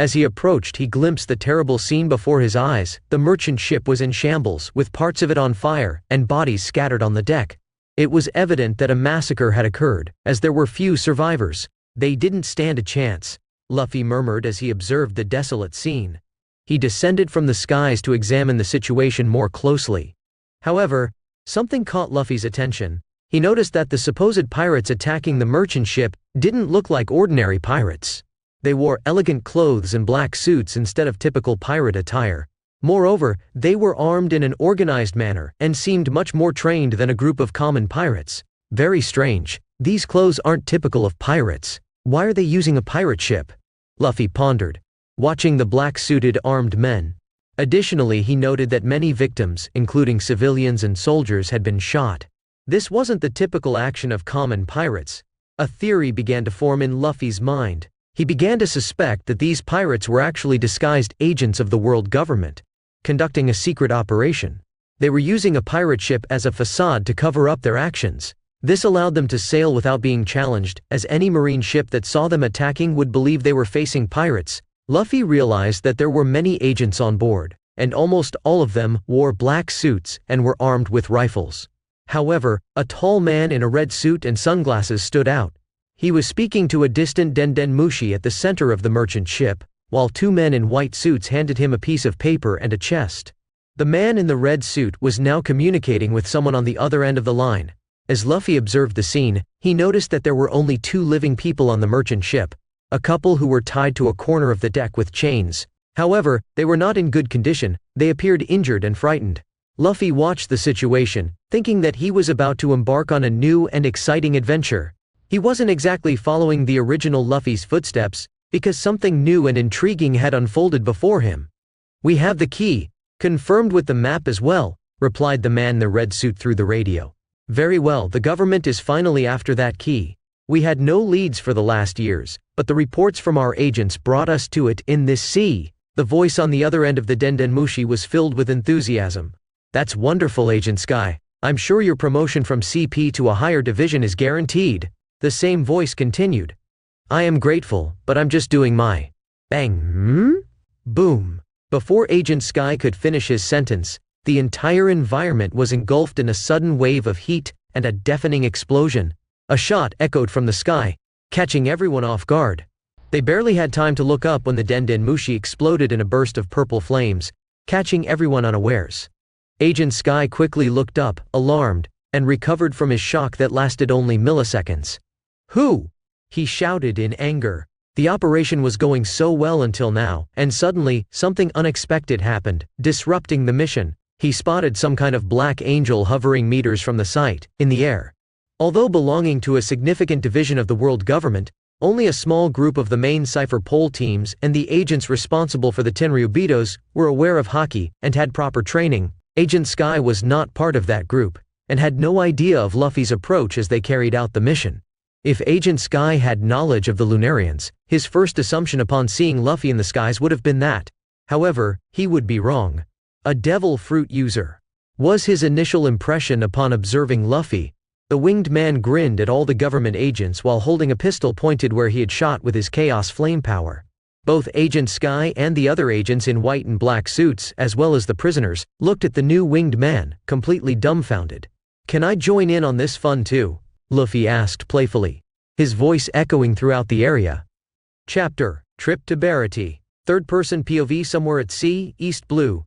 As he approached, he glimpsed the terrible scene before his eyes. The merchant ship was in shambles, with parts of it on fire, and bodies scattered on the deck. It was evident that a massacre had occurred, as there were few survivors. "They didn't stand a chance," Luffy murmured as he observed the desolate scene. He descended from the skies to examine the situation more closely. However, something caught Luffy's attention. He noticed that the supposed pirates attacking the merchant ship didn't look like ordinary pirates. They wore elegant clothes and black suits instead of typical pirate attire. Moreover, they were armed in an organized manner and seemed much more trained than a group of common pirates. Very strange. These clothes aren't typical of pirates. Why are they using a pirate ship? Luffy pondered, watching the black-suited armed men. Additionally, he noted that many victims, including civilians and soldiers, had been shot. This wasn't the typical action of common pirates. A theory began to form in Luffy's mind. He began to suspect that these pirates were actually disguised agents of the world government, conducting a secret operation. They were using a pirate ship as a facade to cover up their actions. This allowed them to sail without being challenged, as any marine ship that saw them attacking would believe they were facing pirates. Luffy realized that there were many agents on board, and almost all of them wore black suits and were armed with rifles. However, a tall man in a red suit and sunglasses stood out. He was speaking to a distant Mushi at the center of the merchant ship, while two men in white suits handed him a piece of paper and a chest. The man in the red suit was now communicating with someone on the other end of the line. As Luffy observed the scene, he noticed that there were only 2 living people on the merchant ship, a couple who were tied to a corner of the deck with chains. However, they were not in good condition, they appeared injured and frightened. Luffy watched the situation, thinking that he was about to embark on a new and exciting adventure. He wasn't exactly following the original Luffy's footsteps, because something new and intriguing had unfolded before him. "We have the key, confirmed with the map as well," replied the man in the red suit through the radio. "Very well, the government is finally after that key. We had no leads for the last years, but the reports from our agents brought us to it in this sea." The voice on the other end of the Mushi was filled with enthusiasm. "That's wonderful, Agent Sky. I'm sure your promotion from CP to a higher division is guaranteed." The same voice continued. "I am grateful, but I'm just doing my bang." Boom. Before Agent Sky could finish his sentence, the entire environment was engulfed in a sudden wave of heat and a deafening explosion. A shot echoed from the sky, catching everyone off guard. They barely had time to look up when the Mushi exploded in a burst of purple flames, catching everyone unawares. Agent Sky quickly looked up, alarmed, and recovered from his shock that lasted only milliseconds. "Who?" he shouted in anger. The operation was going so well until now, and suddenly, something unexpected happened, disrupting the mission. He spotted some kind of black angel hovering meters from the site, in the air. Although belonging to a significant division of the world government, only a small group of the main Cypher Pole teams and the agents responsible for the Tenryubitos were aware of Haki and had proper training. Agent Sky was not part of that group, and had no idea of Luffy's approach as they carried out the mission. If Agent Sky had knowledge of the Lunarians, his first assumption upon seeing Luffy in the skies would have been that. However, he would be wrong. A devil fruit user was his initial impression upon observing Luffy. The winged man grinned at all the government agents while holding a pistol pointed where he had shot with his chaos flame power. Both Agent Sky and the other agents in white and black suits, as well as the prisoners, looked at the new winged man, completely dumbfounded. "Can I join in on this fun too?" Luffy asked playfully, his voice echoing throughout the area. Chapter: Trip to Barity. Third-person POV. Somewhere at sea, East Blue.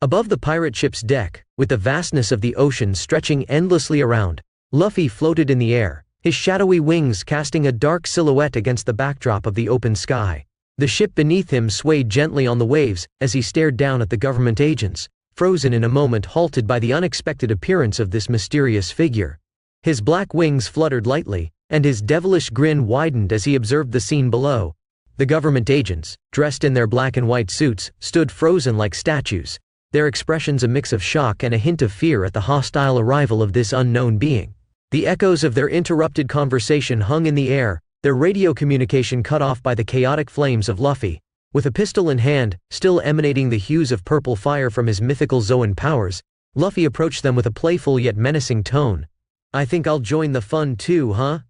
Above the pirate ship's deck, with the vastness of the ocean stretching endlessly around, Luffy floated in the air, his shadowy wings casting a dark silhouette against the backdrop of the open sky. The ship beneath him swayed gently on the waves as he stared down at the government agents, frozen in a moment, halted by the unexpected appearance of this mysterious figure. His black wings fluttered lightly, and his devilish grin widened as he observed the scene below. The government agents, dressed in their black and white suits, stood frozen like statues, their expressions a mix of shock and a hint of fear at the hostile arrival of this unknown being. The echoes of their interrupted conversation hung in the air, their radio communication cut off by the chaotic flames of Luffy. With a pistol in hand, still emanating the hues of purple fire from his mythical Zoan powers, Luffy approached them with a playful yet menacing tone. "I think I'll join the fun too, huh?"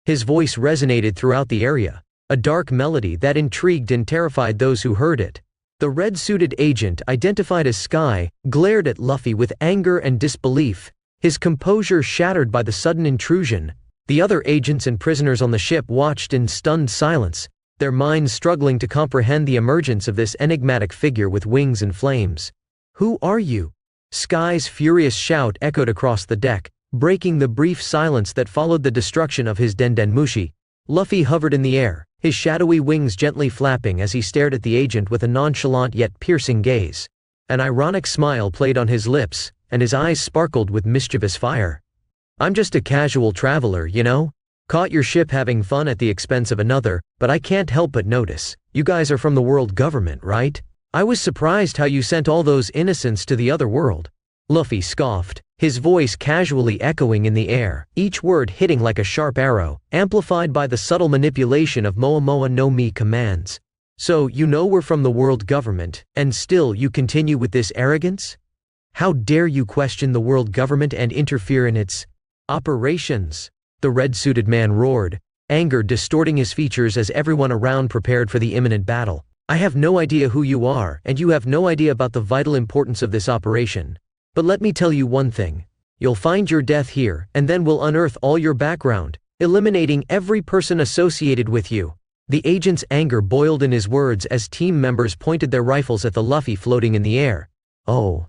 His voice resonated throughout the area, a dark melody that intrigued and terrified those who heard it. The red-suited agent, identified as Sky, glared at Luffy with anger and disbelief, his composure shattered by the sudden intrusion. The other agents and prisoners on the ship watched in stunned silence, their minds struggling to comprehend the emergence of this enigmatic figure with wings and flames. "Who are you?" Sky's furious shout echoed across the deck, breaking the brief silence that followed the destruction of his Mushi. Luffy hovered in the air, his shadowy wings gently flapping as he stared at the agent with a nonchalant yet piercing gaze. An ironic smile played on his lips, and his eyes sparkled with mischievous fire. "I'm just a casual traveler, you know? Caught your ship having fun at the expense of another, but I can't help but notice, you guys are from the world government, right? I was surprised how you sent all those innocents to the other world." Luffy scoffed, his voice casually echoing in the air, each word hitting like a sharp arrow, amplified by the subtle manipulation of Moa Moa no Mi commands. "So you know we're from the world government, and still you continue with this arrogance? How dare you question the world government and interfere in its operations?" The red-suited man roared, anger distorting his features as everyone around prepared for the imminent battle. "I have no idea who you are, and you have no idea about the vital importance of this operation. But let me tell you one thing. You'll find your death here, and then we'll unearth all your background. eliminating every person associated with you." The agent's anger boiled in his words as team members pointed their rifles at the Luffy floating in the air. "Oh.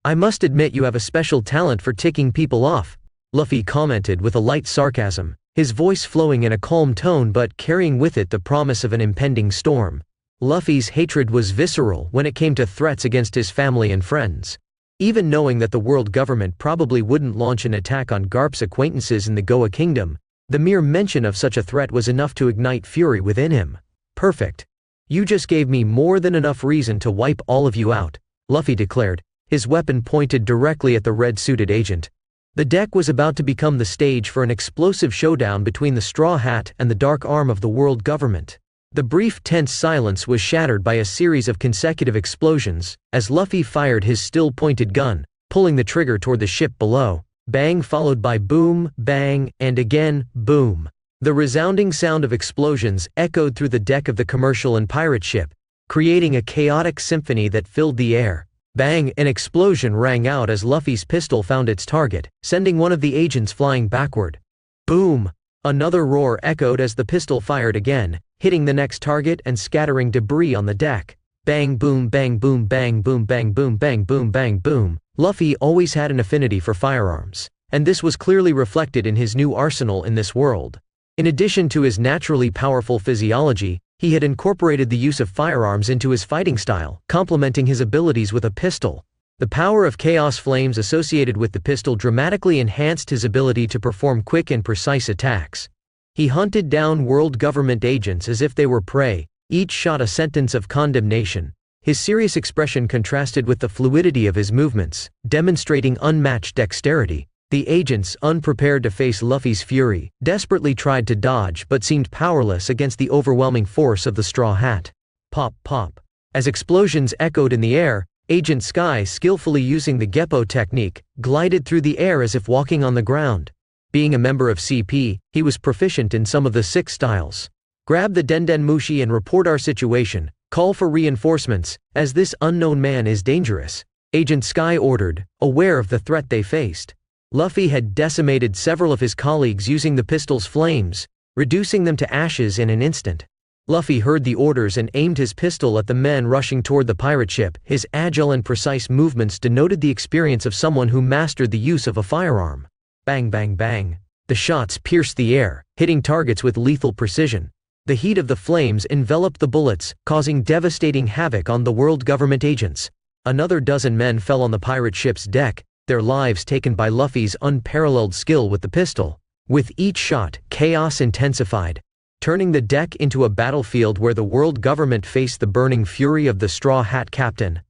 I must admit you have a special talent for ticking people off," Luffy commented with a light sarcasm, his voice flowing in a calm tone but carrying with it the promise of an impending storm. Luffy's hatred was visceral when it came to threats against his family and friends. Even knowing that the world government probably wouldn't launch an attack on Garp's acquaintances in the Goa Kingdom, the mere mention of such a threat was enough to ignite fury within him. "Perfect. You just gave me more than enough reason to wipe all of you out," Luffy declared, his weapon pointed directly at the red-suited agent. The deck was about to become the stage for an explosive showdown between the Straw Hat and the dark arm of the world government. The brief tense silence was shattered by a series of consecutive explosions, as Luffy fired his still-pointed gun, pulling the trigger toward the ship below. Bang followed by boom, bang, and again, boom. The resounding sound of explosions echoed through the deck of the commercial and pirate ship, creating a chaotic symphony that filled the air. Bang! An explosion rang out as Luffy's pistol found its target, sending one of the agents flying backward. Boom! Another roar echoed as the pistol fired again, hitting the next target and scattering debris on the deck. Bang boom bang boom bang boom bang boom bang boom bang boom. Luffy always had an affinity for firearms, and this was clearly reflected in his new arsenal in this world. In addition to his naturally powerful physiology, he had incorporated the use of firearms into his fighting style, complementing his abilities with a pistol. The power of chaos flames associated with the pistol dramatically enhanced his ability to perform quick and precise attacks. He hunted down world government agents as if they were prey, each shot a sentence of condemnation. His serious expression contrasted with the fluidity of his movements, demonstrating unmatched dexterity. The agents, unprepared to face Luffy's fury, desperately tried to dodge but seemed powerless against the overwhelming force of the Straw Hat. Pop, pop. As explosions echoed in the air, Agent Sky, skillfully using the Geppo technique, glided through the air as if walking on the ground. Being a member of CP, he was proficient in some of the 6 styles. "Grab the Denden Mushi and report our situation. Call for reinforcements, as this unknown man is dangerous," Agent Sky ordered, aware of the threat they faced. Luffy had decimated several of his colleagues using the pistol's flames, reducing them to ashes in an instant. Luffy heard the orders and aimed his pistol at the men rushing toward the pirate ship. His agile and precise movements denoted the experience of someone who mastered the use of a firearm. Bang bang bang. The shots pierced the air, hitting targets with lethal precision. The heat of the flames enveloped the bullets, causing devastating havoc on the world government agents. Another dozen men fell on the pirate ship's deck, their lives taken by Luffy's unparalleled skill with the pistol. With each shot, chaos intensified, turning the deck into a battlefield where the world government faced the burning fury of the Straw Hat captain.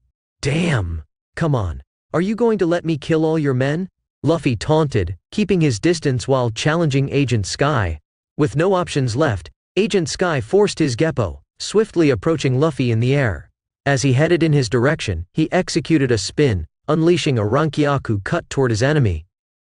"Damn! Come on. Are you going to let me kill all your men?" Luffy taunted, keeping his distance while challenging Agent Sky. With no options left, Agent Sky forced his Geppo, swiftly approaching Luffy in the air. As he headed in his direction, he executed a spin, unleashing a Rankyaku cut toward his enemy.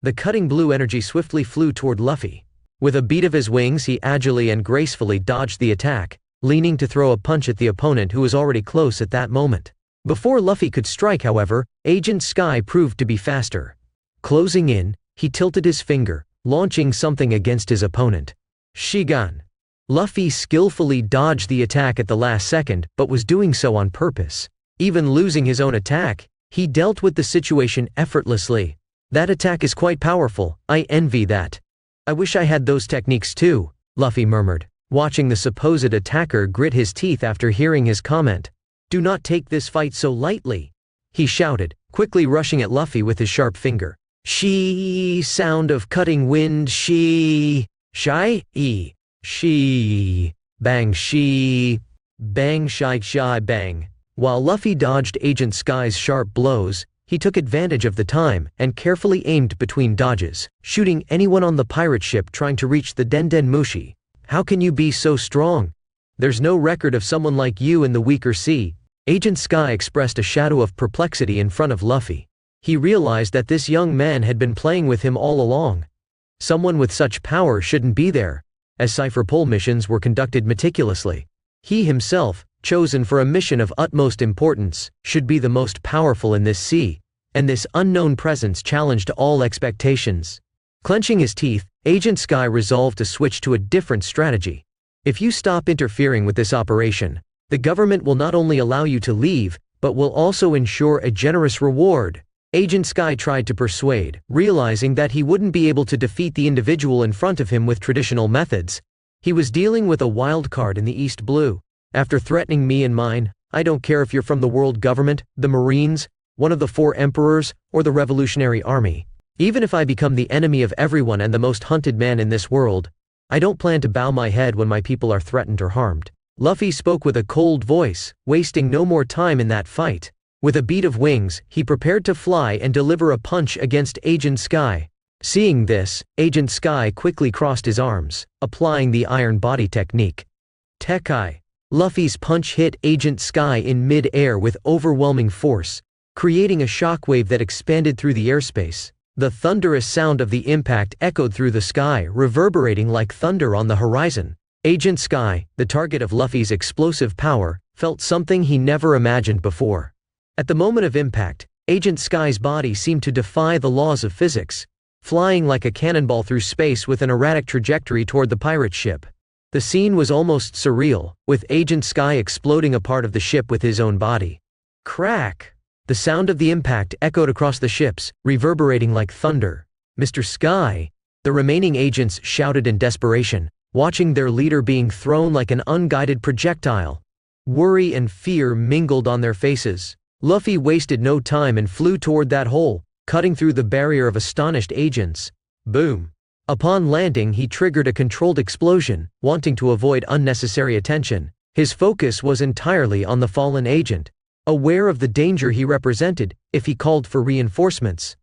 The cutting blue energy swiftly flew toward Luffy. With a beat of his wings, he agilely and gracefully dodged the attack, leaning to throw a punch at the opponent who was already close at that moment. Before Luffy could strike, however, Agent Sky proved to be faster. Closing in, he tilted his finger, launching something against his opponent. Shigan. Luffy skillfully dodged the attack at the last second, but was doing so on purpose. Even losing his own attack, he dealt with the situation effortlessly. "That attack is quite powerful, I envy that. I wish I had those techniques too," Luffy murmured, watching the supposed attacker grit his teeth after hearing his comment. "Do not take this fight so lightly," he shouted, quickly rushing at Luffy with his sharp finger. Sound of cutting wind, Shi, bang, bang, shy, bang. While Luffy dodged Agent Sky's sharp blows, he took advantage of the time and carefully aimed between dodges, shooting anyone on the pirate ship trying to reach the Denden Mushi. "How can you be so strong? There's no record of someone like you in the weaker sea." Agent Sky expressed a shadow of perplexity in front of Luffy. He realized that this young man had been playing with him all along. Someone with such power shouldn't be there, as Cypher Pole missions were conducted meticulously. He himself, chosen for a mission of utmost importance, should be the most powerful in this sea, and this unknown presence challenged all expectations. Clenching his teeth, Agent Sky resolved to switch to a different strategy. If you stop interfering with this operation, the government will not only allow you to leave, but will also ensure a generous reward. Agent Sky tried to persuade, realizing that he wouldn't be able to defeat the individual in front of him with traditional methods. He was dealing with a wild card in the East Blue. After threatening me and mine, I don't care if you're from the world government, the Marines, one of the 4 emperors, or the Revolutionary Army. Even if I become the enemy of everyone and the most hunted man in this world, I don't plan to bow my head when my people are threatened or harmed. Luffy spoke with a cold voice, wasting no more time in that fight. With a beat of wings, he prepared to fly and deliver a punch against Agent Sky. Seeing this, Agent Sky quickly crossed his arms, applying the Iron Body technique. Tekai. Luffy's punch hit Agent Sky in mid-air with overwhelming force, creating a shockwave that expanded through the airspace. The thunderous sound of the impact echoed through the sky, reverberating like thunder on the horizon. Agent Sky, the target of Luffy's explosive power, felt something he never imagined before. At the moment of impact, Agent Sky's body seemed to defy the laws of physics, flying like a cannonball through space with an erratic trajectory toward the pirate ship. The scene was almost surreal, with Agent Sky exploding a part of the ship with his own body. Crack! The sound of the impact echoed across the ships, reverberating like thunder. Mr. Sky! The remaining agents shouted in desperation, watching their leader being thrown like an unguided projectile. Worry and fear mingled on their faces. Luffy wasted no time and flew toward that hole, cutting through the barrier of astonished agents. Boom! Upon landing, he triggered a controlled explosion, wanting to avoid unnecessary attention. His focus was entirely on the fallen agent, aware of the danger he represented if he called for reinforcements.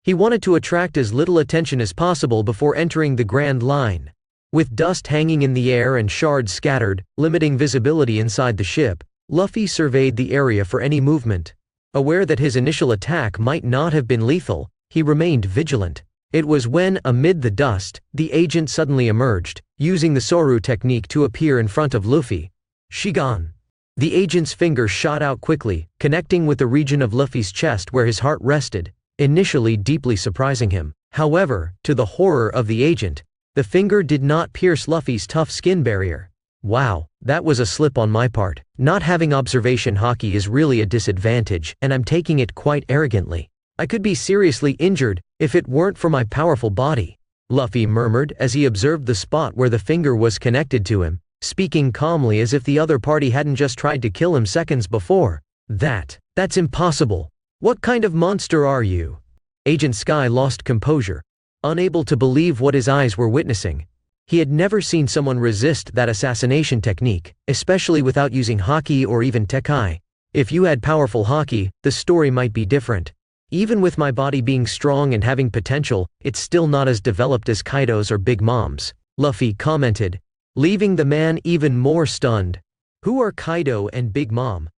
He wanted to attract as little attention as possible before entering the Grand Line. With dust hanging in the air and shards scattered, limiting visibility inside the ship, Luffy surveyed the area for any movement. Aware that his initial attack might not have been lethal, he remained vigilant. It was when, amid the dust, the agent suddenly emerged, using the Soru technique to appear in front of Luffy. Shigan. The agent's finger shot out quickly, connecting with the region of Luffy's chest where his heart rested, initially deeply surprising him. However, to the horror of the agent, the finger did not pierce Luffy's tough skin barrier. Wow, that was a slip on my part. Not having observation haki is really a disadvantage, and I'm taking it quite arrogantly. I could be seriously injured if it weren't for my powerful body, Luffy murmured as he observed the spot where the finger was connected to him, speaking calmly as if the other party hadn't just tried to kill him seconds before. That's impossible. What kind of monster are you? Agent Sky lost composure, unable to believe what his eyes were witnessing. He had never seen someone resist that assassination technique, especially without using haki or even tekai. If you had powerful haki, the story might be different. Even with my body being strong and having potential, it's still not as developed as Kaido's or Big Mom's, Luffy commented, leaving the man even more stunned. Who are Kaido and Big Mom?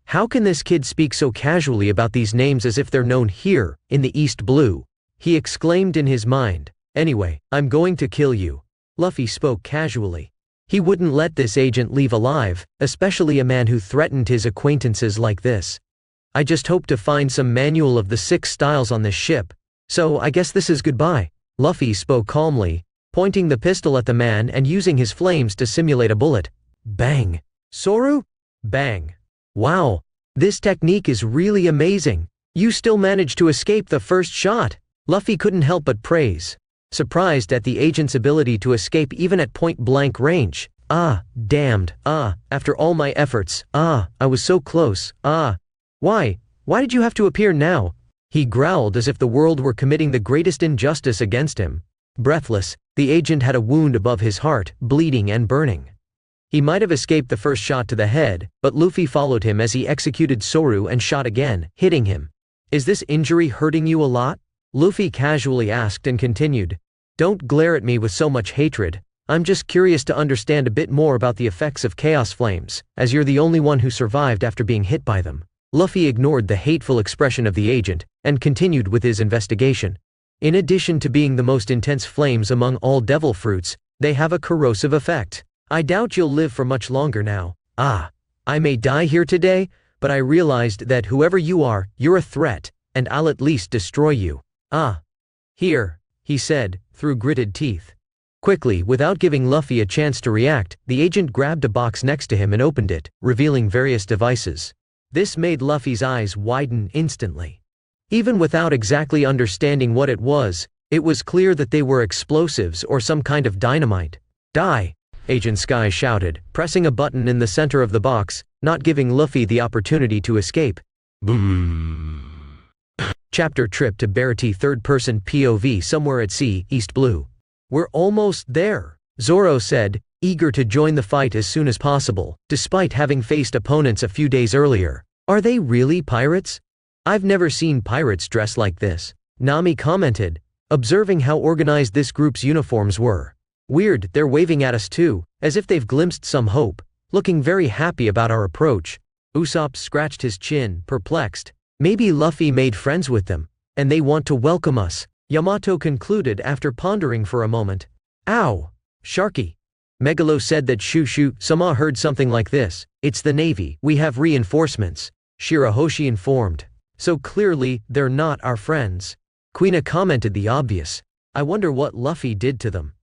How can this kid speak so casually about these names as if they're known here, in the East Blue? He exclaimed in his mind. Anyway, I'm going to kill you. Luffy spoke casually. He wouldn't let this agent leave alive, especially a man who threatened his acquaintances like this. I just hope to find some manual of the 6 styles on this ship. So I guess this is goodbye. Luffy spoke calmly, pointing the pistol at the man and using his flames to simulate a bullet. Bang! Soru? Bang! Wow! This technique is really amazing. You still managed to escape the first shot. Luffy couldn't help but praise, surprised at the agent's ability to escape even at point-blank range. Damned. After all my efforts. I was so close. Why did you have to appear now? He growled as if the world were committing the greatest injustice against him. Breathless, the agent had a wound above his heart, bleeding and burning. He might have escaped the first shot to the head, but Luffy followed him as he executed Soru and shot again, hitting him. Is this injury hurting you a lot? Luffy casually asked and continued. Don't glare at me with so much hatred. I'm just curious to understand a bit more about the effects of chaos flames, as you're the only one who survived after being hit by them. Luffy ignored the hateful expression of the agent, and continued with his investigation. In addition to being the most intense flames among all devil fruits, they have a corrosive effect. I doubt you'll live for much longer now. I may die here today, but I realized that whoever you are, you're a threat, and I'll at least destroy you. Here. he said, through gritted teeth. Quickly, without giving Luffy a chance to react, the agent grabbed a box next to him and opened it, revealing various devices. This made Luffy's eyes widen instantly. Even without exactly understanding what it was clear that they were explosives or some kind of dynamite. Die! Agent Sky shouted, pressing a button in the center of the box, not giving Luffy the opportunity to escape. Boom. Chapter Trip to Barity third-person POV somewhere at sea, East Blue. We're almost there, Zoro said, eager to join the fight as soon as possible, despite having faced opponents a few days earlier. Are they really pirates? I've never seen pirates dressed like this, Nami commented, observing how organized this group's uniforms were. Weird, they're waving at us too, as if they've glimpsed some hope, looking very happy about our approach. Usopp scratched his chin, perplexed. Maybe Luffy made friends with them, and they want to welcome us, Yamato concluded after pondering for a moment. Ow! Sharky! Megalo said that Shushu-sama heard something like this. It's the Navy, we have reinforcements, Shirahoshi informed. So clearly, they're not our friends. Kuina commented the obvious. I wonder what Luffy did to them.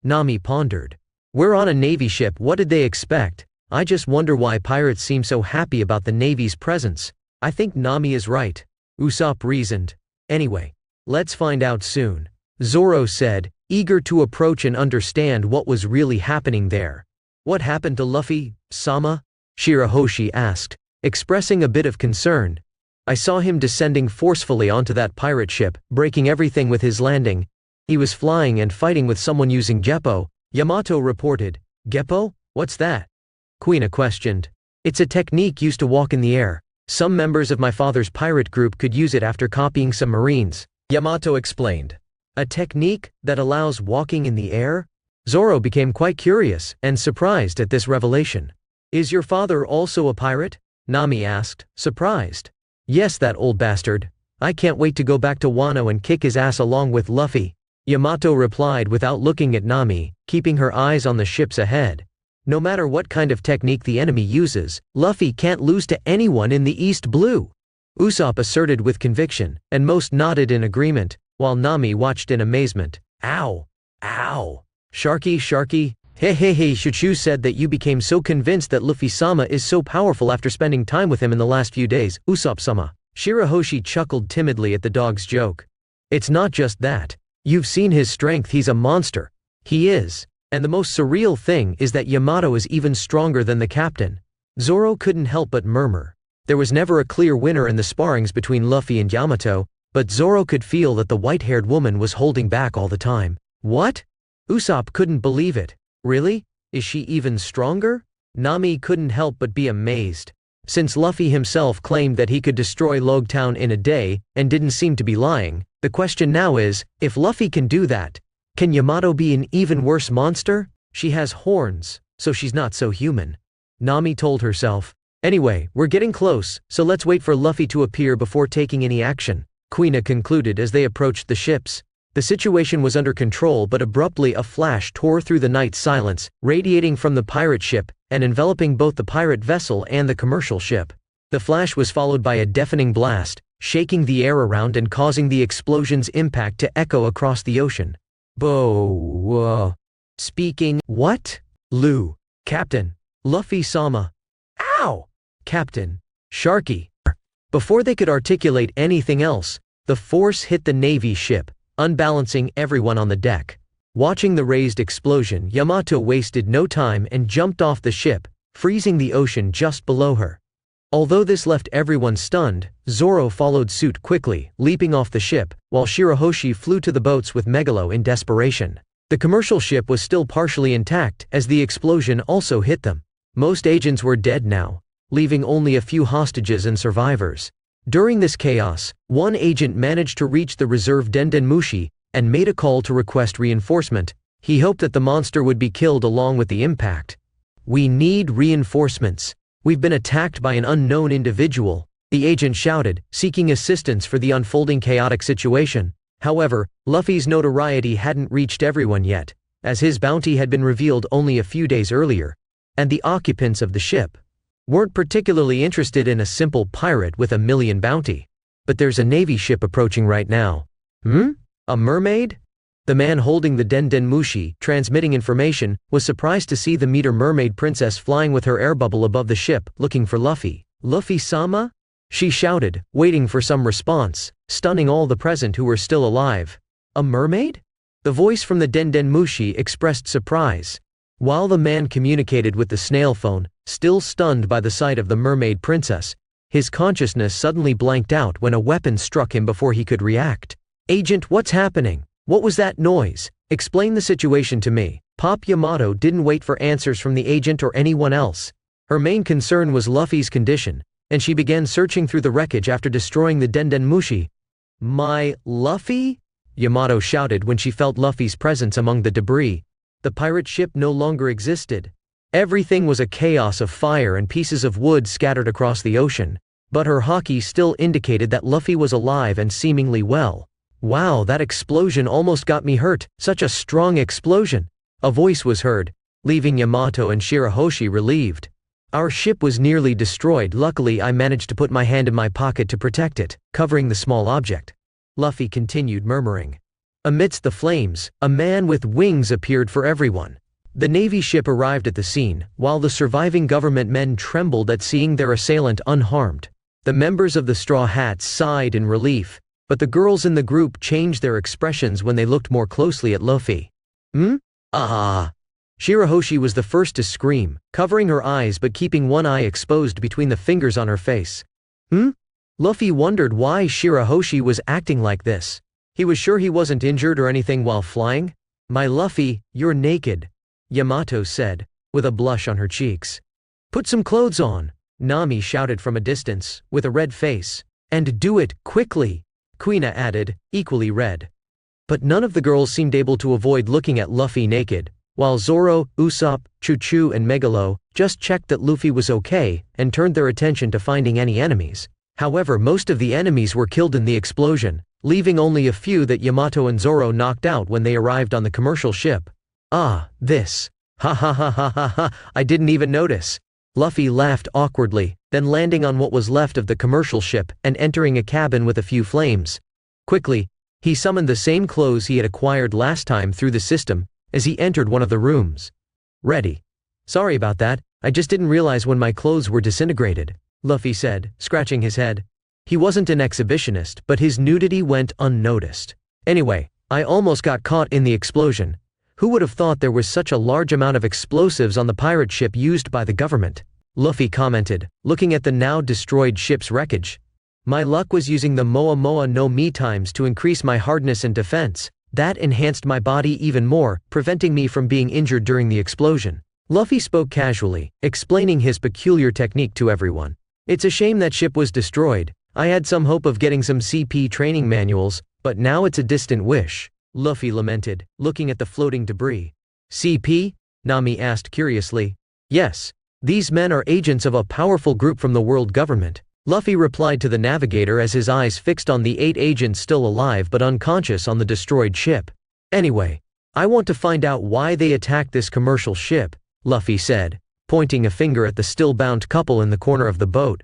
Nami pondered. We're on a Navy ship, what did they expect? I just wonder why pirates seem so happy about the Navy's presence. I think Nami is right, Usopp reasoned. Anyway, let's find out soon, Zoro said, eager to approach and understand what was really happening there. What happened to Luffy-sama? Shirahoshi asked, expressing a bit of concern. I saw him descending forcefully onto that pirate ship, breaking everything with his landing. He was flying and fighting with someone using Geppo, Yamato reported. Geppo? What's that? Kuina questioned. It's a technique used to walk in the air. Some members of my father's pirate group could use it after copying some marines, Yamato explained. A technique that allows walking in the air? Zoro became quite curious and surprised at this revelation. Is your father also a pirate? Nami asked, surprised. Yes, that old bastard. I can't wait to go back to Wano and kick his ass along with Luffy, Yamato replied without looking at Nami, keeping her eyes on the ships ahead. No matter what kind of technique the enemy uses, Luffy can't lose to anyone in the East Blue, Usopp asserted with conviction, and most nodded in agreement, while Nami watched in amazement. Ow! Ow! Sharky! Hey, Shushu said that you became so convinced that Luffy-sama is so powerful after spending time with him in the last few days, Usopp-sama. Shirahoshi chuckled timidly at the dog's joke. It's not just that. You've seen his strength, he's a monster. He is. And the most surreal thing is that Yamato is even stronger than the captain. Zoro couldn't help but murmur. There was never a clear winner in the sparrings between Luffy and Yamato, but Zoro could feel that the white-haired woman was holding back all the time. What? Usopp couldn't believe it. Really? Is she even stronger? Nami couldn't help but be amazed. Since Luffy himself claimed that he could destroy Logtown in a day, and didn't seem to be lying, the question now is, if Luffy can do that, can Yamato be an even worse monster? She has horns, so she's not so human, Nami told herself. Anyway, we're getting close, so let's wait for Luffy to appear before taking any action, Kuina concluded as they approached the ships. The situation was under control, but abruptly a flash tore through the night silence, radiating from the pirate ship, and enveloping both the pirate vessel and the commercial ship. The flash was followed by a deafening blast, shaking the air around and causing the explosion's impact to echo across the ocean. Speaking. What? Lu. Captain. Luffy-sama. Ow! Captain. Sharky. Before they could articulate anything else, the force hit the Navy ship, unbalancing everyone on the deck. Watching the raised explosion, Yamato wasted no time and jumped off the ship, freezing the ocean just below her. Although this left everyone stunned, Zoro followed suit quickly, leaping off the ship, while Shirahoshi flew to the boats with Megalo in desperation. The commercial ship was still partially intact as the explosion also hit them. Most agents were dead now, leaving only a few hostages and survivors. During this chaos, one agent managed to reach the reserve Dendenmushi and made a call to request reinforcement. He hoped that the monster would be killed along with the impact. We need reinforcements. We've been attacked by an unknown individual, the agent shouted, seeking assistance for the unfolding chaotic situation. However, Luffy's notoriety hadn't reached everyone yet, as his bounty had been revealed only a few days earlier, and the occupants of the ship weren't particularly interested in a simple pirate with a million bounty. But there's a Navy ship approaching right now. A mermaid? The man holding the Den Mushi, transmitting information, was surprised to see the meter mermaid princess flying with her air bubble above the ship, looking for Luffy. "Luffy-sama?" she shouted, waiting for some response, stunning all the present who were still alive. "A mermaid?" The voice from the Den Mushi expressed surprise. While the man communicated with the snail phone, still stunned by the sight of the mermaid princess, his consciousness suddenly blanked out when a weapon struck him before he could react. "Agent, what's happening? What was that noise? Explain the situation to me." Pop Yamato didn't wait for answers from the agent or anyone else. Her main concern was Luffy's condition, and she began searching through the wreckage after destroying the Den Mushi. "My Luffy?" Yamato shouted when she felt Luffy's presence among the debris. The pirate ship no longer existed. Everything was a chaos of fire and pieces of wood scattered across the ocean, but her haki still indicated that Luffy was alive and seemingly well. "Wow, that explosion almost got me hurt, such a strong explosion," a voice was heard, leaving Yamato and Shirahoshi relieved. "Our ship was nearly destroyed. Luckily I managed to put my hand in my pocket to protect it, covering the small object," Luffy continued murmuring. Amidst the flames, a man with wings appeared for everyone. The Navy ship arrived at the scene, while the surviving government men trembled at seeing their assailant unharmed. The members of the Straw Hats sighed in relief, but the girls in the group changed their expressions when they looked more closely at Luffy. Ah! Shirahoshi was the first to scream, covering her eyes but keeping one eye exposed between the fingers on her face. Luffy wondered why Shirahoshi was acting like this. He was sure he wasn't injured or anything while flying. "My Luffy, you're naked," Yamato said, with a blush on her cheeks. "Put some clothes on," Nami shouted from a distance, with a red face. "And do it, quickly," Kuina added, equally red. But none of the girls seemed able to avoid looking at Luffy naked, while Zoro, Usopp, Choo-Choo and Megalo just checked that Luffy was okay and turned their attention to finding any enemies. However, most of the enemies were killed in the explosion, leaving only a few that Yamato and Zoro knocked out when they arrived on the commercial ship. "Ah, this. Ha ha ha ha ha ha, I didn't even notice." Luffy laughed awkwardly, then landing on what was left of the commercial ship and entering a cabin with a few flames. Quickly, he summoned the same clothes he had acquired last time through the system as he entered one of the rooms. "Ready. Sorry about that, I just didn't realize when my clothes were disintegrated," Luffy said, scratching his head. He wasn't an exhibitionist, but his nudity went unnoticed. "Anyway, I almost got caught in the explosion. Who would have thought there was such a large amount of explosives on the pirate ship used by the government?" Luffy commented, looking at the now destroyed ship's wreckage. "My luck was using the Moa Moa no Mi times to increase my hardness and defense. That enhanced my body even more, preventing me from being injured during the explosion." Luffy spoke casually, explaining his peculiar technique to everyone. "It's a shame that ship was destroyed. I had some hope of getting some CP training manuals, but now it's a distant wish," Luffy lamented, looking at the floating debris. "CP?" Nami asked curiously. "Yes. These men are agents of a powerful group from the world government," Luffy replied to the navigator as his eyes fixed on the 8 agents still alive but unconscious on the destroyed ship. "Anyway, I want to find out why they attacked this commercial ship," Luffy said, pointing a finger at the still-bound couple in the corner of the boat.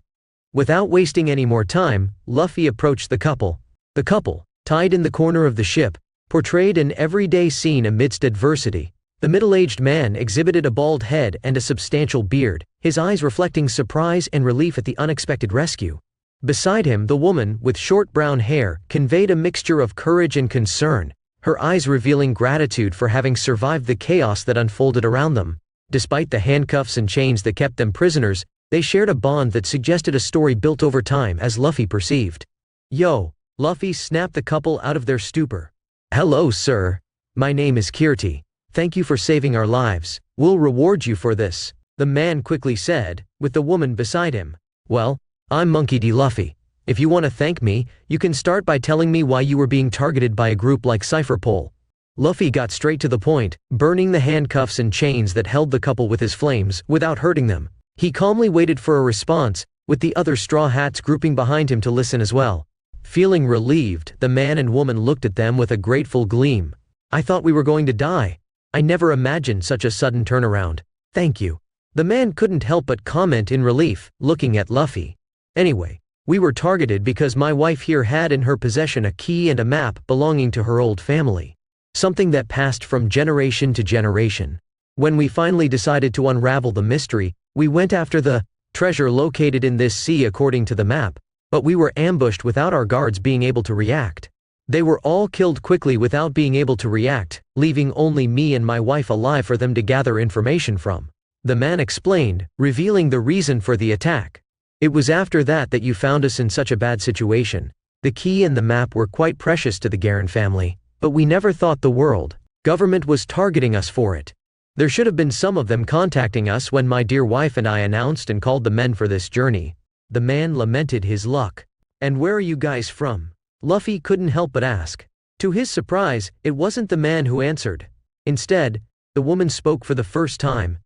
Without wasting any more time, Luffy approached the couple. The couple, tied in the corner of the ship, portrayed an everyday scene amidst adversity. The middle-aged man exhibited a bald head and a substantial beard, his eyes reflecting surprise and relief at the unexpected rescue. Beside him, the woman, with short brown hair, conveyed a mixture of courage and concern, her eyes revealing gratitude for having survived the chaos that unfolded around them. Despite the handcuffs and chains that kept them prisoners, they shared a bond that suggested a story built over time, as Luffy perceived. "Yo!" Luffy snapped the couple out of their stupor. "Hello, sir. My name is Kirti. Thank you for saving our lives. We'll reward you for this," the man quickly said, with the woman beside him. "Well, I'm Monkey D. Luffy. If you want to thank me, you can start by telling me why you were being targeted by a group like Cypherpole." Luffy got straight to the point, burning the handcuffs and chains that held the couple with his flames, without hurting them. He calmly waited for a response, with the other Straw Hats grouping behind him to listen as well. Feeling relieved, the man and woman looked at them with a grateful gleam. "I thought we were going to die. I never imagined such a sudden turnaround. Thank you." The man couldn't help but comment in relief, looking at Luffy. "Anyway, we were targeted because my wife here had in her possession a key and a map belonging to her old family. something that passed from generation to generation. When we finally decided to unravel the mystery, we went after the treasure located in this sea according to the map, but we were ambushed without our guards being able to react. They were all killed quickly without being able to react, leaving only me and my wife alive for them to gather information from. The man explained, revealing the reason for the attack. It was after that you found us in such a bad situation. The key and the map were quite precious to the Garen family, but we never thought the world government was targeting us for it. There should have been some of them contacting us when my dear wife and I announced and called the men for this journey. The man lamented his luck. And where are you guys from? Luffy couldn't help but ask. To his surprise, it wasn't the man who answered. Instead, the woman spoke for the first time.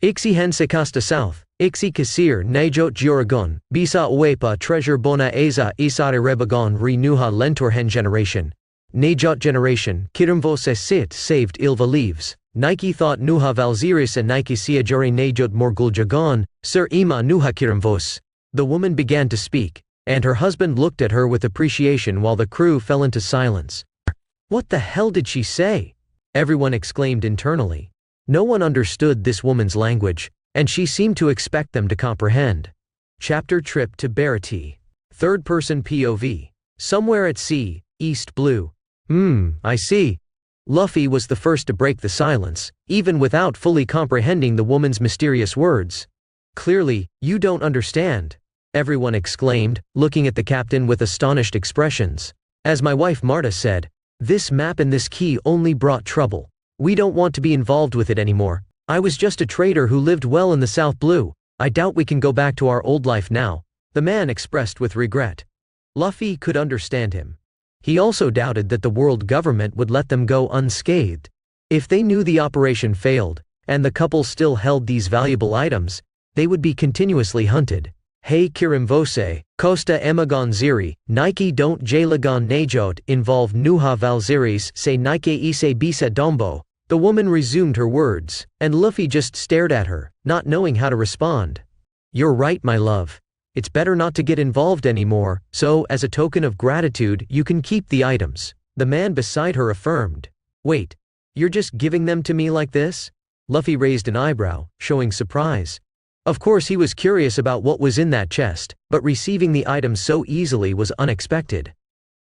Iksi hen se kasta south, iksi kasir najot juragon, bisa uepa treasure bona eza isare rebagon re nuha lentor hen generation. Najot generation, kirimvo se sit saved ilva leaves. Nike thought nuha valziris and Nike sia jure najot morgul jagon, sir ima nuha kirimvos. The woman began to speak, and her husband looked at her with appreciation while the crew fell into silence. What the hell did she say? Everyone exclaimed internally. No one understood this woman's language, and she seemed to expect them to comprehend. Chapter Trip to Barati. Third-person POV. Somewhere at sea, East Blue. I see. Luffy was the first to break the silence, even without fully comprehending the woman's mysterious words. Clearly, you don't understand, everyone exclaimed, looking at the captain with astonished expressions. As my wife Marta said, this map and this key only brought trouble. We don't want to be involved with it anymore. I was just a trader who lived well in the South Blue. I doubt we can go back to our old life now, the man expressed with regret. Luffy could understand him. He also doubted that the world government would let them go unscathed. If they knew the operation failed, and the couple still held these valuable items, they would be continuously hunted. Hey Kirimvose, Costa Emagon Ziri, Nike don't Jalagon Najot involve Nuha Valziris say Nike Ise Bisa Dombo. The woman resumed her words, and Luffy just stared at her, not knowing how to respond. You're right, my love. It's better not to get involved anymore, so as a token of gratitude you can keep the items, the man beside her affirmed. Wait, you're just giving them to me like this? Luffy raised an eyebrow, showing surprise. Of course he was curious about what was in that chest, but receiving the items so easily was unexpected.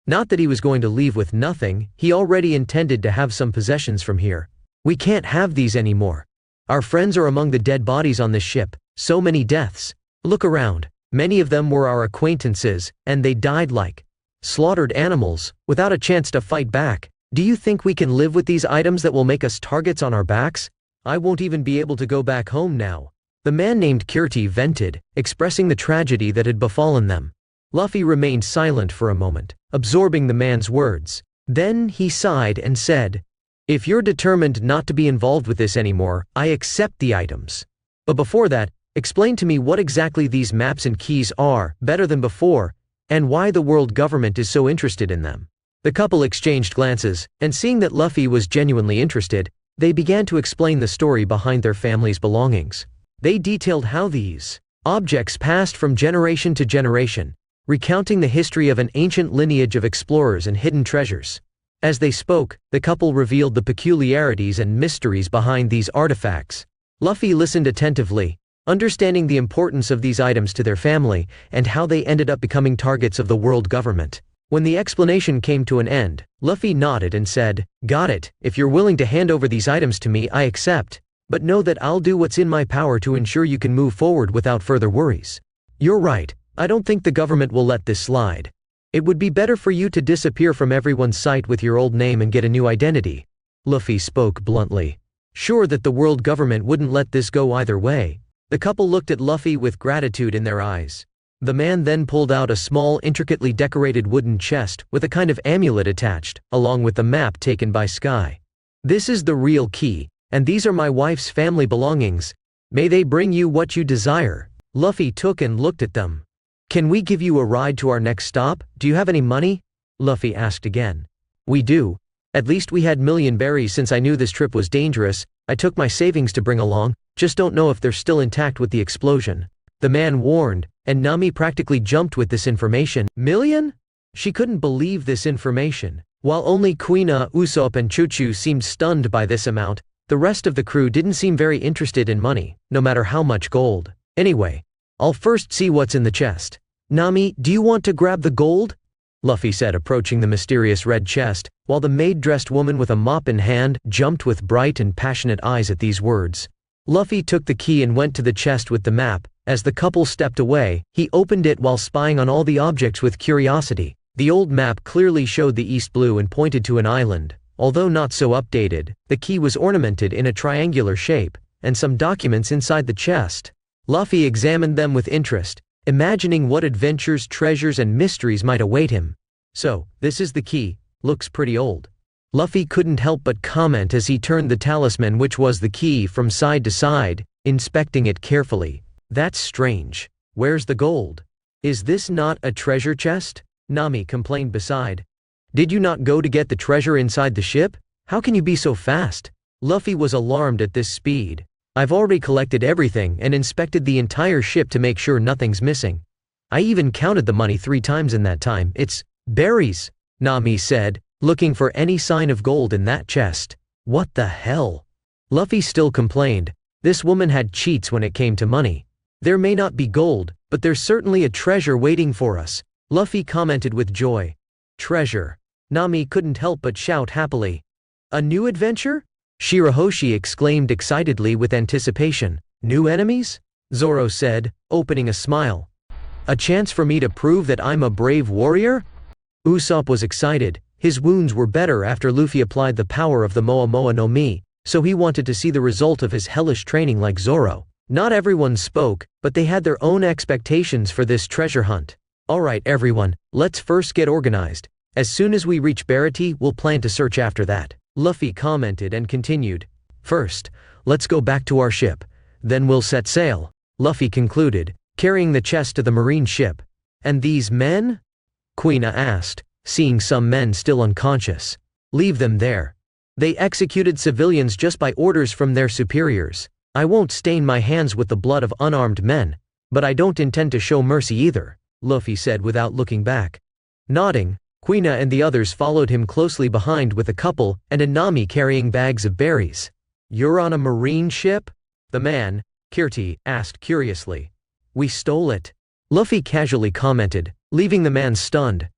Not that he was going to leave with nothing, he already intended to have some possessions from here. We can't have these anymore. Our friends are among the dead bodies on this ship, so many deaths. Look around, many of them were our acquaintances, and they died like slaughtered animals, without a chance to fight back. Do you think we can live with these items that will make us targets on our backs? I won't even be able to go back home now. The man named Kirti vented, expressing the tragedy that had befallen them. Luffy remained silent for a moment, absorbing the man's words. Then he sighed and said, if you're determined not to be involved with this anymore, I accept the items. But before that, explain to me what exactly these maps and keys are, better than before, and why the world government is so interested in them. The couple exchanged glances, and seeing that Luffy was genuinely interested, they began to explain the story behind their family's belongings. They detailed how these objects passed from generation to generation, recounting the history of an ancient lineage of explorers and hidden treasures. As they spoke, the couple revealed the peculiarities and mysteries behind these artifacts. Luffy listened attentively, understanding the importance of these items to their family and how they ended up becoming targets of the world government. When the explanation came to an end, Luffy nodded and said, got it, if you're willing to hand over these items to me, I accept. But know that I'll do what's in my power to ensure you can move forward without further worries. You're right, I don't think the government will let this slide. It would be better for you to disappear from everyone's sight with your old name and get a new identity. Luffy spoke bluntly. Sure that the world government wouldn't let this go either way. The couple looked at Luffy with gratitude in their eyes. The man then pulled out a small, intricately decorated wooden chest with a kind of amulet attached, along with the map taken by Sky. This is the real key, and these are my wife's family belongings. May they bring you what you desire. Luffy took and looked at them. Can we give you a ride to our next stop? Do you have any money? Luffy asked again. We do. At least we had million berries since I knew this trip was dangerous. I took my savings to bring along, just don't know if they're still intact with the explosion. The man warned, and Nami practically jumped with this information. Million? She couldn't believe this information. While only Kuina, Usopp and Chuchu seemed stunned by this amount, the rest of the crew didn't seem very interested in money, no matter how much gold. Anyway, I'll first see what's in the chest. Nami, do you want to grab the gold? Luffy said, approaching the mysterious red chest, while the maid-dressed woman with a mop in hand jumped with bright and passionate eyes at these words. Luffy took the key and went to the chest with the map. As the couple stepped away, he opened it while spying on all the objects with curiosity. The old map clearly showed the East Blue and pointed to an island. Although not so updated, the key was ornamented in a triangular shape, and some documents inside the chest. Luffy examined them with interest, imagining what adventures, treasures, and mysteries might await him. So, this is the key. Looks pretty old. Luffy couldn't help but comment as he turned the talisman, which was the key, from side to side, inspecting it carefully. That's strange. Where's the gold? Is this not a treasure chest? Nami complained beside. Did you not go to get the treasure inside the ship? How can you be so fast? Luffy was alarmed at this speed. I've already collected everything and inspected the entire ship to make sure nothing's missing. I even counted the money 3 times in that time. It's berries, Nami said, looking for any sign of gold in that chest. What the hell? Luffy still complained. This woman had cheats when it came to money. There may not be gold, but there's certainly a treasure waiting for us, Luffy commented with joy. Treasure. Nami couldn't help but shout happily. A new adventure? Shirahoshi exclaimed excitedly with anticipation. New enemies? Zoro said, opening a smile. A chance for me to prove that I'm a brave warrior? Usopp was excited. His wounds were better after Luffy applied the power of the Moa Moa no Mi, so he wanted to see the result of his hellish training like Zoro. Not everyone spoke, but they had their own expectations for this treasure hunt. Alright everyone, let's first get organized. As soon as we reach Barity, we'll plan to search after that, Luffy commented and continued. First, let's go back to our ship. Then we'll set sail, Luffy concluded, carrying the chest to the marine ship. And these men? Kuina asked, seeing some men still unconscious. Leave them there. They executed civilians just by orders from their superiors. I won't stain my hands with the blood of unarmed men, but I don't intend to show mercy either, Luffy said without looking back. Nodding, Kuina and the others followed him closely behind with a couple and a Nami carrying bags of berries. You're on a marine ship? The man, Kirti, asked curiously. We stole it, Luffy casually commented, leaving the man stunned.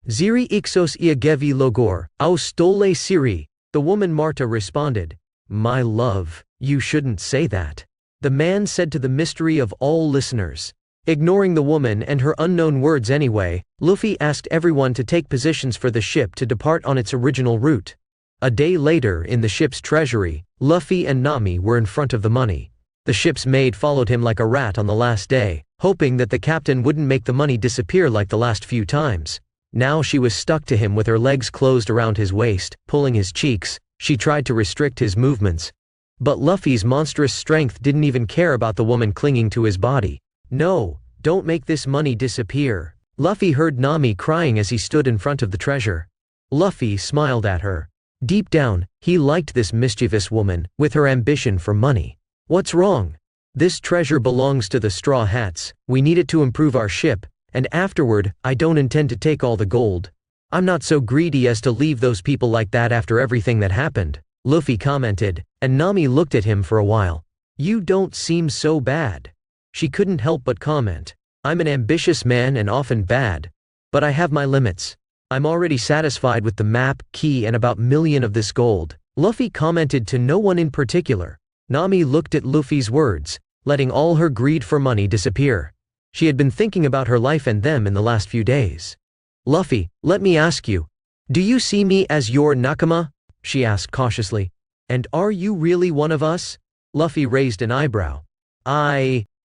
Ziri ixos iagevi logor, au stole siri, the woman Marta responded. My love, you shouldn't say that, the man said to the mystery of all listeners. Ignoring the woman and her unknown words anyway, Luffy asked everyone to take positions for the ship to depart on its original route. A day later in the ship's treasury, Luffy and Nami were in front of the money. The ship's maid followed him like a rat on the last day, hoping that the captain wouldn't make the money disappear like the last few times. Now she was stuck to him with her legs closed around his waist, pulling his cheeks. She tried to restrict his movements. But Luffy's monstrous strength didn't even care about the woman clinging to his body. No, don't make this money disappear. Luffy heard Nami crying as he stood in front of the treasure. Luffy smiled at her. Deep down, he liked this mischievous woman, with her ambition for money. What's wrong? This treasure belongs to the Straw Hats, we need it to improve our ship, and afterward, I don't intend to take all the gold. I'm not so greedy as to leave those people like that after everything that happened, Luffy commented, and Nami looked at him for a while. You don't seem so bad. She couldn't help but comment. I'm an ambitious man and often bad. But I have my limits. I'm already satisfied with the map, key and about million of this gold, Luffy commented to no one in particular. Nami looked at Luffy's words, letting all her greed for money disappear. She had been thinking about her life and them in the last few days. Luffy, let me ask you. Do you see me as your nakama? She asked cautiously. And are you really one of us? Luffy raised an eyebrow.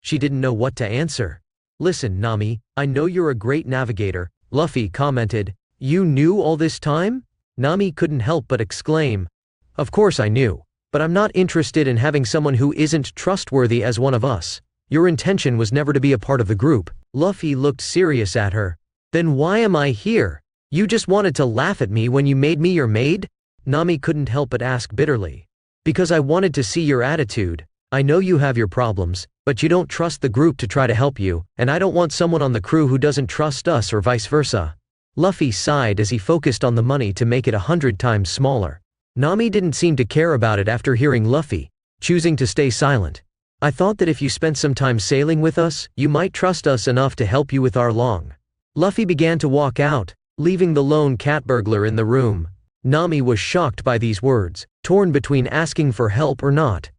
She didn't know what to answer. Listen, Nami, I know you're a great navigator, Luffy commented. You knew all this time? Nami couldn't help but exclaim. Of course I knew, but I'm not interested in having someone who isn't trustworthy as one of us. Your intention was never to be a part of the group. Luffy looked serious at her. Then why am I here? You just wanted to laugh at me when you made me your maid? Nami couldn't help but ask bitterly. Because I wanted to see your attitude. I know you have your problems, but you don't trust the group to try to help you, and I don't want someone on the crew who doesn't trust us or vice versa. Luffy sighed as he focused on the money to make it 100 times smaller. Nami didn't seem to care about it after hearing Luffy, choosing to stay silent. I thought that if you spent some time sailing with us, you might trust us enough to help you with our long. Luffy began to walk out, leaving the lone cat burglar in the room. Nami was shocked by these words, torn between asking for help or not.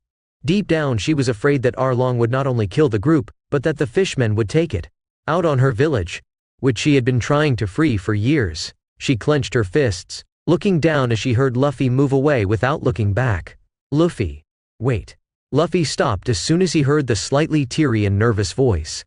Deep down she was afraid that Arlong would not only kill the group, but that the fishmen would take it out on her village, which she had been trying to free for years. She clenched her fists, looking down as she heard Luffy move away without looking back. Luffy. Wait. Luffy stopped as soon as he heard the slightly teary and nervous voice.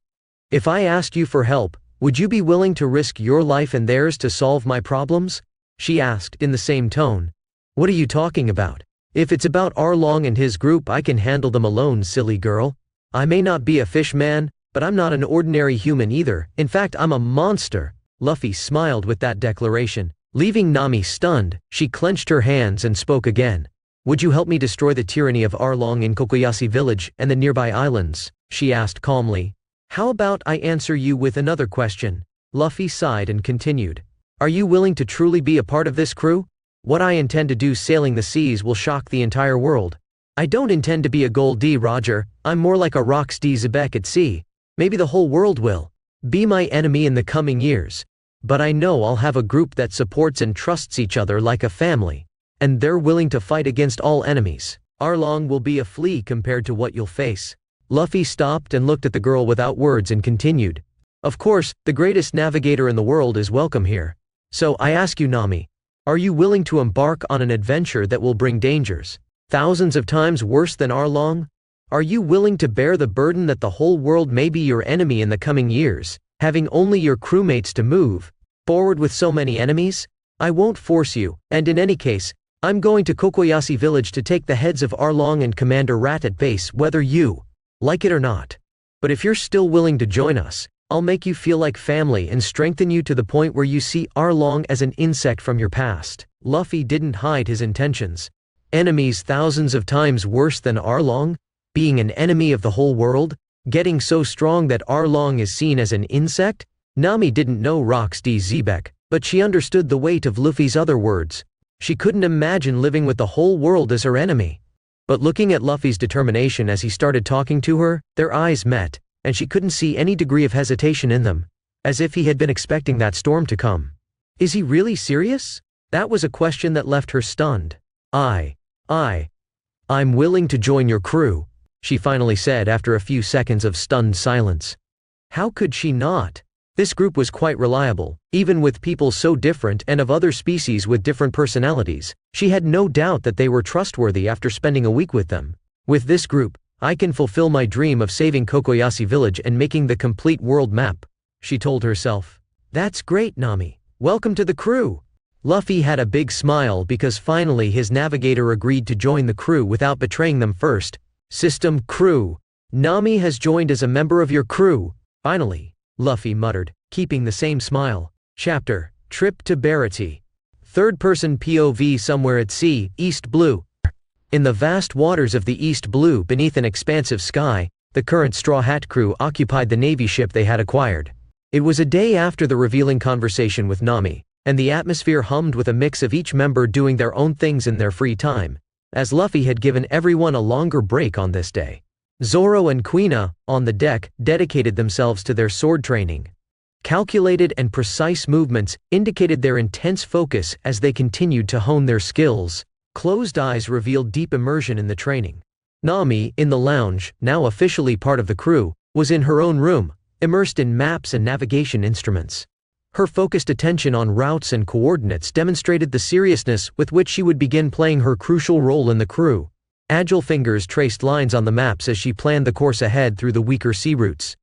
If I asked you for help, would you be willing to risk your life and theirs to solve my problems? She asked in the same tone. What are you talking about? If it's about Arlong and his group, I can handle them alone, silly girl. I may not be a fish man, but I'm not an ordinary human either. In fact, I'm a monster. Luffy smiled with that declaration, leaving Nami stunned. She clenched her hands and spoke again. Would you help me destroy the tyranny of Arlong in Kokoyashi village and the nearby islands? She asked calmly. How about I answer you with another question? Luffy sighed and continued. Are you willing to truly be a part of this crew? What I intend to do sailing the seas will shock the entire world. I don't intend to be a Gold D Roger, I'm more like a Rocks D Zebek at sea. Maybe the whole world will be my enemy in the coming years. But I know I'll have a group that supports and trusts each other like a family. And they're willing to fight against all enemies. Arlong will be a flea compared to what you'll face. Luffy stopped and looked at the girl without words and continued. Of course, the greatest navigator in the world is welcome here. So I ask you, Nami, are you willing to embark on an adventure that will bring dangers thousands of times worse than Arlong? Are you willing to bear the burden that the whole world may be your enemy in the coming years, having only your crewmates to move forward with so many enemies? I won't force you, and in any case, I'm going to Kokoyashi village to take the heads of Arlong and Commander Rat at base whether you like it or not. But if you're still willing to join us, I'll make you feel like family and strengthen you to the point where you see Arlong as an insect from your past. Luffy didn't hide his intentions. Enemies thousands of times worse than Arlong? Being an enemy of the whole world? Getting so strong that Arlong is seen as an insect? Nami didn't know Rocks D Zebek, but she understood the weight of Luffy's other words. She couldn't imagine living with the whole world as her enemy. But looking at Luffy's determination as he started talking to her, their eyes met, and she couldn't see any degree of hesitation in them, as if he had been expecting that storm to come. Is he really serious? That was a question that left her stunned. I'm willing to join your crew, she finally said after a few seconds of stunned silence. How could she not? This group was quite reliable, even with people so different and of other species with different personalities. She had no doubt that they were trustworthy after spending a week with them. With this group, I can fulfill my dream of saving Kokoyashi village and making the complete world map, she told herself. That's great, Nami. Welcome to the crew. Luffy had a big smile because finally his navigator agreed to join the crew without betraying them first. System crew. Nami has joined as a member of your crew. Finally, Luffy muttered, keeping the same smile. Chapter, Trip to Barity. Third-person POV somewhere at sea, East Blue. In the vast waters of the East Blue beneath an expansive sky, the current Straw Hat crew occupied the Navy ship they had acquired. It was a day after the revealing conversation with Nami, and the atmosphere hummed with a mix of each member doing their own things in their free time, as Luffy had given everyone a longer break on this day. Zoro and Kuina, on the deck, dedicated themselves to their sword training. Calculated and precise movements indicated their intense focus as they continued to hone their skills. Closed eyes revealed deep immersion in the training. Nami, in the lounge, now officially part of the crew, was in her own room, immersed in maps and navigation instruments. Her focused attention on routes and coordinates demonstrated the seriousness with which she would begin playing her crucial role in the crew. Agile fingers traced lines on the maps as she planned the course ahead through the weaker sea routes.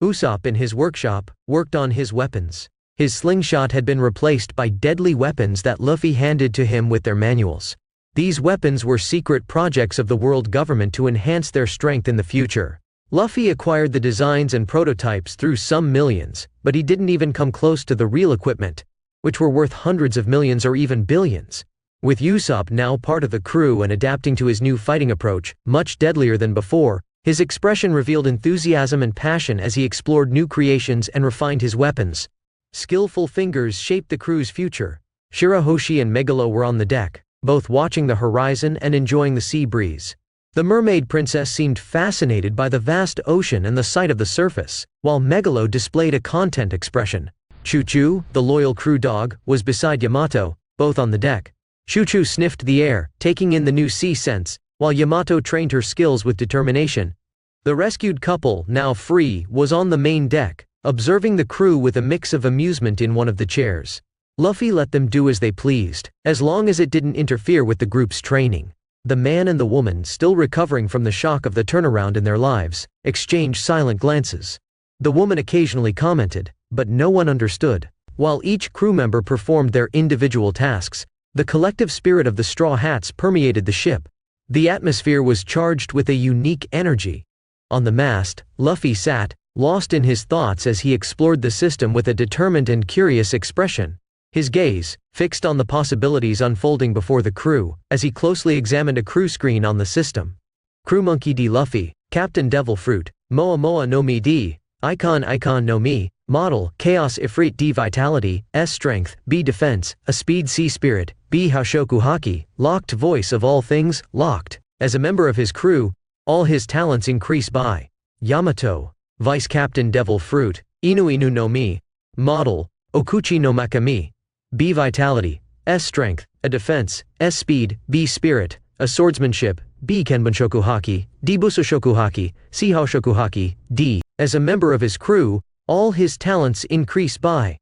Usopp in his workshop, worked on his weapons. His slingshot had been replaced by deadly weapons that Luffy handed to him with their manuals. These weapons were secret projects of the world government to enhance their strength in the future. Luffy acquired the designs and prototypes through some millions, but he didn't even come close to the real equipment, which were worth hundreds of millions or even billions. With Usopp now part of the crew and adapting to his new fighting approach, much deadlier than before, his expression revealed enthusiasm and passion as he explored new creations and refined his weapons. Skillful fingers shaped the crew's future. Shirahoshi and Megalo were on the deck, both watching the horizon and enjoying the sea breeze. The mermaid princess seemed fascinated by the vast ocean and the sight of the surface, while Megalo displayed a content expression. Choo-Choo, the loyal crew dog, was beside Yamato, both on the deck. Choo-Choo sniffed the air, taking in the new sea scents, while Yamato trained her skills with determination. The rescued couple, now free, was on the main deck, observing the crew with a mix of amusement in one of the chairs. Luffy let them do as they pleased, as long as it didn't interfere with the group's training. The man and the woman, still recovering from the shock of the turnaround in their lives, exchanged silent glances. The woman occasionally commented, but no one understood. While each crew member performed their individual tasks, the collective spirit of the Straw Hats permeated the ship. The atmosphere was charged with a unique energy. On the mast, Luffy sat, lost in his thoughts as he explored the system with a determined and curious expression. His gaze, fixed on the possibilities unfolding before the crew, as he closely examined a crew screen on the system. Crew Monkey D. Luffy, Captain Devil Fruit, Moa Moa no Mi D, Icon no Mi, Model, Chaos Ifrit D. Vitality, S. Strength, B. Defense, A. Speed C. Spirit, B. Haoshoku Haki, Locked Voice of all things, Locked. As a member of his crew, all his talents increase by. Yamato, Vice Captain Devil Fruit, Inu Inu no Mi, Model, Okuchi no Makami, B. Vitality, S. Strength, A. Defense, S. Speed, B. Spirit, A. Swordsmanship, B. Kenbunshoku Haki, D. Busoshoku Haki, C. Haoshoku Haki, D. As a member of his crew, all his talents increase by.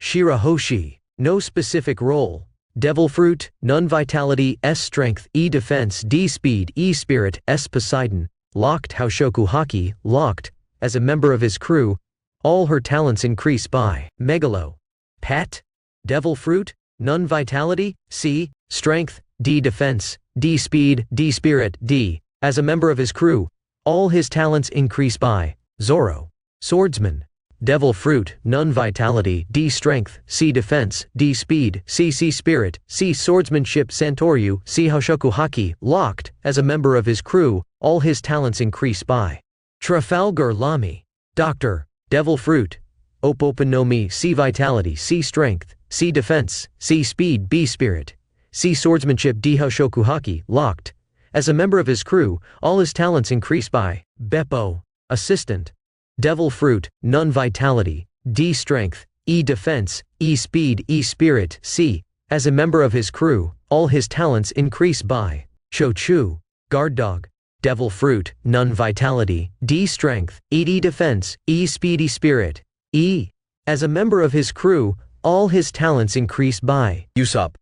Shirahoshi, no specific role. Devil Fruit, none Vitality, S. Strength, E. Defense, D. Speed, E. Spirit, S. Poseidon, Locked Haoshoku Haki, Locked. As a member of his crew, all her talents increase by. Megalo, Pet, Devil Fruit, none Vitality, C. Strength, D. Defense, D. Speed, D. Spirit, D. As a member of his crew, all his talents increase by. Zoro, Swordsman, Devil Fruit, none Vitality, D. Strength, C. Defense, D. Speed, C. Spirit, C. Swordsmanship Santoryu, C. Haoshoku Haki, Locked. As a member of his crew, all his talents increase by. Trafalgar Lami, Doctor, Devil Fruit, Open no Mi, C. Vitality, C. Strength, C. Defense, C. Speed, B. Spirit, C. Swordsmanship D. Haoshoku Haki, Locked. As a member of his crew, all his talents increase by. Beppo, Assistant, Devil Fruit, none Vitality, D. Strength, E. Defense, E. Speed, E. Spirit, C. As a member of his crew, all his talents increase by. Cho-Chu, Guard Dog, Devil Fruit, none Vitality, D. Strength, E. Defense, E. Speed, E. Spirit, E. As a member of his crew, all his talents increase by. Usopp,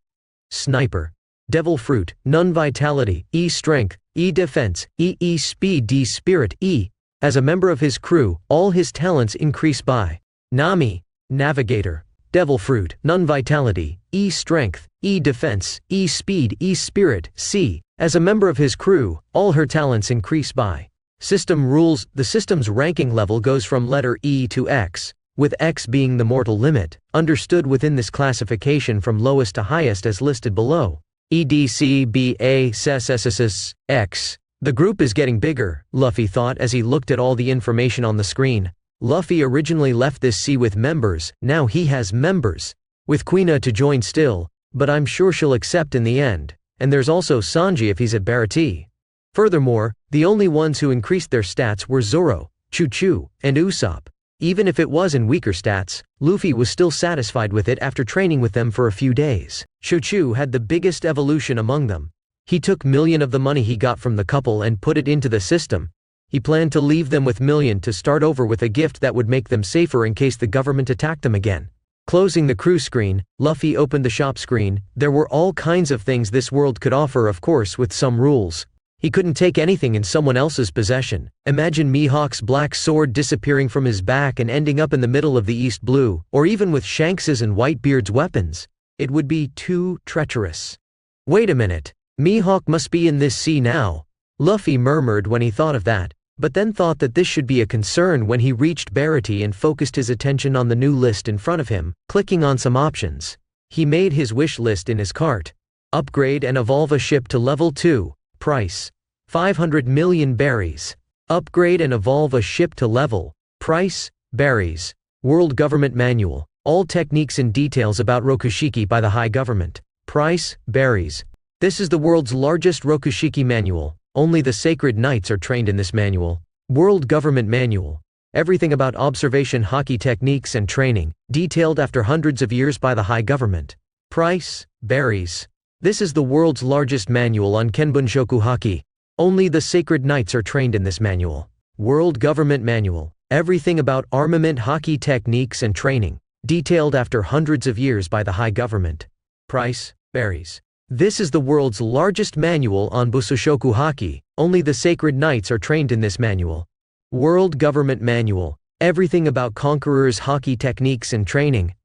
Sniper, Devil Fruit, none Vitality, E. Strength, E. Defense, E. Speed, D. Spirit, E. As a member of his crew, all his talents increase by. Nami, Navigator, Devil Fruit, none Vitality, E. Strength, E. Defense, E. Speed, E. Spirit, C. As a member of his crew, all her talents increase by. System rules. The system's ranking level goes from letter E to X, with X being the mortal limit, understood within this classification from lowest to highest as listed below. E, D, C, B, A, S, S, S, S, X. The group is getting bigger, Luffy thought as he looked at all the information on the screen. Luffy originally left this sea with members, now he has members. With Quina to join still, but I'm sure she'll accept in the end. And there's also Sanji if he's at Baratie. Furthermore, the only ones who increased their stats were Zoro, Choo-Choo, and Usopp. Even if it was in weaker stats, Luffy was still satisfied with it after training with them for a few days. Choo-Choo had the biggest evolution among them. He took million of the money he got from the couple and put it into the system. He planned to leave them with million to start over with a gift that would make them safer in case the government attacked them again. Closing the crew screen, Luffy opened the shop screen. There were all kinds of things this world could offer, of course with some rules. He couldn't take anything in someone else's possession. Imagine Mihawk's black sword disappearing from his back and ending up in the middle of the East Blue, or even with Shanks's and Whitebeard's weapons. It would be too treacherous. Wait a minute. Mihawk must be in this sea now. Luffy murmured when he thought of that, but then thought that this should be a concern when he reached Baratie and focused his attention on the new list in front of him, clicking on some options. He made his wish list in his cart. Upgrade and evolve a ship to level 2. Price. 500 million berries. Upgrade and evolve a ship to level. Price. Berries. World Government Manual. All techniques and details about Rokushiki by the high government. Price, berries. This is the world's largest Rokushiki manual. Only the sacred knights are trained in this manual. World Government Manual. Everything about observation hockey techniques and training, detailed after hundreds of years by the high government. Price, berries. This is the world's largest manual on Kenbunshoku hockey. Only the sacred knights are trained in this manual. World Government Manual. Everything about armament hockey techniques and training, detailed after hundreds of years by the high government. Price, berries. This is the world's largest manual on Busoshoku hockey. Only the sacred knights are trained in this manual. World Government Manual. Everything about conquerors hockey techniques and training,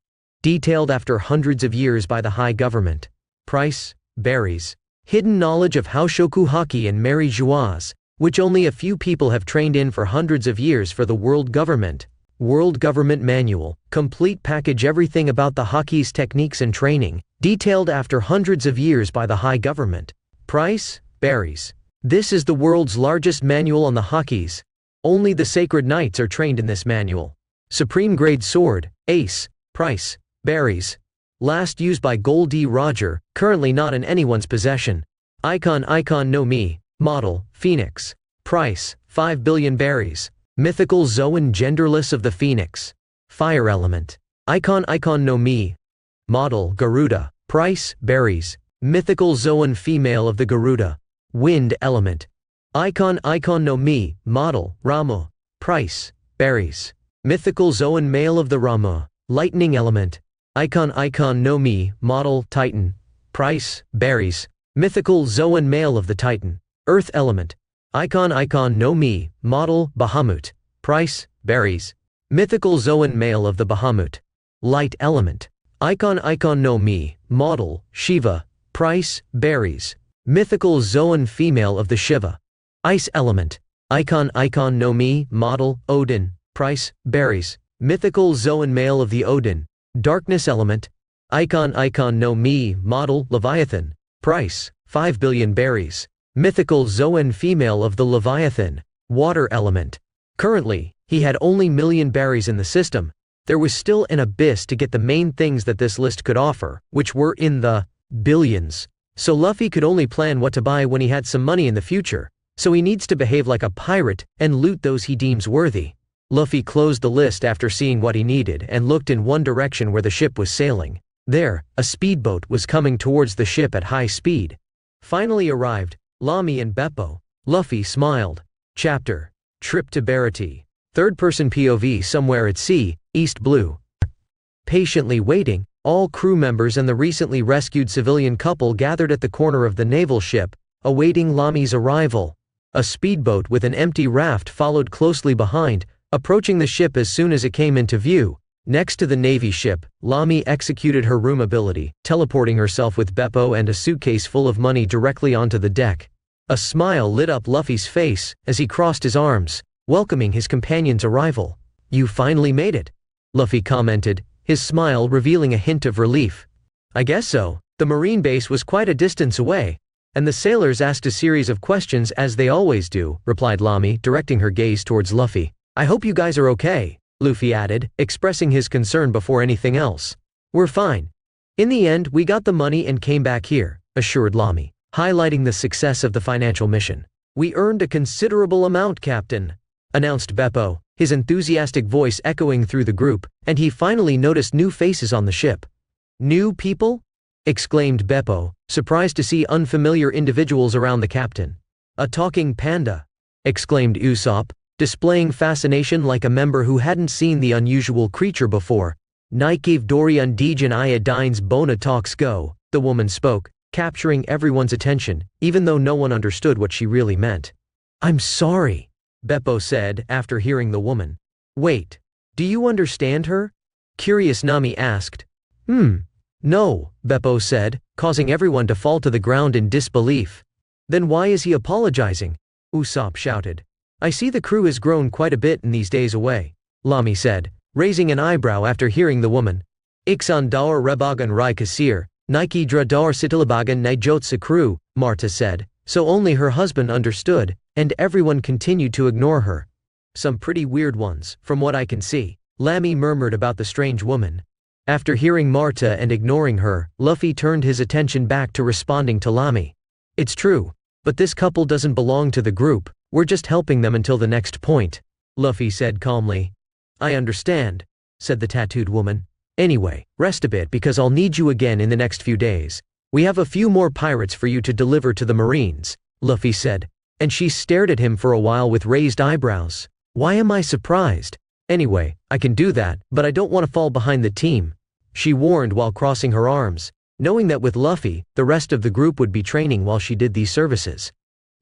detailed after hundreds of years by the high government. Price, berries. Hidden knowledge of Haoshoku hockey and Mary Jouas, which only a few people have trained in for hundreds of years for the world government. World Government Manual. Complete package everything about the hockey's techniques and training, detailed after hundreds of years by the high government. Price, berries. This is the world's largest manual on the hockeys. Only the sacred knights are trained in this manual. Supreme Grade Sword, Ace. Price, berries. Last used by Gold D. Roger, currently not in anyone's possession. Icon no Mi, model, Phoenix. Price, 5 billion berries. Mythical Zoan genderless of the Phoenix. Fire element. Icon no Mi. Model, Garuda. Price, berries. Mythical Zoan female of the Garuda. Wind element. Icon no Mi, model, Rama. Price, berries. Mythical Zoan male of the Rama. Lightning element. Icon no Mi, model, Titan. Price, berries. Mythical Zoan male of the Titan. Earth element. Icon no Mi, model, Bahamut. Price, berries. Mythical Zoan male of the Bahamut. Light element. Icon no Mi, model, Shiva. Price, berries. Mythical Zoan female of the Shiva. Ice element. Icon no Mi, model, Odin. Price, berries. Mythical Zoan male of the Odin. Darkness element. Icon no Mi, model, Leviathan. Price, 5 billion berries. Mythical Zoan female of the Leviathan. Water element. Currently, he had only million berries in the system. There was still an abyss to get the main things that this list could offer, which were in the billions. So Luffy could only plan what to buy when he had some money in the future. So he needs to behave like a pirate and loot those he deems worthy. Luffy closed the list after seeing what he needed and looked in one direction where the ship was sailing. There, a speedboat was coming towards the ship at high speed. Finally arrived, Lamy and Beppo. Luffy smiled. Chapter. Trip to Barati. Third-person POV somewhere at sea, East Blue. Patiently waiting, all crew members and the recently rescued civilian couple gathered at the corner of the naval ship, awaiting Lamy's arrival. A speedboat with an empty raft followed closely behind, approaching the ship as soon as it came into view. Next to the Navy ship, Lamy executed her room ability, teleporting herself with Beppo and a suitcase full of money directly onto the deck. A smile lit up Luffy's face as he crossed his arms, welcoming his companion's arrival. "You finally made it," Luffy commented, his smile revealing a hint of relief. "I guess so. The marine base was quite a distance away, and the sailors asked a series of questions as they always do," replied Lamy, directing her gaze towards Luffy. "I hope you guys are okay," Luffy added, expressing his concern before anything else. "We're fine. In the end, we got the money and came back here," assured Lamy, highlighting the success of the financial mission. "We earned a considerable amount, Captain," announced Beppo, his enthusiastic voice echoing through the group, and he finally noticed new faces on the ship. "New people?" exclaimed Beppo, surprised to see unfamiliar individuals around the captain. "A talking panda," exclaimed Usopp, displaying fascination like a member who hadn't seen the unusual creature before. "Nike Dori Undijan Iodines Bona Talks Go," the woman spoke, capturing everyone's attention, even though no one understood what she really meant. "I'm sorry," Beppo said after hearing the woman. "Wait, do you understand her?" Curious Nami asked. No," Beppo said, causing everyone to fall to the ground in disbelief. "Then why is he apologizing?" Usopp shouted. "I see the crew has grown quite a bit in these days away," Lamy said, raising an eyebrow after hearing the woman. "Iksan daur rebagan rai kasir, Nike dra daur sitilabagan nijotsa crew," Marta said, so only her husband understood, and everyone continued to ignore her. "Some pretty weird ones, from what I can see," Lamy murmured about the strange woman. After hearing Marta and ignoring her, Luffy turned his attention back to responding to Lamy. It's true, but this couple doesn't belong to the group, we're just helping them until the next point, Luffy said calmly. I understand, said the tattooed woman. Anyway, rest a bit because I'll need you again in the next few days. We have a few more pirates for you to deliver to the Marines, Luffy said, and she stared at him for a while with raised eyebrows. Why am I surprised? Anyway, I can do that, but I don't want to fall behind the team, she warned while crossing her arms, knowing that with Luffy, the rest of the group would be training while she did these services.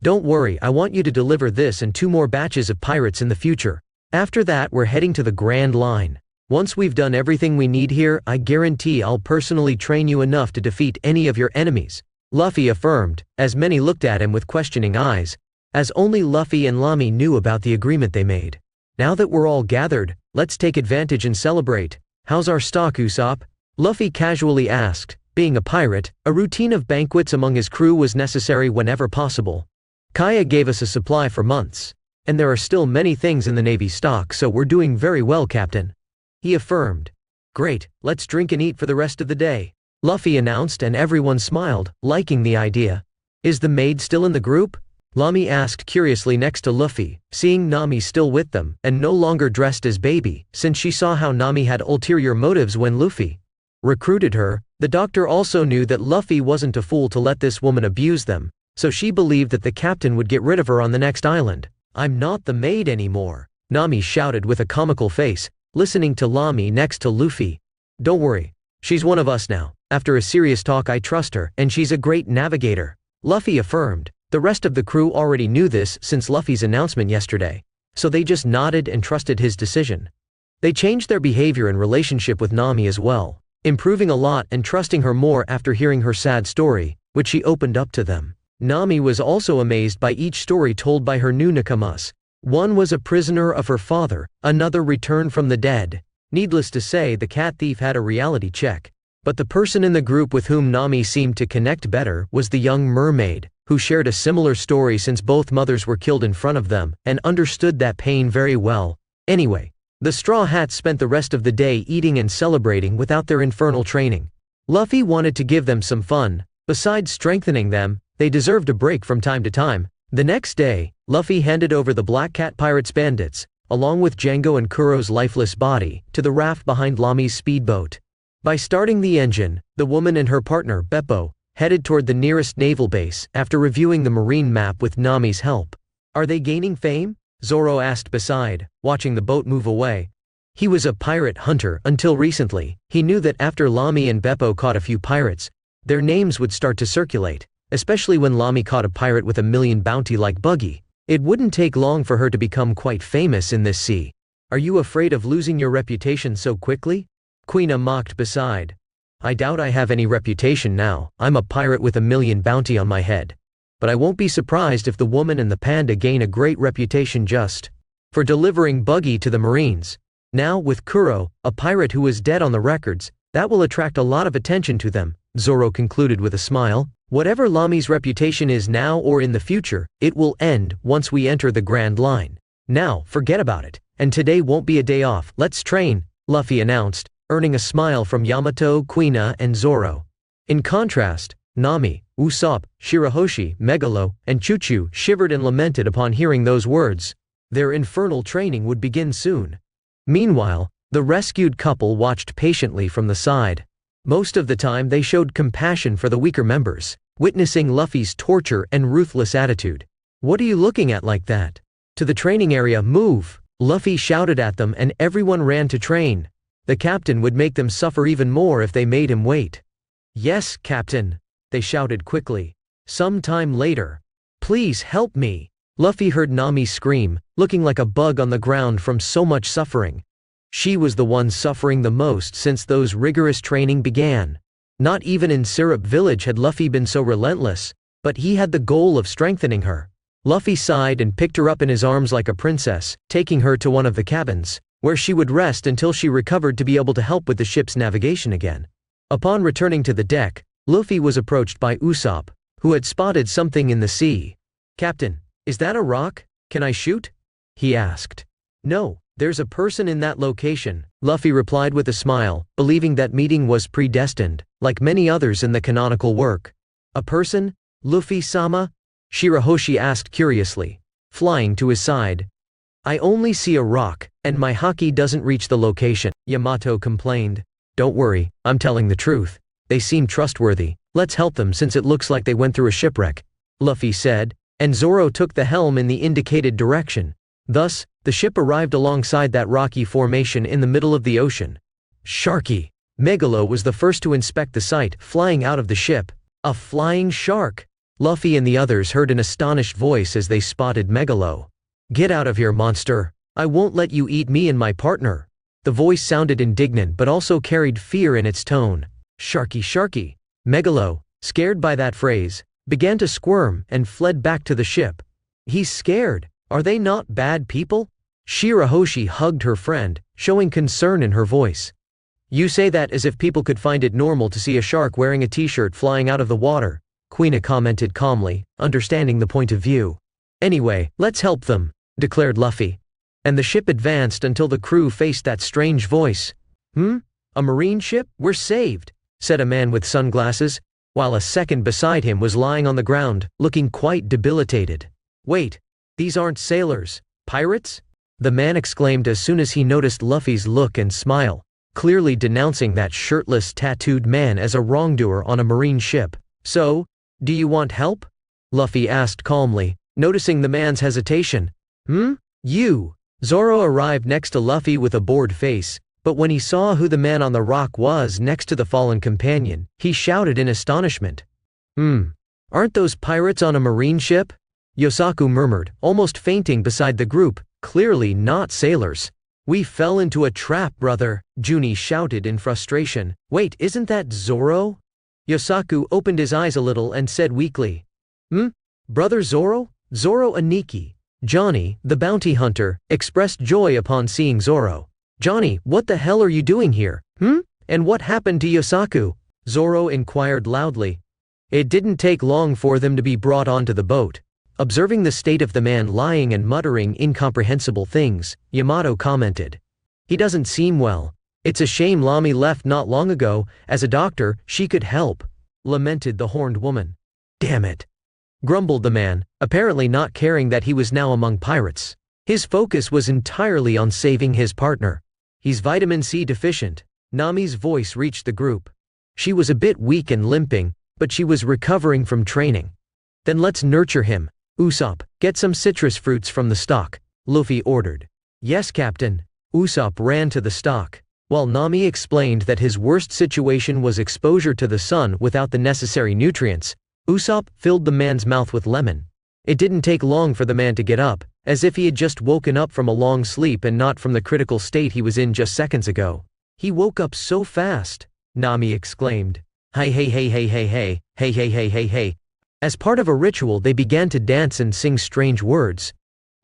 Don't worry, I want you to deliver this and 2 more batches of pirates in the future. After that we're heading to the Grand Line. Once we've done everything we need here, I guarantee I'll personally train you enough to defeat any of your enemies, Luffy affirmed, as many looked at him with questioning eyes, as only Luffy and Lamy knew about the agreement they made. Now that we're all gathered, let's take advantage and celebrate. How's our stock, Usopp? Luffy casually asked. Being a pirate, a routine of banquets among his crew was necessary whenever possible. Kaya gave us a supply for months, and there are still many things in the Navy stock, so we're doing very well, Captain, he affirmed. Great, let's drink and eat for the rest of the day, Luffy announced, and everyone smiled, liking the idea. Is the maid still in the group? Lamy asked curiously next to Luffy, seeing Nami still with them, and no longer dressed as Baby, since she saw how Nami had ulterior motives when Luffy recruited her. The doctor also knew that Luffy wasn't a fool to let this woman abuse them, so she believed that the captain would get rid of her on the next island. I'm not the maid anymore, Nami shouted with a comical face, listening to Lamy next to Luffy. Don't worry, she's one of us now. After a serious talk, I trust her, and she's a great navigator, Luffy affirmed. The rest of the crew already knew this since Luffy's announcement yesterday, so they just nodded and trusted his decision. They changed their behavior and relationship with Nami as well, improving a lot and trusting her more after hearing her sad story, which she opened up to them. Nami was also amazed by each story told by her new nakamas. One was a prisoner of her father, another returned from the dead. Needless to say, the cat thief had a reality check. But the person in the group with whom Nami seemed to connect better was the young mermaid, who shared a similar story since both mothers were killed in front of them, and understood that pain very well. Anyway, the Straw Hats spent the rest of the day eating and celebrating without their infernal training. Luffy wanted to give them some fun. Besides strengthening them, they deserved a break from time to time. The next day, Luffy handed over the Black Cat Pirates bandits, along with Django and Kuro's lifeless body, to the raft behind Lamy's speedboat. By starting the engine, the woman and her partner, Beppo, headed toward the nearest naval base after reviewing the marine map with Nami's help. Are they gaining fame? Zoro asked beside, watching the boat move away. He was a pirate hunter until recently. He knew that after Lamy and Beppo caught a few pirates, their names would start to circulate, especially when Lamy caught a pirate with a million bounty like Buggy. It wouldn't take long for her to become quite famous in this sea. Are you afraid of losing your reputation so quickly? Quina mocked beside. I doubt I have any reputation now. I'm a pirate with a million bounty on my head. But I won't be surprised if the woman and the panda gain a great reputation just for delivering Buggy to the Marines. Now, with Kuro, a pirate who is dead on the records, that will attract a lot of attention to them, Zoro concluded with a smile. Whatever Lamy's reputation is now or in the future, it will end once we enter the Grand Line. Now, forget about it, and today won't be a day off. Let's train, Luffy announced, earning a smile from Yamato, Quina, and Zoro. In contrast, Nami, Usopp, Shirahoshi, Megalo, and Chuchu shivered and lamented upon hearing those words. Their infernal training would begin soon. Meanwhile, the rescued couple watched patiently from the side. Most of the time they showed compassion for the weaker members, witnessing Luffy's torture and ruthless attitude. What are you looking at like that? To the training area, move! Luffy shouted at them and everyone ran to train. The captain would make them suffer even more if they made him wait. Yes, Captain, they shouted quickly. Some time later. Please help me! Luffy heard Nami scream, looking like a bug on the ground from so much suffering. She was the one suffering the most since those rigorous training began. Not even in Syrup Village had Luffy been so relentless, but he had the goal of strengthening her. Luffy sighed and picked her up in his arms like a princess, taking her to one of the cabins, where she would rest until she recovered to be able to help with the ship's navigation again. Upon returning to the deck, Luffy was approached by Usopp, who had spotted something in the sea. Captain, is that a rock? Can I shoot? He asked. No, there's a person in that location, Luffy replied with a smile, believing that meeting was predestined, like many others in the canonical work. A person? Luffy-sama? Shirahoshi asked curiously, flying to his side. I only see a rock, and my haki doesn't reach the location, Yamato complained. Don't worry, I'm telling the truth. They seem trustworthy. Let's help them since it looks like they went through a shipwreck, Luffy said, and Zoro took the helm in the indicated direction. Thus, the ship arrived alongside that rocky formation in the middle of the ocean. Sharky! Megalo was the first to inspect the sight, flying out of the ship. A flying shark! Luffy and the others heard an astonished voice as they spotted Megalo. Get out of here, monster! I won't let you eat me and my partner! The voice sounded indignant but also carried fear in its tone. Sharky, sharky! Megalo, scared by that phrase, began to squirm and fled back to the ship. He's scared. Are they not bad people? Shirahoshi hugged her friend, showing concern in her voice. You say that as if people could find it normal to see a shark wearing a t-shirt flying out of the water, Quina commented calmly, understanding the point of view. Anyway, let's help them, declared Luffy. And the ship advanced until the crew faced that strange voice. A marine ship? We're saved, said a man with sunglasses, while a second beside him was lying on the ground, looking quite debilitated. Wait, these aren't sailors, pirates? The man exclaimed as soon as he noticed Luffy's look and smile, clearly denouncing that shirtless tattooed man as a wrongdoer on a marine ship. So, do you want help? Luffy asked calmly, noticing the man's hesitation. You! Zoro arrived next to Luffy with a bored face, but when he saw who the man on the rock was next to the fallen companion, he shouted in astonishment. Aren't those pirates on a marine ship? Yosaku murmured, almost fainting beside the group, clearly not sailors. We fell into a trap, brother, Junie shouted in frustration. Wait, isn't that Zoro? Yosaku opened his eyes a little and said weakly. Brother Zoro? Zoro Aniki. Johnny, the bounty hunter, expressed joy upon seeing Zoro. Johnny, what the hell are you doing here? And what happened to Yosaku? Zoro inquired loudly. It didn't take long for them to be brought onto the boat. Observing the state of the man lying and muttering incomprehensible things, Yamato commented. He doesn't seem well. It's a shame Lami left not long ago. As a doctor, she could help, lamented the horned woman. Damn it, grumbled the man, apparently not caring that he was now among pirates. His focus was entirely on saving his partner. He's vitamin C deficient. Nami's voice reached the group. She was a bit weak and limping, but she was recovering from training. Then let's nurture him. Usopp, get some citrus fruits from the stock, Luffy ordered. Yes, Captain. Usopp ran to the stock, while Nami explained that his worst situation was exposure to the sun without the necessary nutrients. Usopp filled the man's mouth with lemon. It didn't take long for the man to get up, as if he had just woken up from a long sleep and not from the critical state he was in just seconds ago. He woke up so fast, Nami exclaimed. Hey hey hey hey hey hey, hey hey hey hey hey. As part of a ritual they began to dance and sing strange words.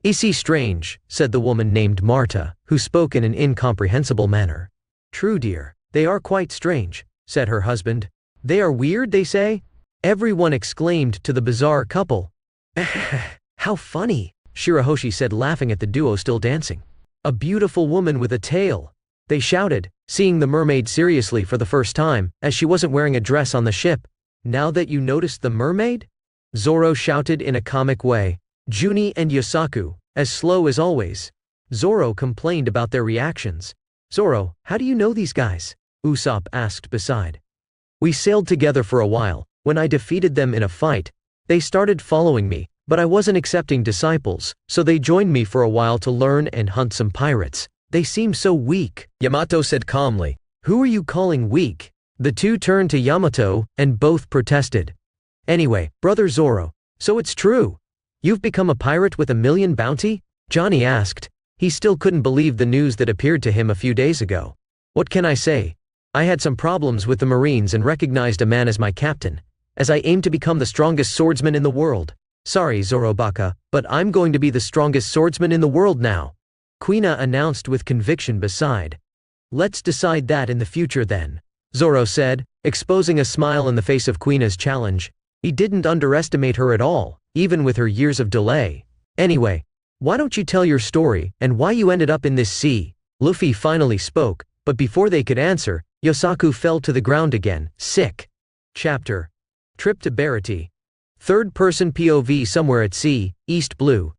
Isi strange, said the woman named Marta, who spoke in an incomprehensible manner. True dear, they are quite strange, said her husband. They are weird, they say? Everyone exclaimed to the bizarre couple. How funny, Shirahoshi said, laughing at the duo still dancing. A beautiful woman with a tail, they shouted, seeing the mermaid seriously for the first time, as she wasn't wearing a dress on the ship. Now that you noticed the mermaid? Zoro shouted in a comic way. Junie and Yosaku, as slow as always. Zoro complained about their reactions. Zoro, how do you know these guys? Usopp asked beside. We sailed together for a while. When I defeated them in a fight, they started following me, but I wasn't accepting disciples, so they joined me for a while to learn and hunt some pirates. They seem so weak, Yamato said calmly. Who are you calling weak? The two turned to Yamato, and both protested. Anyway, brother Zoro, so it's true. You've become a pirate with 1,000,000 bounty? Johnny asked. He still couldn't believe the news that appeared to him a few days ago. What can I say? I had some problems with the Marines and recognized a man as my captain, as I aim to become the strongest swordsman in the world. Sorry, Zoro Baka, but I'm going to be the strongest swordsman in the world now, Quina announced with conviction beside. Let's decide that in the future then, Zoro said, exposing a smile in the face of Quina's challenge. He didn't underestimate her at all, even with her years of delay. Anyway, why don't you tell your story, and why you ended up in this sea? Luffy finally spoke, but before they could answer, Yosaku fell to the ground again, sick. Chapter. Trip to Barati. Third-person POV somewhere at sea, East Blue.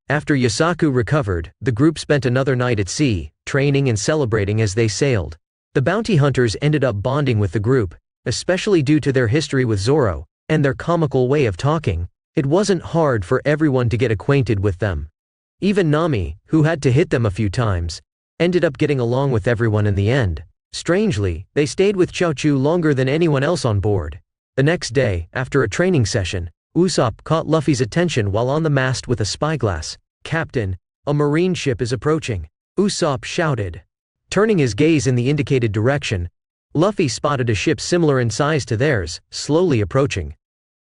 After Yosaku recovered, the group spent another night at sea, training and celebrating as they sailed. The bounty hunters ended up bonding with the group, especially due to their history with Zoro, and their comical way of talking. It wasn't hard for everyone to get acquainted with them. Even Nami, who had to hit them a few times, ended up getting along with everyone in the end. Strangely, they stayed with Chaochu longer than anyone else on board. The next day, after a training session, Usopp caught Luffy's attention while on the mast with a spyglass. "Captain, a marine ship is approaching," Usopp shouted. Turning his gaze in the indicated direction, Luffy spotted a ship similar in size to theirs, slowly approaching.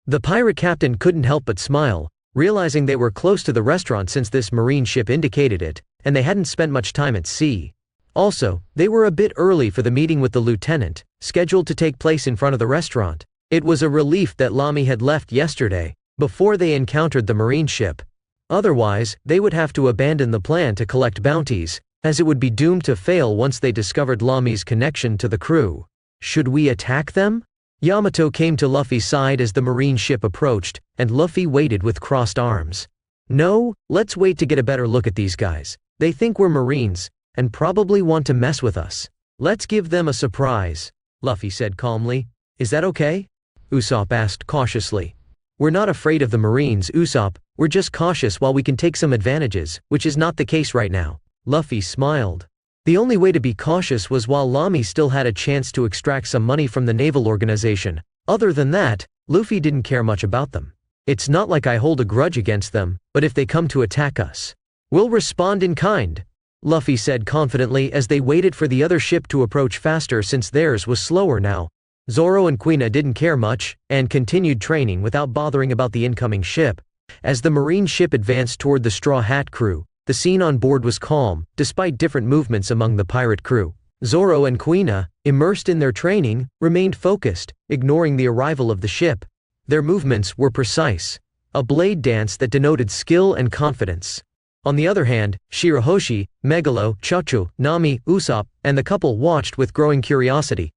The pirate captain couldn't help but smile, realizing they were close to the restaurant since this marine ship indicated it, and they hadn't spent much time at sea. Also, they were a bit early for the meeting with the lieutenant, scheduled to take place in front of the restaurant. It was a relief that Lamy had left yesterday, before they encountered the marine ship. Otherwise, they would have to abandon the plan to collect bounties, as it would be doomed to fail once they discovered Lamy's connection to the crew. "Should we attack them?" Yamato came to Luffy's side as the marine ship approached, and Luffy waited with crossed arms. "No, let's wait to get a better look at these guys. They think we're Marines, and probably want to mess with us. Let's give them a surprise," Luffy said calmly. "Is that okay?" Usopp asked cautiously. "We're not afraid of the Marines, Usopp, we're just cautious while we can take some advantages, which is not the case right now." Luffy smiled. The only way to be cautious was while Lamy still had a chance to extract some money from the naval organization. Other than that, Luffy didn't care much about them. "It's not like I hold a grudge against them, but if they come to attack us, we'll respond in kind," Luffy said confidently as they waited for the other ship to approach faster since theirs was slower now. Zoro and Quina didn't care much, and continued training without bothering about the incoming ship. As the marine ship advanced toward the Straw Hat crew, the scene on board was calm, despite different movements among the pirate crew. Zoro and Quina, immersed in their training, remained focused, ignoring the arrival of the ship. Their movements were precise, a blade dance that denoted skill and confidence. On the other hand, Shirahoshi, Megalo, Chaochu, Nami, Usopp, and the couple watched with growing curiosity,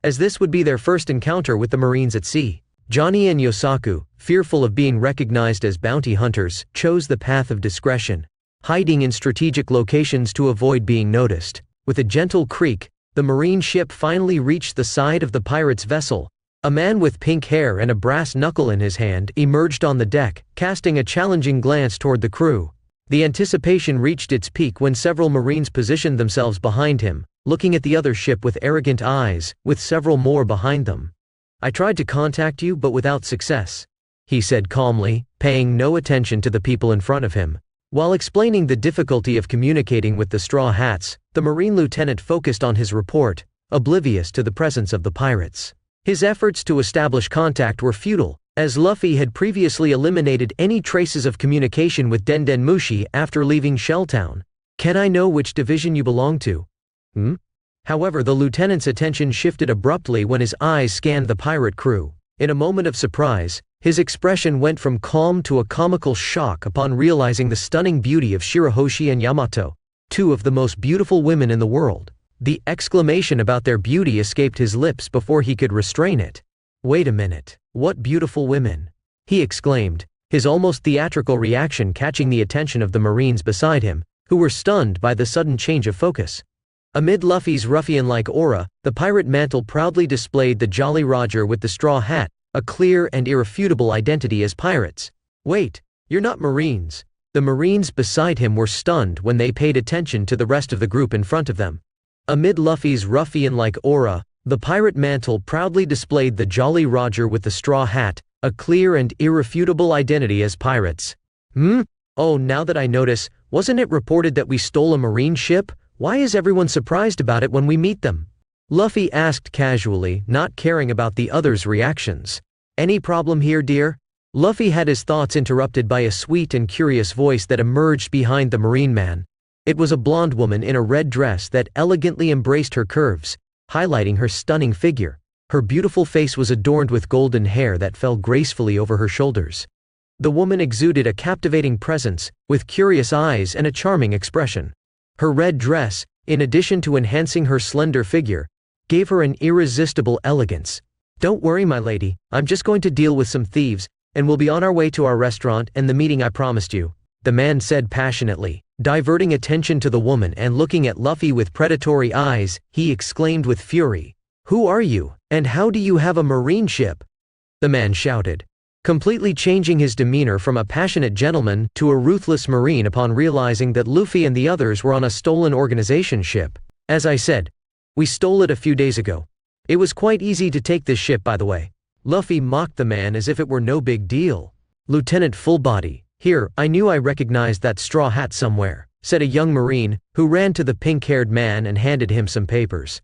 as this would be their first encounter with the Marines at sea. Johnny and Yosaku, fearful of being recognized as bounty hunters, chose the path of discretion, hiding in strategic locations to avoid being noticed. With a gentle creak, the marine ship finally reached the side of the pirate's vessel. A man with pink hair and a brass knuckle in his hand emerged on the deck, casting a challenging glance toward the crew. The anticipation reached its peak when several Marines positioned themselves behind him, looking at the other ship with arrogant eyes, with several more behind them. "I tried to contact you but without success," he said calmly, paying no attention to the people in front of him. While explaining the difficulty of communicating with the Straw Hats, the Marine lieutenant focused on his report, oblivious to the presence of the pirates. His efforts to establish contact were futile, as Luffy had previously eliminated any traces of communication with Denden Mushi after leaving Shelltown. "Can I know which division you belong to?" However, the lieutenant's attention shifted abruptly when his eyes scanned the pirate crew. In a moment of surprise, his expression went from calm to a comical shock upon realizing the stunning beauty of Shirahoshi and Yamato, two of the most beautiful women in the world. The exclamation about their beauty escaped his lips before he could restrain it. "Wait a minute, what beautiful women!" he exclaimed, his almost theatrical reaction catching the attention of the Marines beside him, who were stunned by the sudden change of focus. Amid Luffy's ruffian-like aura, the pirate mantle proudly displayed the Jolly Roger with the straw hat, a clear and irrefutable identity as pirates. "Wait, you're not Marines." The Marines beside him were stunned when they paid attention to the rest of the group in front of them. Amid Luffy's ruffian-like aura, the pirate mantle proudly displayed the Jolly Roger with the straw hat, a clear and irrefutable identity as pirates. Oh, now that I notice, wasn't it reported that we stole a marine ship? Why is everyone surprised about it when we meet them?" Luffy asked casually, not caring about the others' reactions. "Any problem here, dear?" Luffy had his thoughts interrupted by a sweet and curious voice that emerged behind the marine man. It was a blonde woman in a red dress that elegantly embraced her curves, highlighting her stunning figure. Her beautiful face was adorned with golden hair that fell gracefully over her shoulders. The woman exuded a captivating presence, with curious eyes and a charming expression. Her red dress, in addition to enhancing her slender figure, gave her an irresistible elegance. "Don't worry, my lady, I'm just going to deal with some thieves, and we'll be on our way to our restaurant and the meeting I promised you," the man said passionately. Diverting attention to the woman and looking at Luffy with predatory eyes, he exclaimed with fury, "Who are you, and how do you have a marine ship?" The man shouted, completely changing his demeanor from a passionate gentleman to a ruthless marine upon realizing that Luffy and the others were on a stolen organization ship. "As I said, we stole it a few days ago. It was quite easy to take this ship, by the way." Luffy mocked the man as if it were no big deal. "Lieutenant Fullbody, here, I knew I recognized that straw hat somewhere," said a young marine, who ran to the pink-haired man and handed him some papers.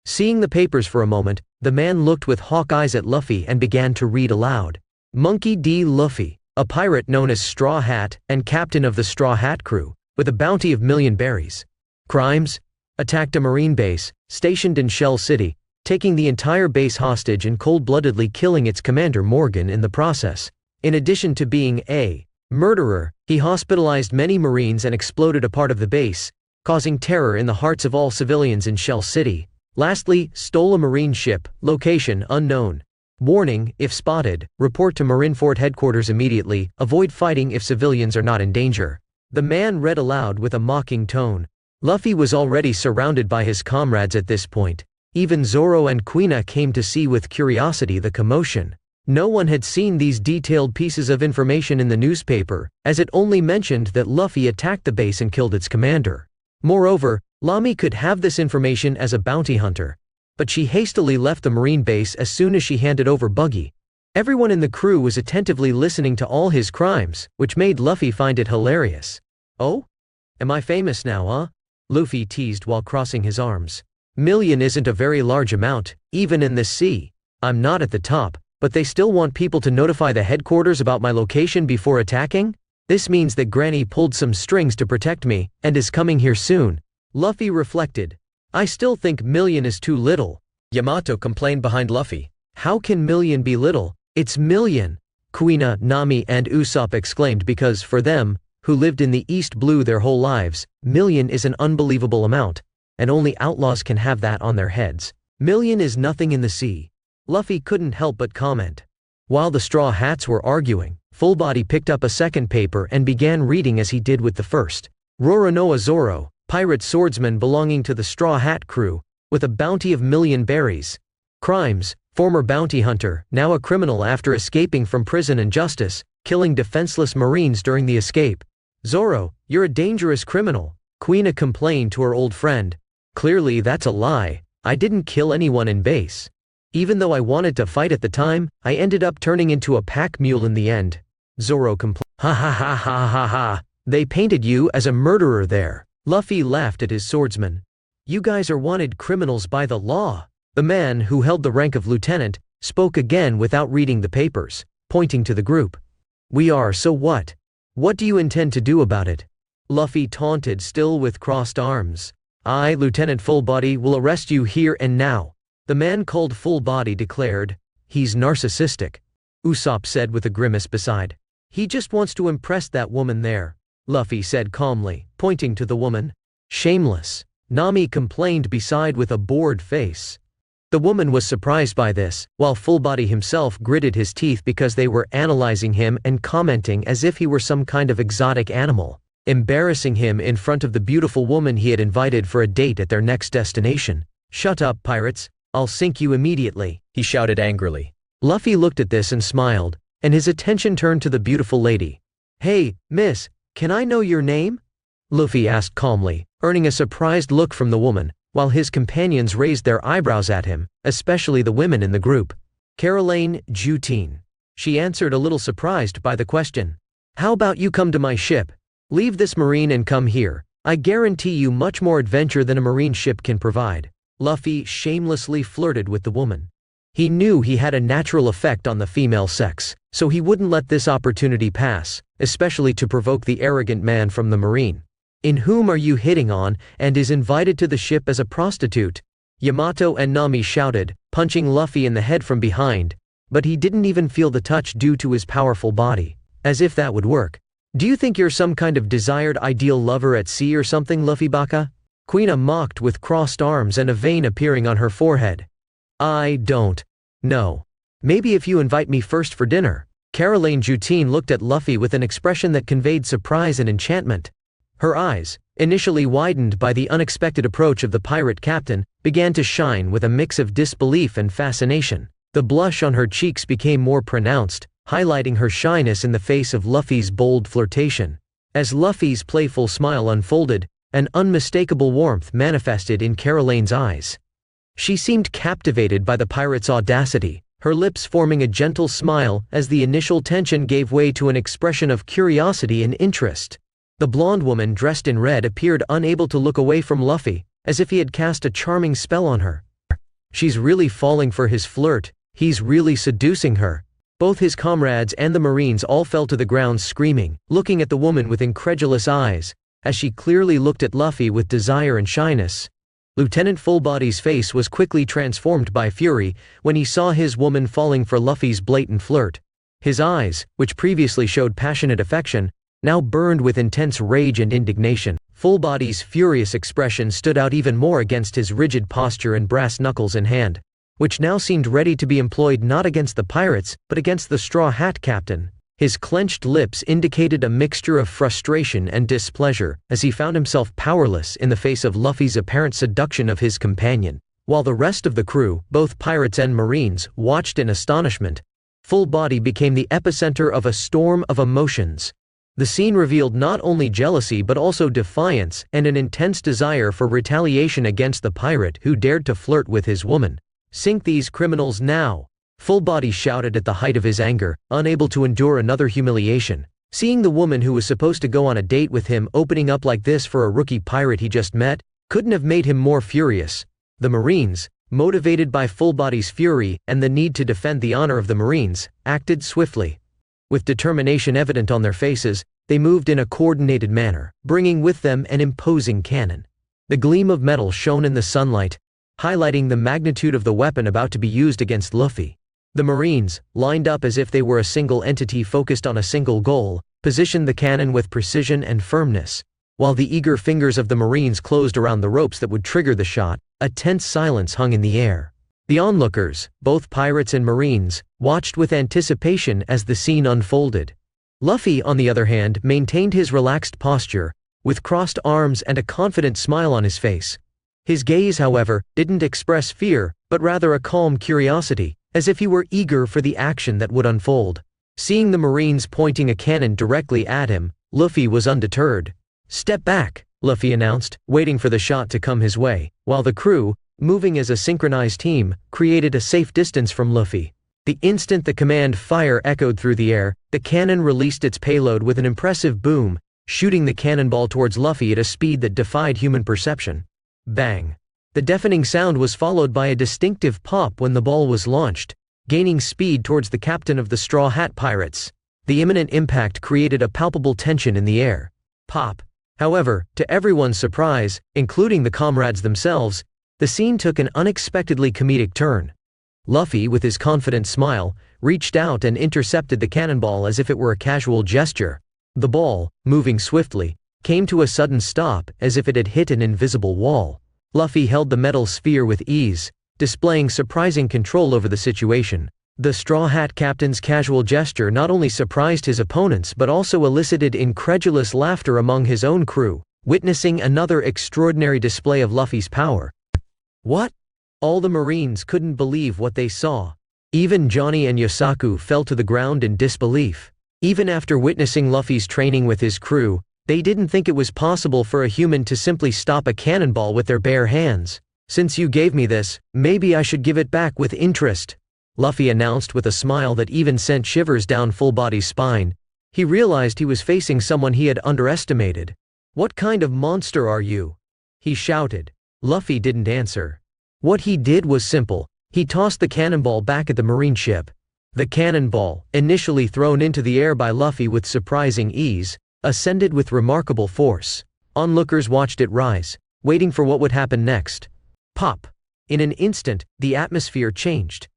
Seeing the papers for a moment, the man looked with hawk eyes at Luffy and began to read aloud. Monkey D. Luffy, a pirate known as Straw Hat and captain of the Straw Hat crew, with a bounty of million berries. Crimes: attacked a marine base, stationed in Shell City, taking the entire base hostage and cold-bloodedly killing its commander Morgan in the process. In addition to being a murderer, he hospitalized many Marines and exploded a part of the base, causing terror in the hearts of all civilians in Shell City. Lastly, stole a Marine ship, location unknown. Warning: if spotted, report to Marineford headquarters immediately, avoid fighting if civilians are not in danger. The man read aloud with a mocking tone. Luffy was already surrounded by his comrades at this point. Even Zoro and Kuina came to see with curiosity the commotion. No one had seen these detailed pieces of information in the newspaper, as it only mentioned that Luffy attacked the base and killed its commander. Moreover, Lami could have this information as a bounty hunter, but she hastily left the marine base as soon as she handed over Buggy. Everyone in the crew was attentively listening to all his crimes, which made Luffy find it hilarious. "Oh? Am I famous now, huh?" Luffy teased while crossing his arms. "Million isn't a very large amount, even in this sea. I'm not at the top, but they still want people to notify the headquarters about my location before attacking? This means that Granny pulled some strings to protect me, and is coming here soon." Luffy reflected. "I still think million is too little." Yamato complained behind Luffy. "How can million be little? It's million!" Kuina, Nami and Usopp exclaimed because for them, who lived in the East Blue their whole lives, million is an unbelievable amount, and only outlaws can have that on their heads. Million is nothing in the sea. Luffy couldn't help but comment. While the Straw Hats were arguing, Fullbody picked up a second paper and began reading as he did with the first. Roronoa Zoro, pirate swordsman belonging to the Straw Hat crew, with a bounty of million berries. Crimes: former bounty hunter, now a criminal after escaping from prison and justice, killing defenseless Marines during the escape. "Zoro, you're a dangerous criminal," Kuina complained to her old friend. "Clearly that's a lie. I didn't kill anyone in base. Even though I wanted to fight at the time, I ended up turning into a pack mule in the end." Zoro complained. "Ha ha ha ha ha ha. They painted you as a murderer there." Luffy laughed at his swordsman. "You guys are wanted criminals by the law." The man, who held the rank of lieutenant, spoke again without reading the papers, pointing to the group. "We are, so what? What do you intend to do about it?" Luffy taunted, still with crossed arms. "I, Lieutenant Fullbody, will arrest you here and now." The man called Fullbody declared. "He's narcissistic," Usopp said with a grimace beside. "He just wants to impress that woman there," Luffy said calmly, pointing to the woman. "Shameless," Nami complained beside with a bored face. The woman was surprised by this, while Fullbody himself gritted his teeth because they were analyzing him and commenting as if he were some kind of exotic animal, embarrassing him in front of the beautiful woman he had invited for a date at their next destination. "Shut up, pirates. I'll sink you immediately," he shouted angrily. Luffy looked at this and smiled, and his attention turned to the beautiful lady. "Hey, miss, can I know your name?" Luffy asked calmly, earning a surprised look from the woman, while his companions raised their eyebrows at him, especially the women in the group. "Caroline Jutine," she answered, a little surprised by the question. "How about you come to my ship? Leave this marine and come here. I guarantee you much more adventure than a marine ship can provide." Luffy shamelessly flirted with the woman. He knew he had a natural effect on the female sex, so he wouldn't let this opportunity pass, especially to provoke the arrogant man from the marine. "In whom are you hitting on, and is invited to the ship as a prostitute?" Yamato and Nami shouted, punching Luffy in the head from behind, but he didn't even feel the touch due to his powerful body. As if that would work. "Do you think you're some kind of desired ideal lover at sea or something, Luffy Baka?" Quina mocked with crossed arms and a vein appearing on her forehead. I don't know. Maybe if you invite me first for dinner. Caroline Jutine looked at Luffy with an expression that conveyed surprise and enchantment. Her eyes, initially widened by the unexpected approach of the pirate captain, began to shine with a mix of disbelief and fascination. The blush on her cheeks became more pronounced, highlighting her shyness in the face of Luffy's bold flirtation. As Luffy's playful smile unfolded, an unmistakable warmth manifested in Caroline's eyes. She seemed captivated by the pirate's audacity, her lips forming a gentle smile as the initial tension gave way to an expression of curiosity and interest. The blonde woman dressed in red appeared unable to look away from Luffy, as if he had cast a charming spell on her. She's really falling for his flirt, he's really seducing her. Both his comrades and the Marines all fell to the ground screaming, looking at the woman with incredulous eyes, as she clearly looked at Luffy with desire and shyness. Lieutenant Fullbody's face was quickly transformed by fury when he saw his woman falling for Luffy's blatant flirt. His eyes, which previously showed passionate affection, now burned with intense rage and indignation. Fullbody's furious expression stood out even more against his rigid posture and brass knuckles in hand, which now seemed ready to be employed not against the pirates, but against the Straw Hat Captain. His clenched lips indicated a mixture of frustration and displeasure, as he found himself powerless in the face of Luffy's apparent seduction of his companion. While the rest of the crew, both pirates and Marines, watched in astonishment, Fullbody became the epicenter of a storm of emotions. The scene revealed not only jealousy but also defiance and an intense desire for retaliation against the pirate who dared to flirt with his woman. "Sink these criminals now!" Fullbody shouted at the height of his anger, unable to endure another humiliation. Seeing the woman who was supposed to go on a date with him opening up like this for a rookie pirate he just met, couldn't have made him more furious. The Marines, motivated by Fullbody's fury and the need to defend the honor of the Marines, acted swiftly. With determination evident on their faces, they moved in a coordinated manner, bringing with them an imposing cannon. The gleam of metal shone in the sunlight, highlighting the magnitude of the weapon about to be used against Luffy. The Marines, lined up as if they were a single entity focused on a single goal, positioned the cannon with precision and firmness. While the eager fingers of the Marines closed around the ropes that would trigger the shot, a tense silence hung in the air. The onlookers, both pirates and Marines, watched with anticipation as the scene unfolded. Luffy, on the other hand, maintained his relaxed posture, with crossed arms and a confident smile on his face. His gaze, however, didn't express fear, but rather a calm curiosity, as if he were eager for the action that would unfold. Seeing the Marines pointing a cannon directly at him, Luffy was undeterred. "Step back," Luffy announced, waiting for the shot to come his way, while the crew, moving as a synchronized team, created a safe distance from Luffy. The instant the command "fire" echoed through the air, the cannon released its payload with an impressive boom, shooting the cannonball towards Luffy at a speed that defied human perception. Bang! The deafening sound was followed by a distinctive pop when the ball was launched, gaining speed towards the captain of the Straw Hat Pirates. The imminent impact created a palpable tension in the air. Pop! However, to everyone's surprise, including the comrades themselves, the scene took an unexpectedly comedic turn. Luffy, with his confident smile, reached out and intercepted the cannonball as if it were a casual gesture. The ball, moving swiftly, came to a sudden stop as if it had hit an invisible wall. Luffy held the metal sphere with ease, displaying surprising control over the situation. The Straw Hat Captain's casual gesture not only surprised his opponents but also elicited incredulous laughter among his own crew, witnessing another extraordinary display of Luffy's power. What? All the Marines couldn't believe what they saw. Even Johnny and Yosaku fell to the ground in disbelief. Even after witnessing Luffy's training with his crew, they didn't think it was possible for a human to simply stop a cannonball with their bare hands. "Since you gave me this, maybe I should give it back with interest," Luffy announced with a smile that even sent shivers down Fullbody's spine. He realized he was facing someone he had underestimated. "What kind of monster are you?" he shouted. Luffy didn't answer. What he did was simple. He tossed the cannonball back at the Marine ship. The cannonball, initially thrown into the air by Luffy with surprising ease, ascended with remarkable force. Onlookers watched it rise, waiting for what would happen next. Pop! In an instant, the atmosphere changed.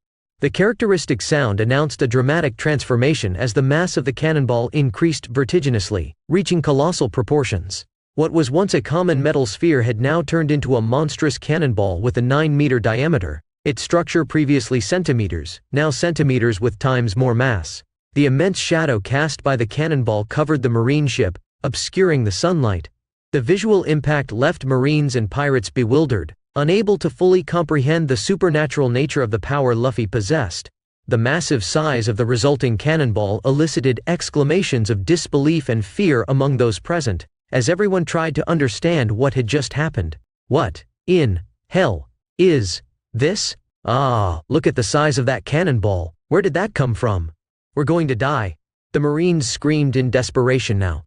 The characteristic sound announced a dramatic transformation as the mass of the cannonball increased vertiginously, reaching colossal proportions. What was once a common metal sphere had now turned into a monstrous cannonball with a 9-meter diameter, its structure previously centimeters, now centimeters with times more mass. The immense shadow cast by the cannonball covered the marine ship, obscuring the sunlight. The visual impact left Marines and pirates bewildered, unable to fully comprehend the supernatural nature of the power Luffy possessed. The massive size of the resulting cannonball elicited exclamations of disbelief and fear among those present, as everyone tried to understand what had just happened. What in hell is this? Ah, look at the size of that cannonball. Where did that come from? We're going to die. The Marines screamed in desperation now.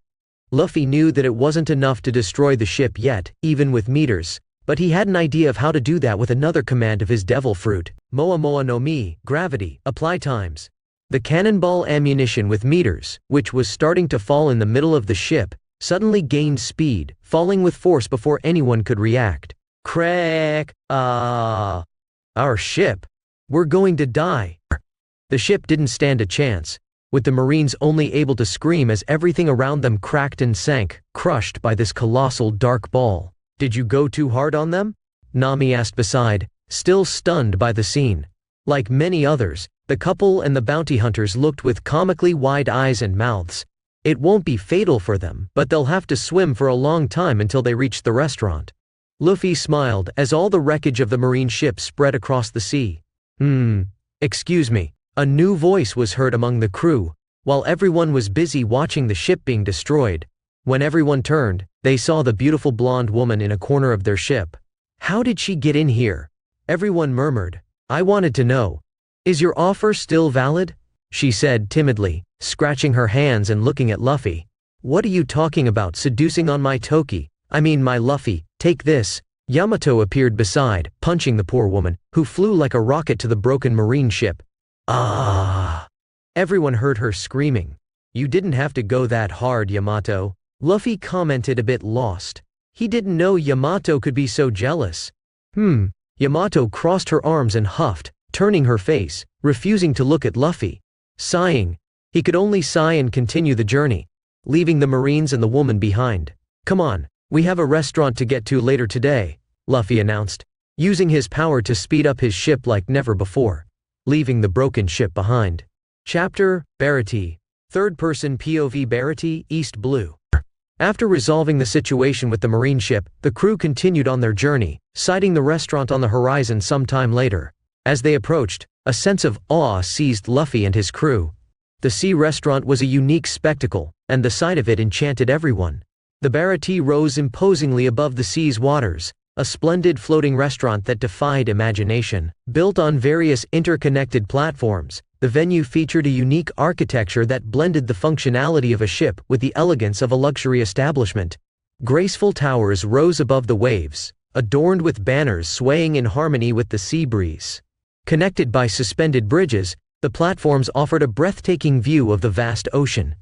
Luffy knew that it wasn't enough to destroy the ship yet, even with meters, but he had an idea of how to do that with another command of his devil fruit. Moa Moa no Mi, gravity, apply times. The cannonball ammunition with meters, which was starting to fall in the middle of the ship, suddenly gained speed, falling with force before anyone could react. Crack! Our ship! We're going to die! The ship didn't stand a chance, with the Marines only able to scream as everything around them cracked and sank, crushed by this colossal dark ball. Did you go too hard on them? Nami asked beside, still stunned by the scene. Like many others, the couple and the bounty hunters looked with comically wide eyes and mouths. It won't be fatal for them, but they'll have to swim for a long time until they reach the restaurant. Luffy smiled as all the wreckage of the marine ship spread across the sea. Excuse me. A new voice was heard among the crew, while everyone was busy watching the ship being destroyed. When everyone turned, they saw the beautiful blonde woman in a corner of their ship. How did she get in here? Everyone murmured. I wanted to know. Is your offer still valid? She said timidly, scratching her hands and looking at Luffy. What are you talking about, seducing on my Toki? I mean my Luffy, take this. Yamato appeared beside, punching the poor woman, who flew like a rocket to the broken marine ship. Ah! Everyone heard her screaming. You didn't have to go that hard, Yamato. Luffy commented a bit lost. He didn't know Yamato could be so jealous. Yamato crossed her arms and huffed, turning her face, refusing to look at Luffy. Sighing. He could only sigh and continue the journey, leaving the Marines and the woman behind. Come on, we have a restaurant to get to later today, Luffy announced, using his power to speed up his ship like never before, leaving the broken ship behind. Chapter, Barati. Third-person POV Barati, East Blue. After resolving the situation with the marine ship, the crew continued on their journey, sighting the restaurant on the horizon some time later. As they approached, a sense of awe seized Luffy and his crew. The sea restaurant was a unique spectacle, and the sight of it enchanted everyone. The Barati rose imposingly above the sea's waters, a splendid floating restaurant that defied imagination. Built on various interconnected platforms, the venue featured a unique architecture that blended the functionality of a ship with the elegance of a luxury establishment. Graceful towers rose above the waves, adorned with banners swaying in harmony with the sea breeze. Connected by suspended bridges, the platforms offered a breathtaking view of the vast ocean.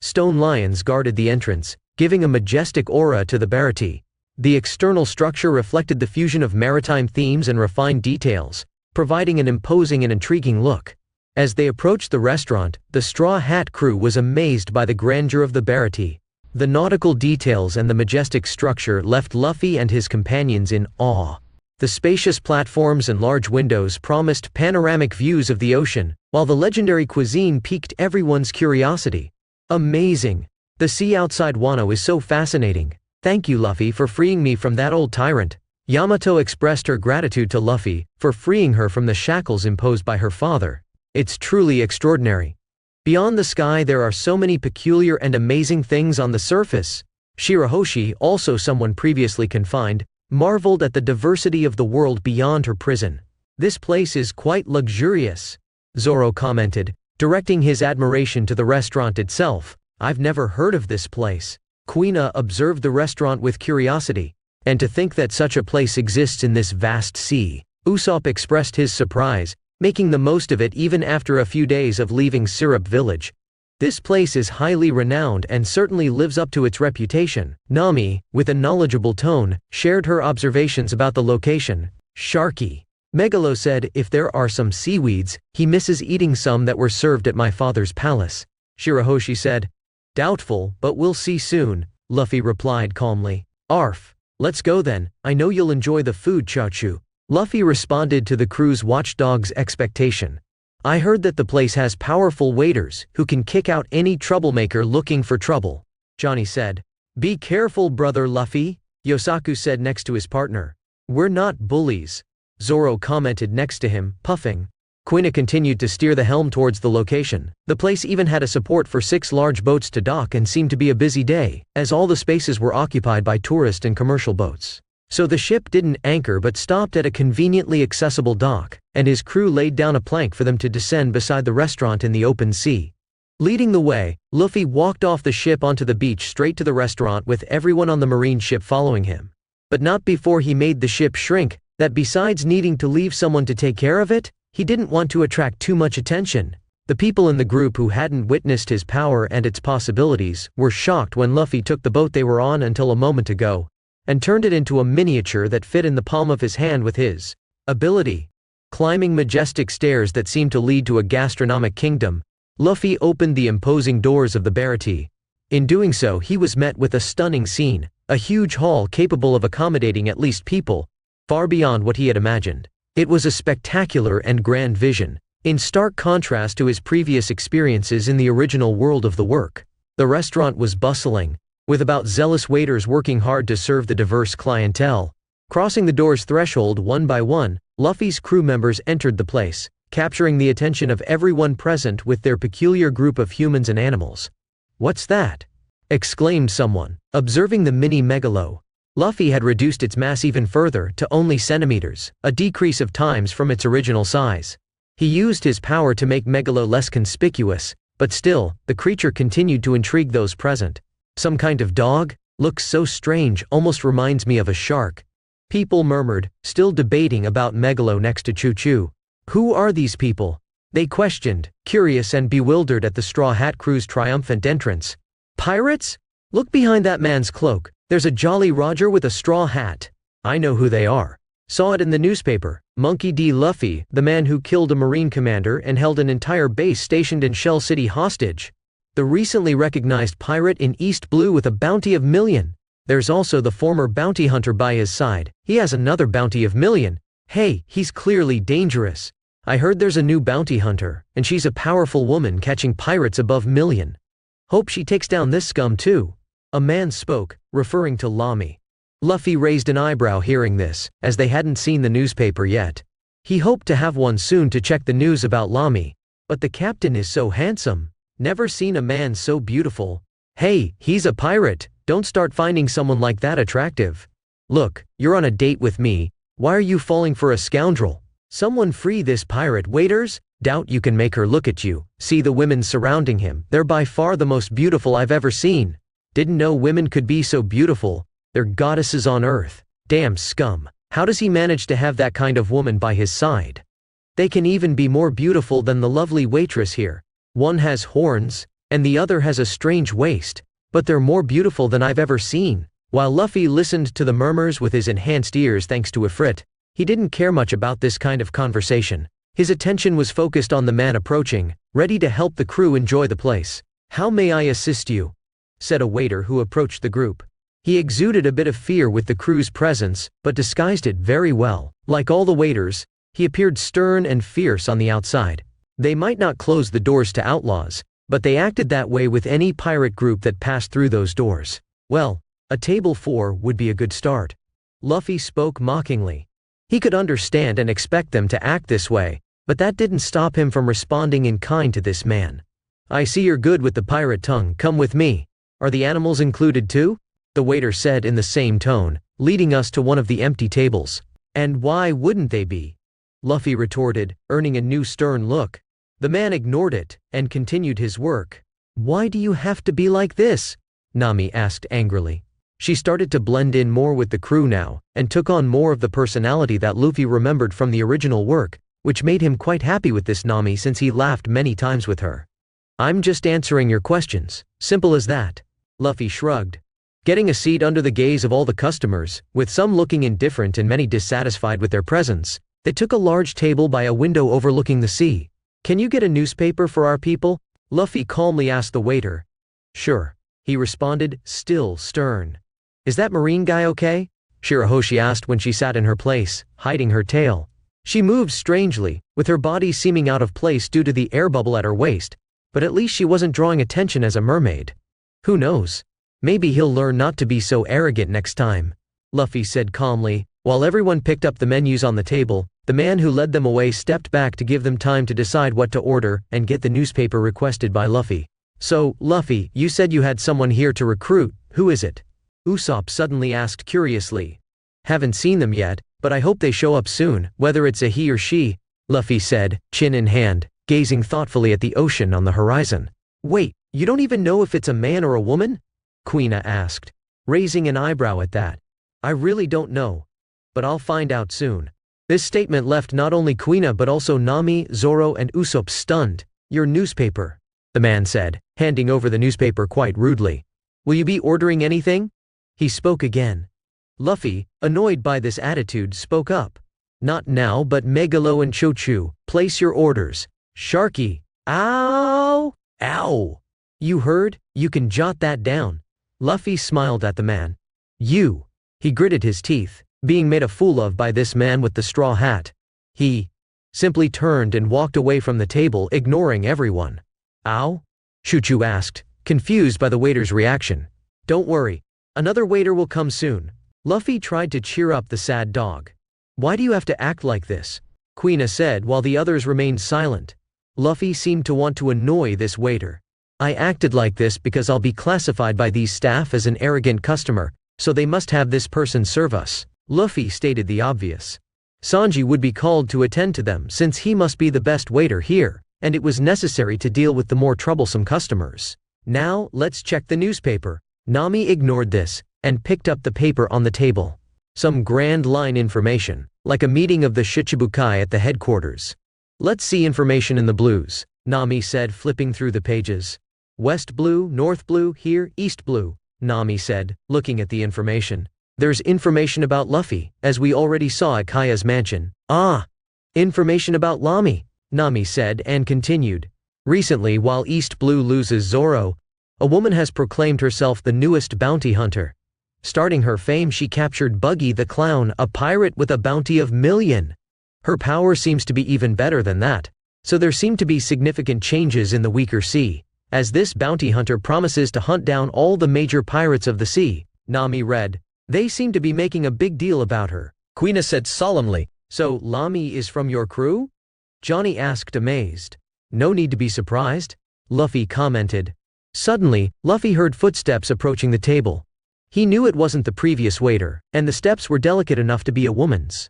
Stone lions guarded the entrance, giving a majestic aura to the Barati. The external structure reflected the fusion of maritime themes and refined details, providing an imposing and intriguing look. As they approached the restaurant, the Straw Hat crew was amazed by the grandeur of the Barati. The nautical details and the majestic structure left Luffy and his companions in awe. The spacious platforms and large windows promised panoramic views of the ocean, while the legendary cuisine piqued everyone's curiosity. Amazing! The sea outside Wano is so fascinating. Thank you, Luffy, for freeing me from that old tyrant. Yamato expressed her gratitude to Luffy for freeing her from the shackles imposed by her father. It's truly extraordinary. Beyond the sky there are so many peculiar and amazing things on the surface. Shirahoshi, also someone previously confined, marveled at the diversity of the world beyond her prison. This place is quite luxurious, Zoro commented, directing his admiration to the restaurant itself. I've never heard of this place. Kuina observed the restaurant with curiosity. And to think that such a place exists in this vast sea. Usopp expressed his surprise, making the most of it even after a few days of leaving Syrup Village. This place is highly renowned and certainly lives up to its reputation. Nami, with a knowledgeable tone, shared her observations about the location. Sharky. Megalo said if there are some seaweeds, he misses eating some that were served at my father's palace. Shirahoshi said, doubtful, but we'll see soon. Luffy replied calmly. Arf. Let's go then, I know you'll enjoy the food, Chachu. Luffy responded to the crew's watchdog's expectation. I heard that the place has powerful waiters who can kick out any troublemaker looking for trouble, Johnny said. Be careful, brother Luffy, Yosaku said next to his partner. We're not bullies, Zoro commented next to him, puffing. Quina continued to steer the helm towards the location. The place even had a support for 6 large boats to dock and seemed to be a busy day, as all the spaces were occupied by tourist and commercial boats. So the ship didn't anchor but stopped at a conveniently accessible dock, and his crew laid down a plank for them to descend beside the restaurant in the open sea. Leading the way, Luffy walked off the ship onto the beach straight to the restaurant with everyone on the marine ship following him. But not before he made the ship shrink, that besides needing to leave someone to take care of it, he didn't want to attract too much attention. The people in the group who hadn't witnessed his power and its possibilities were shocked when Luffy took the boat they were on until a moment ago, and turned it into a miniature that fit in the palm of his hand with his ability. Climbing majestic stairs that seemed to lead to a gastronomic kingdom, Luffy opened the imposing doors of the Barati. In doing so, he was met with a stunning scene, a huge hall capable of accommodating at least people, far beyond what he had imagined. It was a spectacular and grand vision, in stark contrast to his previous experiences in the original world of the work. The restaurant was bustling, with about zealous waiters working hard to serve the diverse clientele. Crossing the door's threshold one by one, Luffy's crew members entered the place, capturing the attention of everyone present with their peculiar group of humans and animals. What's that? Exclaimed someone, observing the mini megalo. Luffy had reduced its mass even further to only centimeters, a decrease of times from its original size. He used his power to make Megalo less conspicuous, but still, the creature continued to intrigue those present. Some kind of dog? Looks so strange, almost reminds me of a shark. People murmured, still debating about Megalo next to Choo Choo. Who are these people? They questioned, curious and bewildered at the Straw Hat Crew's triumphant entrance. Pirates? Look behind that man's cloak. There's a Jolly Roger with a straw hat. I know who they are. Saw it in the newspaper. Monkey D. Luffy, the man who killed a Marine commander and held an entire base stationed in Shell City hostage. The recently recognized pirate in East Blue with a bounty of $1 million. There's also the former bounty hunter by his side. He has another bounty of $1 million. Hey, he's clearly dangerous. I heard there's a new bounty hunter, and she's a powerful woman catching pirates above $1 million. Hope she takes down this scum too. A man spoke, referring to Lamy. Luffy raised an eyebrow hearing this, as they hadn't seen the newspaper yet. He hoped to have one soon to check the news about Lamy, but the captain is so handsome. Never seen a man so beautiful. Hey, he's a pirate, don't start finding someone like that attractive. Look, you're on a date with me, why are you falling for a scoundrel? Someone free this pirate, waiters? Doubt you can make her look at you. See the women surrounding him, they're by far the most beautiful I've ever seen. Didn't know women could be so beautiful, they're goddesses on earth. Damn scum, how does he manage to have that kind of woman by his side? They can even be more beautiful than the lovely waitress here. One has horns, and the other has a strange waist, but they're more beautiful than I've ever seen. While Luffy listened to the murmurs with his enhanced ears thanks to Ifrit, he didn't care much about this kind of conversation. His attention was focused on the man approaching, ready to help the crew enjoy the place. How may I assist you? Said a waiter who approached the group. He exuded a bit of fear with the crew's presence, but disguised it very well. Like all the waiters, he appeared stern and fierce on the outside. They might not close the doors to outlaws, but they acted that way with any pirate group that passed through those doors. Well, a table 4 would be a good start. Luffy spoke mockingly. He could understand and expect them to act this way, but that didn't stop him from responding in kind to this man. I see you're good with the pirate tongue, come with me. Are the animals included too? The waiter said in the same tone, leading us to one of the empty tables. And why wouldn't they be? Luffy retorted, earning a new stern look. The man ignored it, and continued his work. Why do you have to be like this? Nami asked angrily. She started to blend in more with the crew now, and took on more of the personality that Luffy remembered from the original work, which made him quite happy with this Nami since he laughed many times with her. I'm just answering your questions, simple as that. Luffy shrugged. Getting a seat under the gaze of all the customers, with some looking indifferent and many dissatisfied with their presence, they took a large table by a window overlooking the sea. Can you get a newspaper for our people? Luffy calmly asked the waiter. Sure. he responded, still stern. Is that marine guy okay? Shirahoshi asked when she sat in her place, hiding her tail. She moved strangely, with her body seeming out of place due to the air bubble at her waist, but at least she wasn't drawing attention as a mermaid. Who knows? Maybe he'll learn not to be so arrogant next time, Luffy said calmly. While everyone picked up the menus on the table, the man who led them away stepped back to give them time to decide what to order and get the newspaper requested by Luffy. So, Luffy, you said you had someone here to recruit, who is it? Usopp suddenly asked curiously. Haven't seen them yet, but I hope they show up soon, whether it's a he or she, Luffy said, chin in hand, gazing thoughtfully at the ocean on the horizon. Wait, you don't even know if it's a man or a woman? Kuina asked, raising an eyebrow at that. I really don't know. But I'll find out soon. This statement left not only Kuina but also Nami, Zoro and Usopp stunned. Your newspaper, the man said, handing over the newspaper quite rudely. Will you be ordering anything? He spoke again. Luffy, annoyed by this attitude, spoke up. Not now, but Megalo and Chochu, place your orders. Sharky. Ow! Ow! You heard? You can jot that down. Luffy smiled at the man. You. He gritted his teeth, being made a fool of by this man with the straw hat. He simply turned and walked away from the table, ignoring everyone. Ow? Chuchu asked, confused by the waiter's reaction. Don't worry. Another waiter will come soon. Luffy tried to cheer up the sad dog. Why do you have to act like this? Kuina said while the others remained silent. Luffy seemed to want to annoy this waiter. I acted like this because I'll be classified by these staff as an arrogant customer, so they must have this person serve us. Luffy stated the obvious. Sanji would be called to attend to them since he must be the best waiter here, and it was necessary to deal with the more troublesome customers. Now, let's check the newspaper. Nami ignored this, and picked up the paper on the table. Some grand line information, like a meeting of the Shichibukai at the headquarters. Let's see information in the blues, Nami said, flipping through the pages. West blue, north blue, here, east blue, Nami said, looking at the information. There's information about Luffy, as we already saw at Kaya's mansion. Ah! Information about Lami, Nami said and continued. Recently, while East Blue loses Zoro, a woman has proclaimed herself the newest bounty hunter. Starting her fame, she captured Buggy the Clown, a pirate with a bounty of $1 million. Her power seems to be even better than that, so there seem to be significant changes in the weaker sea, as this bounty hunter promises to hunt down all the major pirates of the sea, Nami read. They seem to be making a big deal about her, Kuina said solemnly. So, Lami is from your crew? Johnny asked, amazed. No need to be surprised, Luffy commented. Suddenly, Luffy heard footsteps approaching the table. He knew it wasn't the previous waiter, and the steps were delicate enough to be a woman's.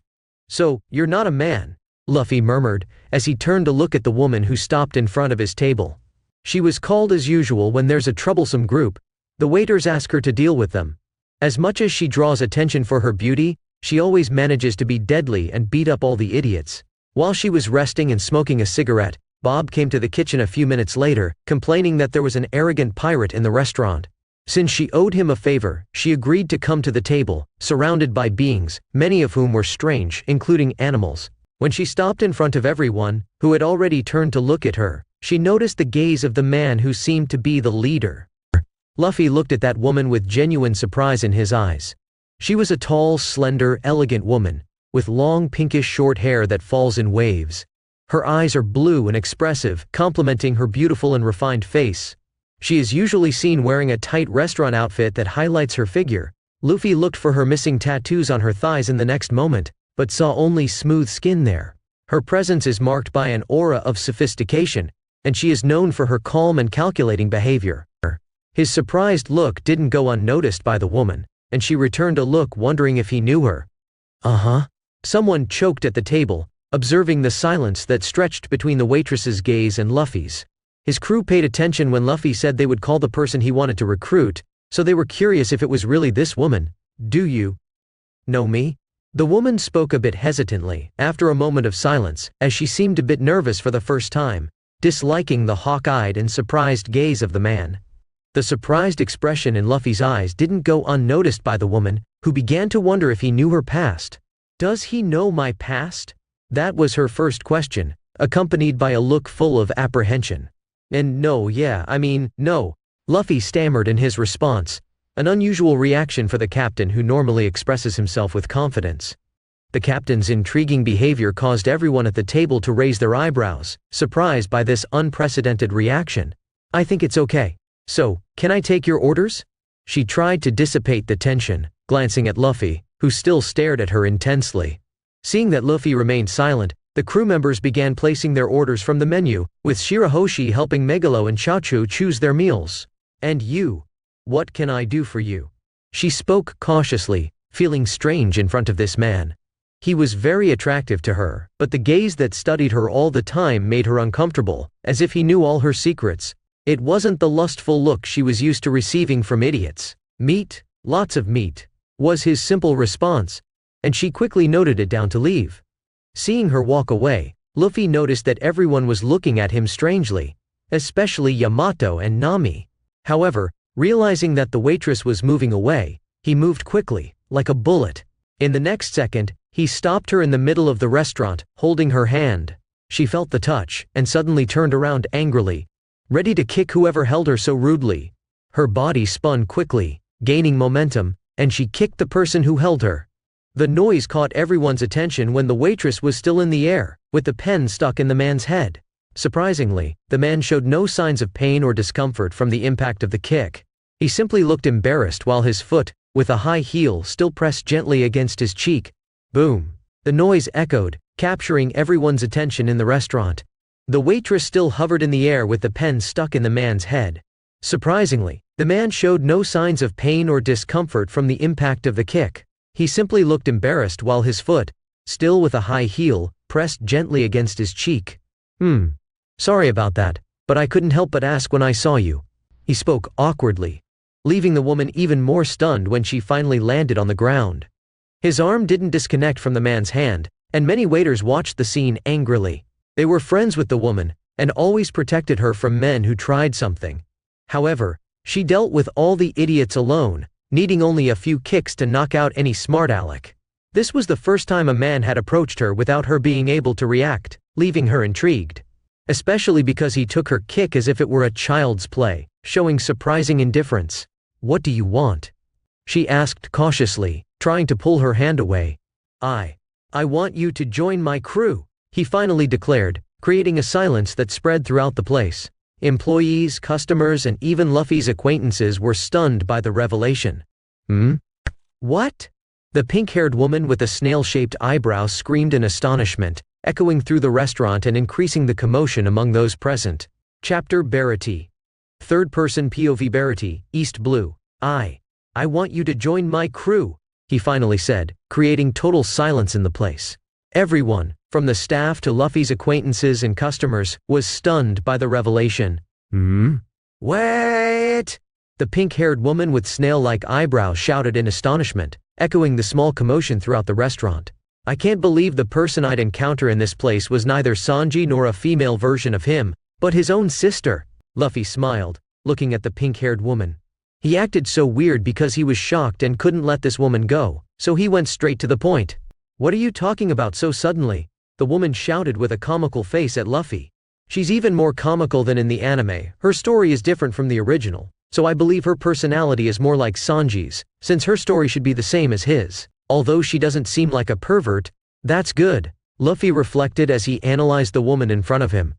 So, you're not a man, Luffy murmured, as he turned to look at the woman who stopped in front of his table. She was called as usual when there's a troublesome group. The waiters ask her to deal with them. As much as she draws attention for her beauty, she always manages to be deadly and beat up all the idiots. While she was resting and smoking a cigarette, Bob came to the kitchen a few minutes later, complaining that there was an arrogant pirate in the restaurant. Since she owed him a favor, she agreed to come to the table, surrounded by beings, many of whom were strange, including animals. When she stopped in front of everyone, who had already turned to look at her, she noticed the gaze of the man who seemed to be the leader. Luffy looked at that woman with genuine surprise in his eyes. She was a tall, slender, elegant woman, with long pinkish short hair that falls in waves. Her eyes are blue and expressive, complementing her beautiful and refined face. She is usually seen wearing a tight restaurant outfit that highlights her figure. Luffy looked for her missing tattoos on her thighs in the next moment, but saw only smooth skin there. Her presence is marked by an aura of sophistication, and she is known for her calm and calculating behavior. His surprised look didn't go unnoticed by the woman, and she returned a look wondering if he knew her. Uh-huh. Someone choked at the table, observing the silence that stretched between the waitress's gaze and Luffy's. His crew paid attention when Luffy said they would call the person he wanted to recruit, so they were curious if it was really this woman. Do you know me? The woman spoke a bit hesitantly, after a moment of silence, as she seemed a bit nervous for the first time, disliking the hawk-eyed and surprised gaze of the man. The surprised expression in Luffy's eyes didn't go unnoticed by the woman, who began to wonder if he knew her past. Does he know my past? That was her first question, accompanied by a look full of apprehension. And no, Luffy stammered in his response, an unusual reaction for the captain who normally expresses himself with confidence. The captain's intriguing behavior caused everyone at the table to raise their eyebrows, surprised by this unprecedented reaction. I think it's okay. So, can I take your orders? She tried to dissipate the tension, glancing at Luffy, who still stared at her intensely. Seeing that Luffy remained silent, the crew members began placing their orders from the menu, with Shirahoshi helping Megalo and Chacho choose their meals. And you? What can I do for you? She spoke cautiously, feeling strange in front of this man. He was very attractive to her, but the gaze that studied her all the time made her uncomfortable, as if he knew all her secrets. It wasn't the lustful look she was used to receiving from idiots. Meat? Lots of meat, was his simple response, and she quickly noted it down to leave. Seeing her walk away, Luffy noticed that everyone was looking at him strangely, especially Yamato and Nami. However, realizing that the waitress was moving away, he moved quickly, like a bullet. In the next second, he stopped her in the middle of the restaurant, holding her hand. She felt the touch, and suddenly turned around angrily, ready to kick whoever held her so rudely. Her body spun quickly, gaining momentum, and she kicked the person who held her. The noise caught everyone's attention when the waitress was still in the air, with the pen stuck in the man's head. Surprisingly, the man showed no signs of pain or discomfort from the impact of the kick. He simply looked embarrassed while his foot, with a high heel, still pressed gently against his cheek. Boom! The noise echoed, capturing everyone's attention in the restaurant. The waitress still hovered in the air with the pen stuck in the man's head. Surprisingly, the man showed no signs of pain or discomfort from the impact of the kick. He simply looked embarrassed while his foot, still with a high heel, pressed gently against his cheek. Sorry about that, but I couldn't help but ask when I saw you. He spoke awkwardly, leaving the woman even more stunned when she finally landed on the ground. His arm didn't disconnect from the man's hand, and many waiters watched the scene angrily. They were friends with the woman, and always protected her from men who tried something. However, she dealt with all the idiots alone, needing only a few kicks to knock out any smart aleck. This was the first time a man had approached her without her being able to react, leaving her intrigued. Especially because he took her kick as if it were a child's play, showing surprising indifference. What do you want? She asked cautiously, trying to pull her hand away. I want you to join my crew, he finally declared, creating a silence that spread throughout the place. Employees, customers, and even Luffy's acquaintances were stunned by the revelation. What? The pink-haired woman with the snail-shaped eyebrows screamed in astonishment, echoing through the restaurant and increasing the commotion among those present. Chapter Barity. Third-person POV Barity, East Blue. I want you to join my crew, he finally said, creating total silence in the place. Everyone, from the staff to Luffy's acquaintances and customers, was stunned by the revelation. Wait! The pink-haired woman with snail-like eyebrows shouted in astonishment, echoing the small commotion throughout the restaurant. I can't believe the person I'd encounter in this place was neither Sanji nor a female version of him, but his own sister. Luffy smiled, looking at the pink-haired woman. He acted so weird because he was shocked and couldn't let this woman go, so he went straight to the point. What are you talking about so suddenly? The woman shouted with a comical face at Luffy. She's even more comical than in the anime. Her story is different from the original, so I believe her personality is more like Sanji's, since her story should be the same as his. Although she doesn't seem like a pervert, that's good, Luffy reflected as he analyzed the woman in front of him.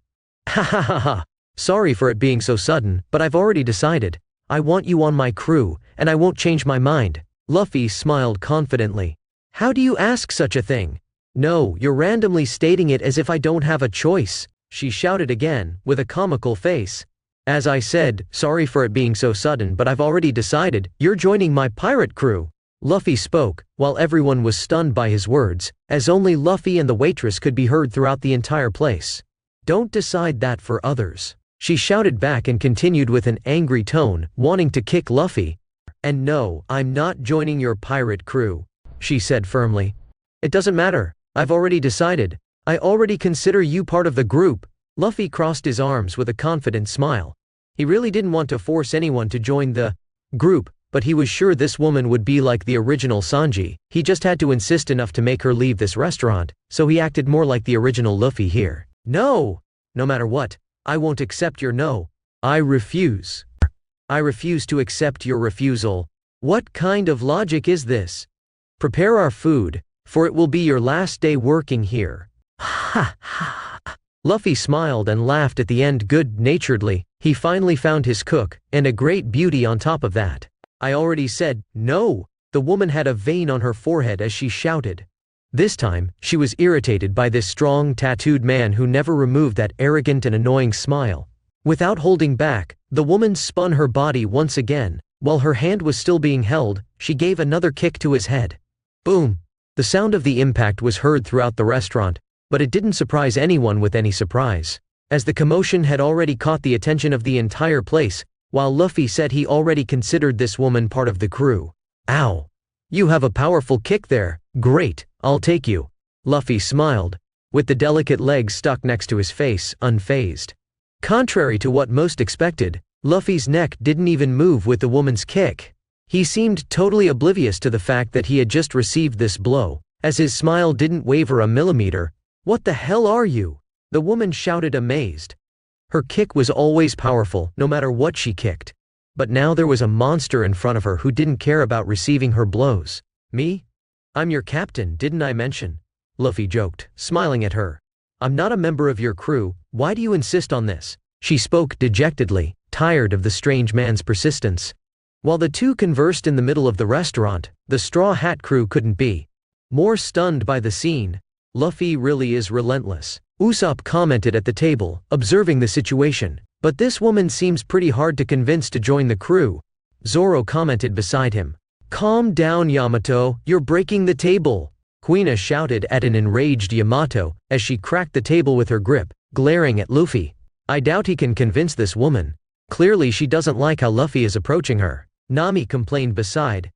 Ha ha ha ha. Sorry for it being so sudden, but I've already decided. I want you on my crew, and I won't change my mind. Luffy smiled confidently. How do you ask such a thing? No, you're randomly stating it as if I don't have a choice, she shouted again, with a comical face. As I said, sorry for it being so sudden, but I've already decided, you're joining my pirate crew. Luffy spoke, while everyone was stunned by his words, as only Luffy and the waitress could be heard throughout the entire place. Don't decide that for others, she shouted back and continued with an angry tone, wanting to kick Luffy. And no, I'm not joining your pirate crew, she said firmly. It doesn't matter, I've already decided. I already consider you part of the group. Luffy crossed his arms with a confident smile. He really didn't want to force anyone to join the group, but he was sure this woman would be like the original Sanji. He just had to insist enough to make her leave this restaurant, so he acted more like the original Luffy here. No! No matter what, I won't accept your no. I refuse. I refuse to accept your refusal. What kind of logic is this? Prepare our food, for it will be your last day working here. Ha ha. Luffy smiled and laughed at the end good-naturedly. He finally found his cook, and a great beauty on top of that. I already said, no. The woman had a vein on her forehead as she shouted. This time, she was irritated by this strong, tattooed man who never removed that arrogant and annoying smile. Without holding back, the woman spun her body once again. While her hand was still being held, she gave another kick to his head. Boom! The sound of the impact was heard throughout the restaurant, but it didn't surprise anyone with any surprise, as the commotion had already caught the attention of the entire place, while Luffy said he already considered this woman part of the crew. Ow! You have a powerful kick there. Great, I'll take you. Luffy smiled, with the delicate legs stuck next to his face, unfazed. Contrary to what most expected, Luffy's neck didn't even move with the woman's kick. He seemed totally oblivious to the fact that he had just received this blow, as his smile didn't waver a millimeter. What the hell are you? The woman shouted, amazed. Her kick was always powerful, no matter what she kicked. But now there was a monster in front of her who didn't care about receiving her blows. Me? I'm your captain, didn't I mention? Luffy joked, smiling at her. I'm not a member of your crew, why do you insist on this? She spoke dejectedly, tired of the strange man's persistence. While the two conversed in the middle of the restaurant, the Straw Hat crew couldn't be more stunned by the scene. Luffy really is relentless. Usopp commented at the table, observing the situation. But this woman seems pretty hard to convince to join the crew. Zoro commented beside him. Calm down, Yamato, you're breaking the table. Kuina shouted at an enraged Yamato, as she cracked the table with her grip, glaring at Luffy. I doubt he can convince this woman. Clearly she doesn't like how Luffy is approaching her. Nami complained beside.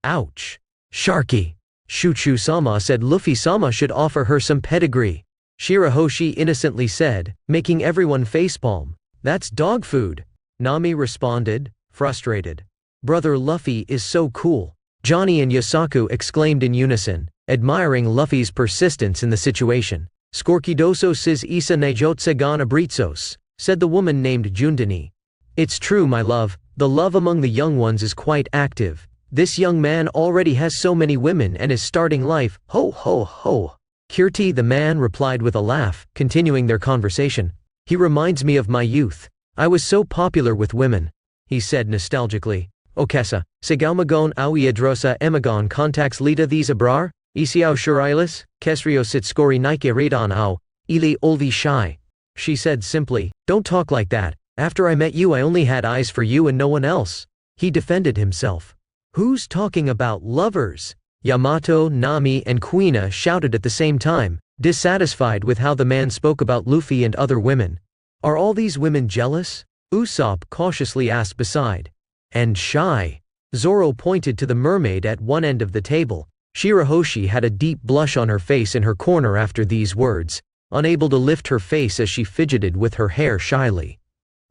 Ouch. Sharky. Shuchu-sama said Luffy-sama should offer her some pedigree. Shirahoshi innocently said, making everyone facepalm. That's dog food. Nami responded, frustrated. Brother Luffy is so cool. Johnny and Yosaku exclaimed in unison, admiring Luffy's persistence in the situation. Skorkidosos is isa nejotse gan abritsos, said the woman named Jundani. It's true, my love, the love among the young ones is quite active. This young man already has so many women and is starting life, ho ho ho. Kirti the man replied with a laugh, continuing their conversation. He reminds me of my youth. I was so popular with women, he said nostalgically. Okesa, Sigaumagon Awiadrosa Emagon contacts Lita these abrar, Isiao Shurilis, Kesrio Sitskori Nike Radon Au, Ili Olvi Shai. She said simply, don't talk like that. After I met you I only had eyes for you and no one else. He defended himself. Who's talking about lovers? Yamato, Nami and Kuina shouted at the same time, dissatisfied with how the man spoke about Luffy and other women. Are all these women jealous? Usopp cautiously asked beside. And shy. Zoro pointed to the mermaid at one end of the table. Shirahoshi had a deep blush on her face in her corner after these words, unable to lift her face as she fidgeted with her hair shyly.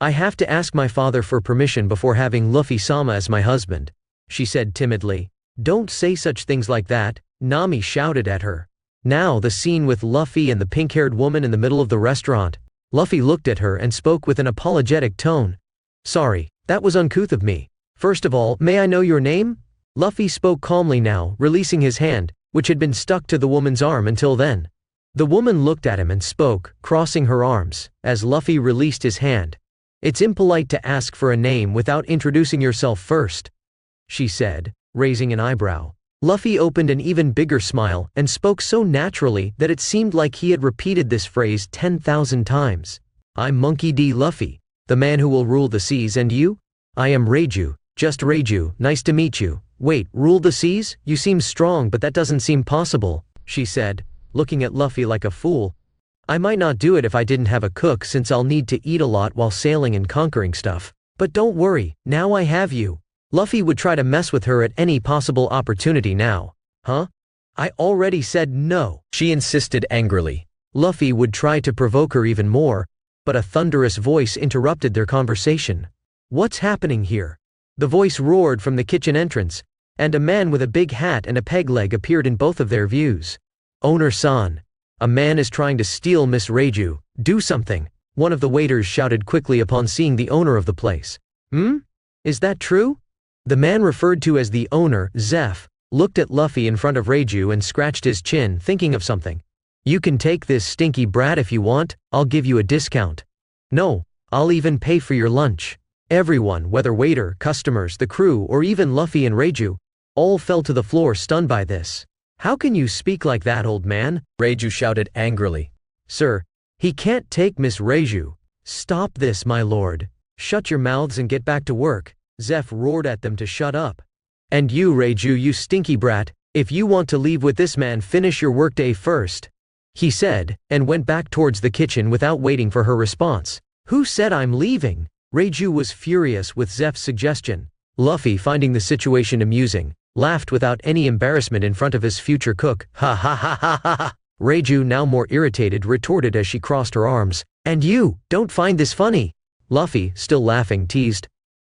I have to ask my father for permission before having Luffy-sama as my husband, she said timidly. Don't say such things like that, Nami shouted at her. Now the scene with Luffy and the pink-haired woman in the middle of the restaurant. Luffy looked at her and spoke with an apologetic tone. Sorry, that was uncouth of me. First of all, may I know your name? Luffy spoke calmly now, releasing his hand, which had been stuck to the woman's arm until then. The woman looked at him and spoke, crossing her arms, as Luffy released his hand. It's impolite to ask for a name without introducing yourself first, she said, raising an eyebrow. Luffy opened an even bigger smile and spoke so naturally that it seemed like he had repeated this phrase 10,000 times. I'm Monkey D. Luffy, the man who will rule the seas, and you? I am Reiju, just Reiju, nice to meet you. Wait, rule the seas? You seem strong but that doesn't seem possible, she said, looking at Luffy like a fool. I might not do it if I didn't have a cook since I'll need to eat a lot while sailing and conquering stuff. But don't worry, now I have you. Luffy would try to mess with her at any possible opportunity now. Huh? I already said no, she insisted angrily. Luffy would try to provoke her even more, but a thunderous voice interrupted their conversation. What's happening here? The voice roared from the kitchen entrance, and a man with a big hat and a peg leg appeared in both of their views. Owner-san, a man is trying to steal Miss Reiju. Do something, one of the waiters shouted quickly upon seeing the owner of the place. Is that true? The man referred to as the owner, Zeph, looked at Luffy in front of Reiju and scratched his chin, thinking of something. You can take this stinky brat if you want, I'll give you a discount. No, I'll even pay for your lunch. Everyone, whether waiter, customers, the crew, or even Luffy and Reiju, all fell to the floor stunned by this. How can you speak like that, old man? Reiju shouted angrily. Sir, he can't take Miss Reiju. Stop this, my lord. Shut your mouths and get back to work. Zeph roared at them to shut up. And you, Reiju, you stinky brat, if you want to leave with this man, finish your workday first. He said, and went back towards the kitchen without waiting for her response. Who said I'm leaving? Reiju was furious with Zeph's suggestion. Luffy, finding the situation amusing, laughed without any embarrassment in front of his future cook. Ha ha ha ha ha ha. Reiju, now more irritated, retorted as she crossed her arms. And you, don't find this funny? Luffy, still laughing, teased.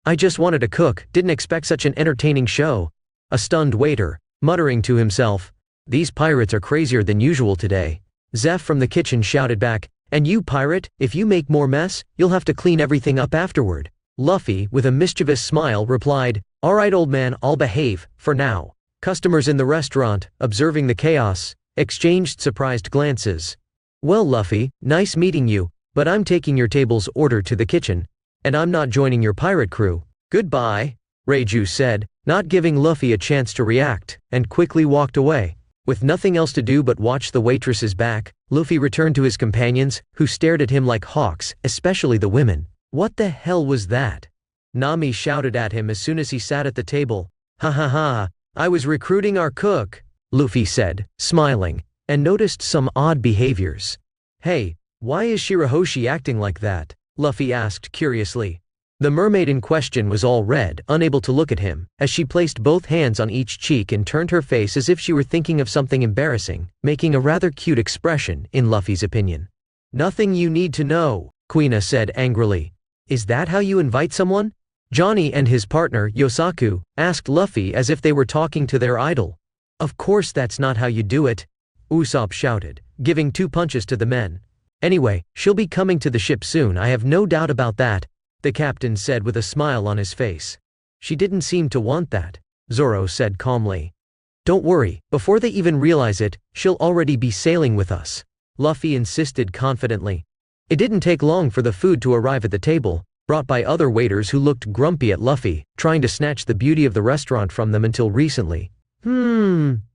I just wanted to cook, didn't expect such an entertaining show. A stunned waiter, muttering to himself, these pirates are crazier than usual today. Zeph from the kitchen shouted back, and you pirate, if you make more mess, you'll have to clean everything up afterward. Luffy, with a mischievous smile, replied, alright old man, I'll behave, for now. Customers in the restaurant, observing the chaos, exchanged surprised glances. Well Luffy, nice meeting you, but I'm taking your table's order to the kitchen, and I'm not joining your pirate crew. Goodbye, Reiju said, not giving Luffy a chance to react, and quickly walked away. With nothing else to do but watch the waitress's back, Luffy returned to his companions, who stared at him like hawks, especially the women. What the hell was that? Nami shouted at him as soon as he sat at the table. Ha ha ha, I was recruiting our cook, Luffy said, smiling, and noticed some odd behaviors. Hey, why is Shirahoshi acting like that? Luffy asked curiously. The mermaid in question was all red, unable to look at him, as she placed both hands on each cheek and turned her face as if she were thinking of something embarrassing, making a rather cute expression, in Luffy's opinion. Nothing you need to know, Kuina said angrily. Is that how you invite someone? Johnny and his partner, Yosaku, asked Luffy as if they were talking to their idol. Of course that's not how you do it, Usopp shouted, giving 2 punches to the men. Anyway, she'll be coming to the ship soon, I have no doubt about that, the captain said with a smile on his face. She didn't seem to want that, Zoro said calmly. Don't worry, before they even realize it, she'll already be sailing with us, Luffy insisted confidently. It didn't take long for the food to arrive at the table, brought by other waiters who looked grumpy at Luffy, trying to snatch the beauty of the restaurant from them until recently.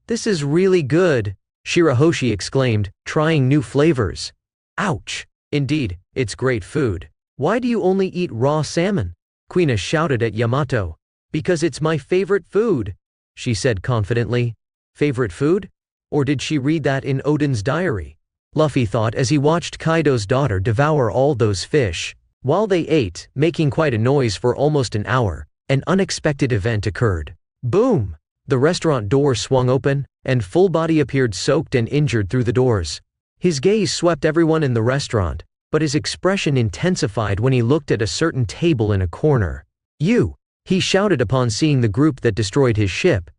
This is really good, Shirahoshi exclaimed, trying new flavors. Ouch! Indeed, it's great food. Why do you only eat raw salmon? Kuina shouted at Yamato. Because it's my favorite food, she said confidently. Favorite food? Or did she read that in Odin's diary? Luffy thought as he watched Kaido's daughter devour all those fish. While they ate, making quite a noise for almost an hour, an unexpected event occurred. Boom! The restaurant door swung open, and Full Body appeared soaked and injured through the doors. His gaze swept everyone in the restaurant, but his expression intensified when he looked at a certain table in a corner. You! He shouted upon seeing the group that destroyed his ship.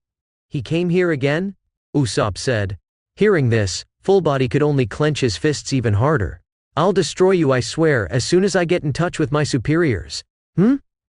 He came here again? Usopp said. Hearing this, Full Body could only clench his fists even harder. I'll destroy you, I swear, as soon as I get in touch with my superiors.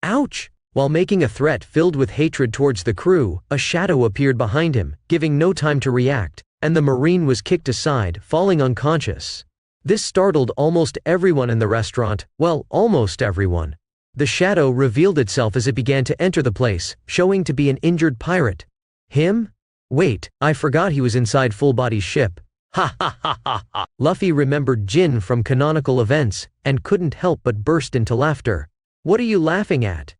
Ouch! While making a threat filled with hatred towards the crew, a shadow appeared behind him, giving no time to react, and the Marine was kicked aside, falling unconscious. This startled almost everyone in the restaurant, well, almost everyone. The shadow revealed itself as it began to enter the place, showing to be an injured pirate. Him? Wait, I forgot he was inside Full Body's ship. Ha ha ha ha ha. Luffy remembered Jin from canonical events, and couldn't help but burst into laughter. What are you laughing at?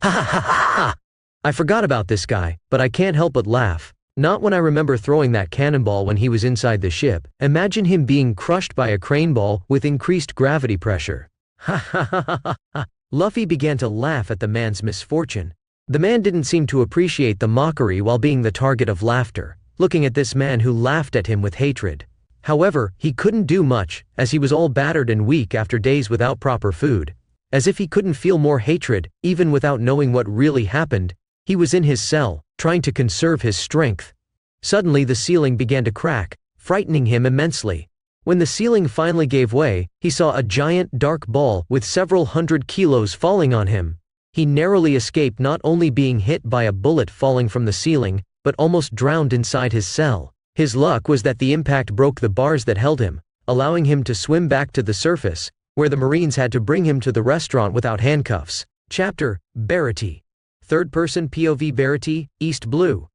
Ha ha ha ha ha. I forgot about this guy, but I can't help but laugh. Not when I remember throwing that cannonball when he was inside the ship. Imagine him being crushed by a crane ball with increased gravity pressure. Ha ha ha ha ha. Luffy began to laugh at the man's misfortune. The man didn't seem to appreciate the mockery while being the target of laughter, looking at this man who laughed at him with hatred. However, he couldn't do much, as he was all battered and weak after days without proper food. As if he couldn't feel more hatred, even without knowing what really happened, he was in his cell, trying to conserve his strength. Suddenly the ceiling began to crack, frightening him immensely. When the ceiling finally gave way, he saw a giant dark ball with several hundred kilos falling on him. He narrowly escaped not only being hit by a bullet falling from the ceiling, but almost drowned inside his cell. His luck was that the impact broke the bars that held him, allowing him to swim back to the surface, where the Marines had to bring him to the restaurant without handcuffs. Chapter: Barity. Third-person POV. Barity, East Blue.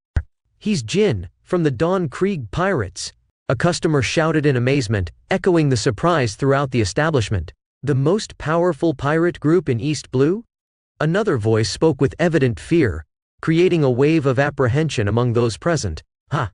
"He's Jin, from the Dawn Krieg Pirates," a customer shouted in amazement, echoing the surprise throughout the establishment. "The most powerful pirate group in East Blue?" Another voice spoke with evident fear, creating a wave of apprehension among those present. Ha!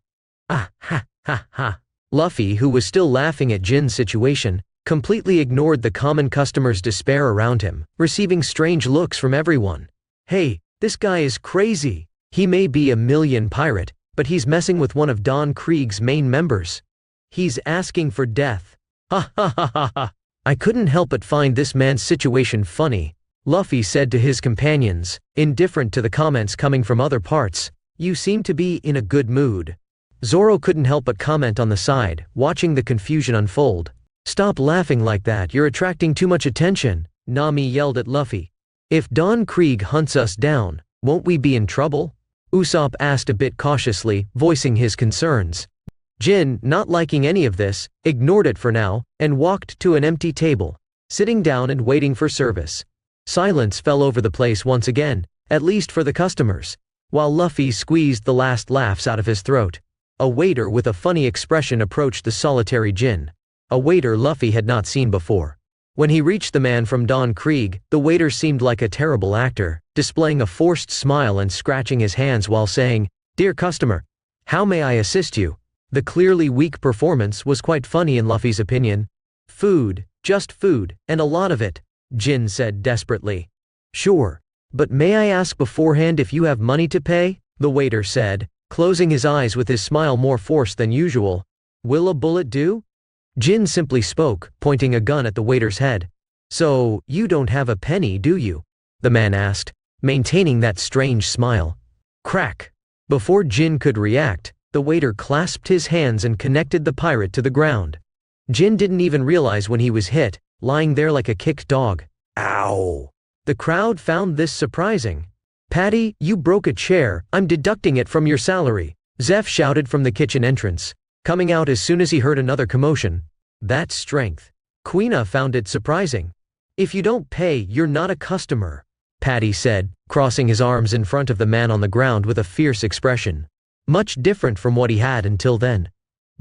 Ah, ha, ha, ha. Luffy, who was still laughing at Jin's situation, completely ignored the common customers' despair around him, receiving strange looks from everyone. "Hey, this guy is crazy. He may be a million pirate, but he's messing with one of Dawn Krieg's main members. He's asking for death. Ha ha ha ha ha." "I couldn't help but find this man's situation funny," Luffy said to his companions, indifferent to the comments coming from other parts. "You seem to be in a good mood." Zoro couldn't help but comment on the side, watching the confusion unfold. "Stop laughing like that, you're attracting too much attention," Nami yelled at Luffy. "If Dawn Krieg hunts us down, won't we be in trouble?" Usopp asked a bit cautiously, voicing his concerns. Jin, not liking any of this, ignored it for now, and walked to an empty table, sitting down and waiting for service. Silence fell over the place once again, at least for the customers, while Luffy squeezed the last laughs out of his throat. A waiter with a funny expression approached the solitary Jin, a waiter Luffy had not seen before. When he reached the man from Dawn Krieg, the waiter seemed like a terrible actor, displaying a forced smile and scratching his hands while saying, "Dear customer, how may I assist you?" The clearly weak performance was quite funny in Luffy's opinion. "Food, just food, and a lot of it," Jin said desperately. "Sure, but may I ask beforehand if you have money to pay?" the waiter said, closing his eyes with his smile more forced than usual. "Will a bullet do?" Jin simply spoke, pointing a gun at the waiter's head. "So, you don't have a penny, do you?" the man asked, maintaining that strange smile. Crack! Before Jin could react, the waiter clasped his hands and connected the pirate to the ground. Jin didn't even realize when he was hit, lying there like a kicked dog. Ow! The crowd found this surprising. "Patty, you broke a chair, I'm deducting it from your salary," Zeph shouted from the kitchen entrance, coming out as soon as he heard another commotion. That's strength. Quina found it surprising. "If you don't pay, you're not a customer," Patty said, crossing his arms in front of the man on the ground with a fierce expression. Much different from what he had until then.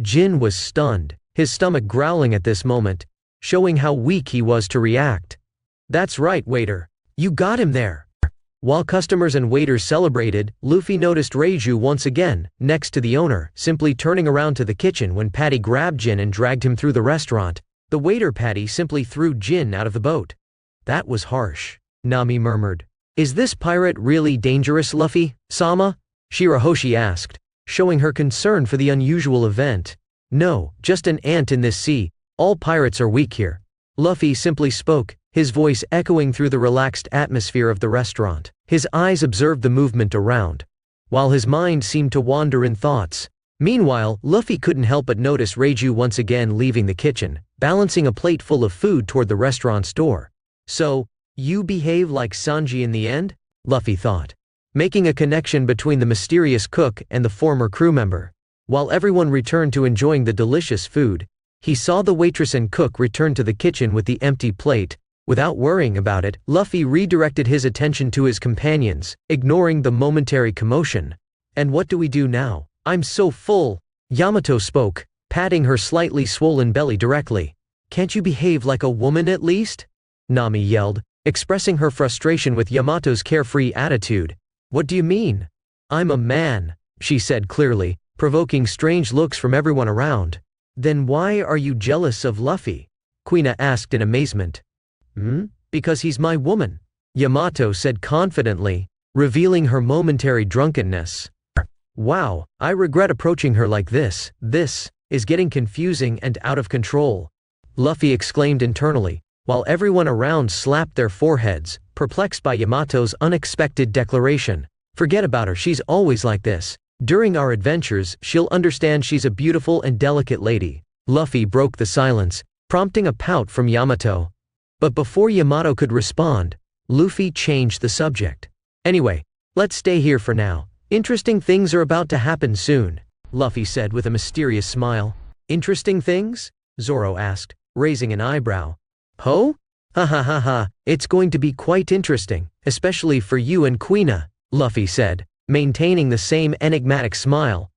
Jin was stunned, his stomach growling at this moment, showing how weak he was to react. "That's right, waiter. You got him there." While customers and waiters celebrated, Luffy noticed Reiju once again, next to the owner, simply turning around to the kitchen when Patty grabbed Jin and dragged him through the restaurant. The waiter Patty simply threw Jin out of the boat. "That was harsh," Nami murmured. "Is this pirate really dangerous, Luffy, Sama?" Shirahoshi asked, showing her concern for the unusual event. "No, just an ant in this sea. All pirates are weak here," Luffy simply spoke, his voice echoing through the relaxed atmosphere of the restaurant. His eyes observed the movement around, while his mind seemed to wander in thoughts. Meanwhile, Luffy couldn't help but notice Reiju once again leaving the kitchen, balancing a plate full of food toward the restaurant's door. "So, you behave like Sanji in the end?" Luffy thought, making a connection between the mysterious cook and the former crew member. While everyone returned to enjoying the delicious food, he saw the waitress and cook return to the kitchen with the empty plate. Without worrying about it, Luffy redirected his attention to his companions, ignoring the momentary commotion. "And what do we do now? I'm so full," Yamato spoke, patting her slightly swollen belly directly. "Can't you behave like a woman at least?" Nami yelled, expressing her frustration with Yamato's carefree attitude. "What do you mean? I'm a man," she said clearly, provoking strange looks from everyone around. "Then why are you jealous of Luffy?" Quina asked in amazement. Because he's my woman," Yamato said confidently, revealing her momentary drunkenness. "Wow, I regret approaching her like this. This is getting confusing and out of control," Luffy exclaimed internally, while everyone around slapped their foreheads, perplexed by Yamato's unexpected declaration. "Forget about her, she's always like this. During our adventures, she'll understand she's a beautiful and delicate lady." Luffy broke the silence, prompting a pout from Yamato. But before Yamato could respond, Luffy changed the subject. Anyway, let's stay here for now. Interesting things are about to happen soon, Luffy said with a mysterious smile. Interesting things? Zoro asked, raising an eyebrow. Ho? Ha ha ha ha, it's going to be quite interesting, especially for you and Quina, Luffy said, maintaining the same enigmatic smile.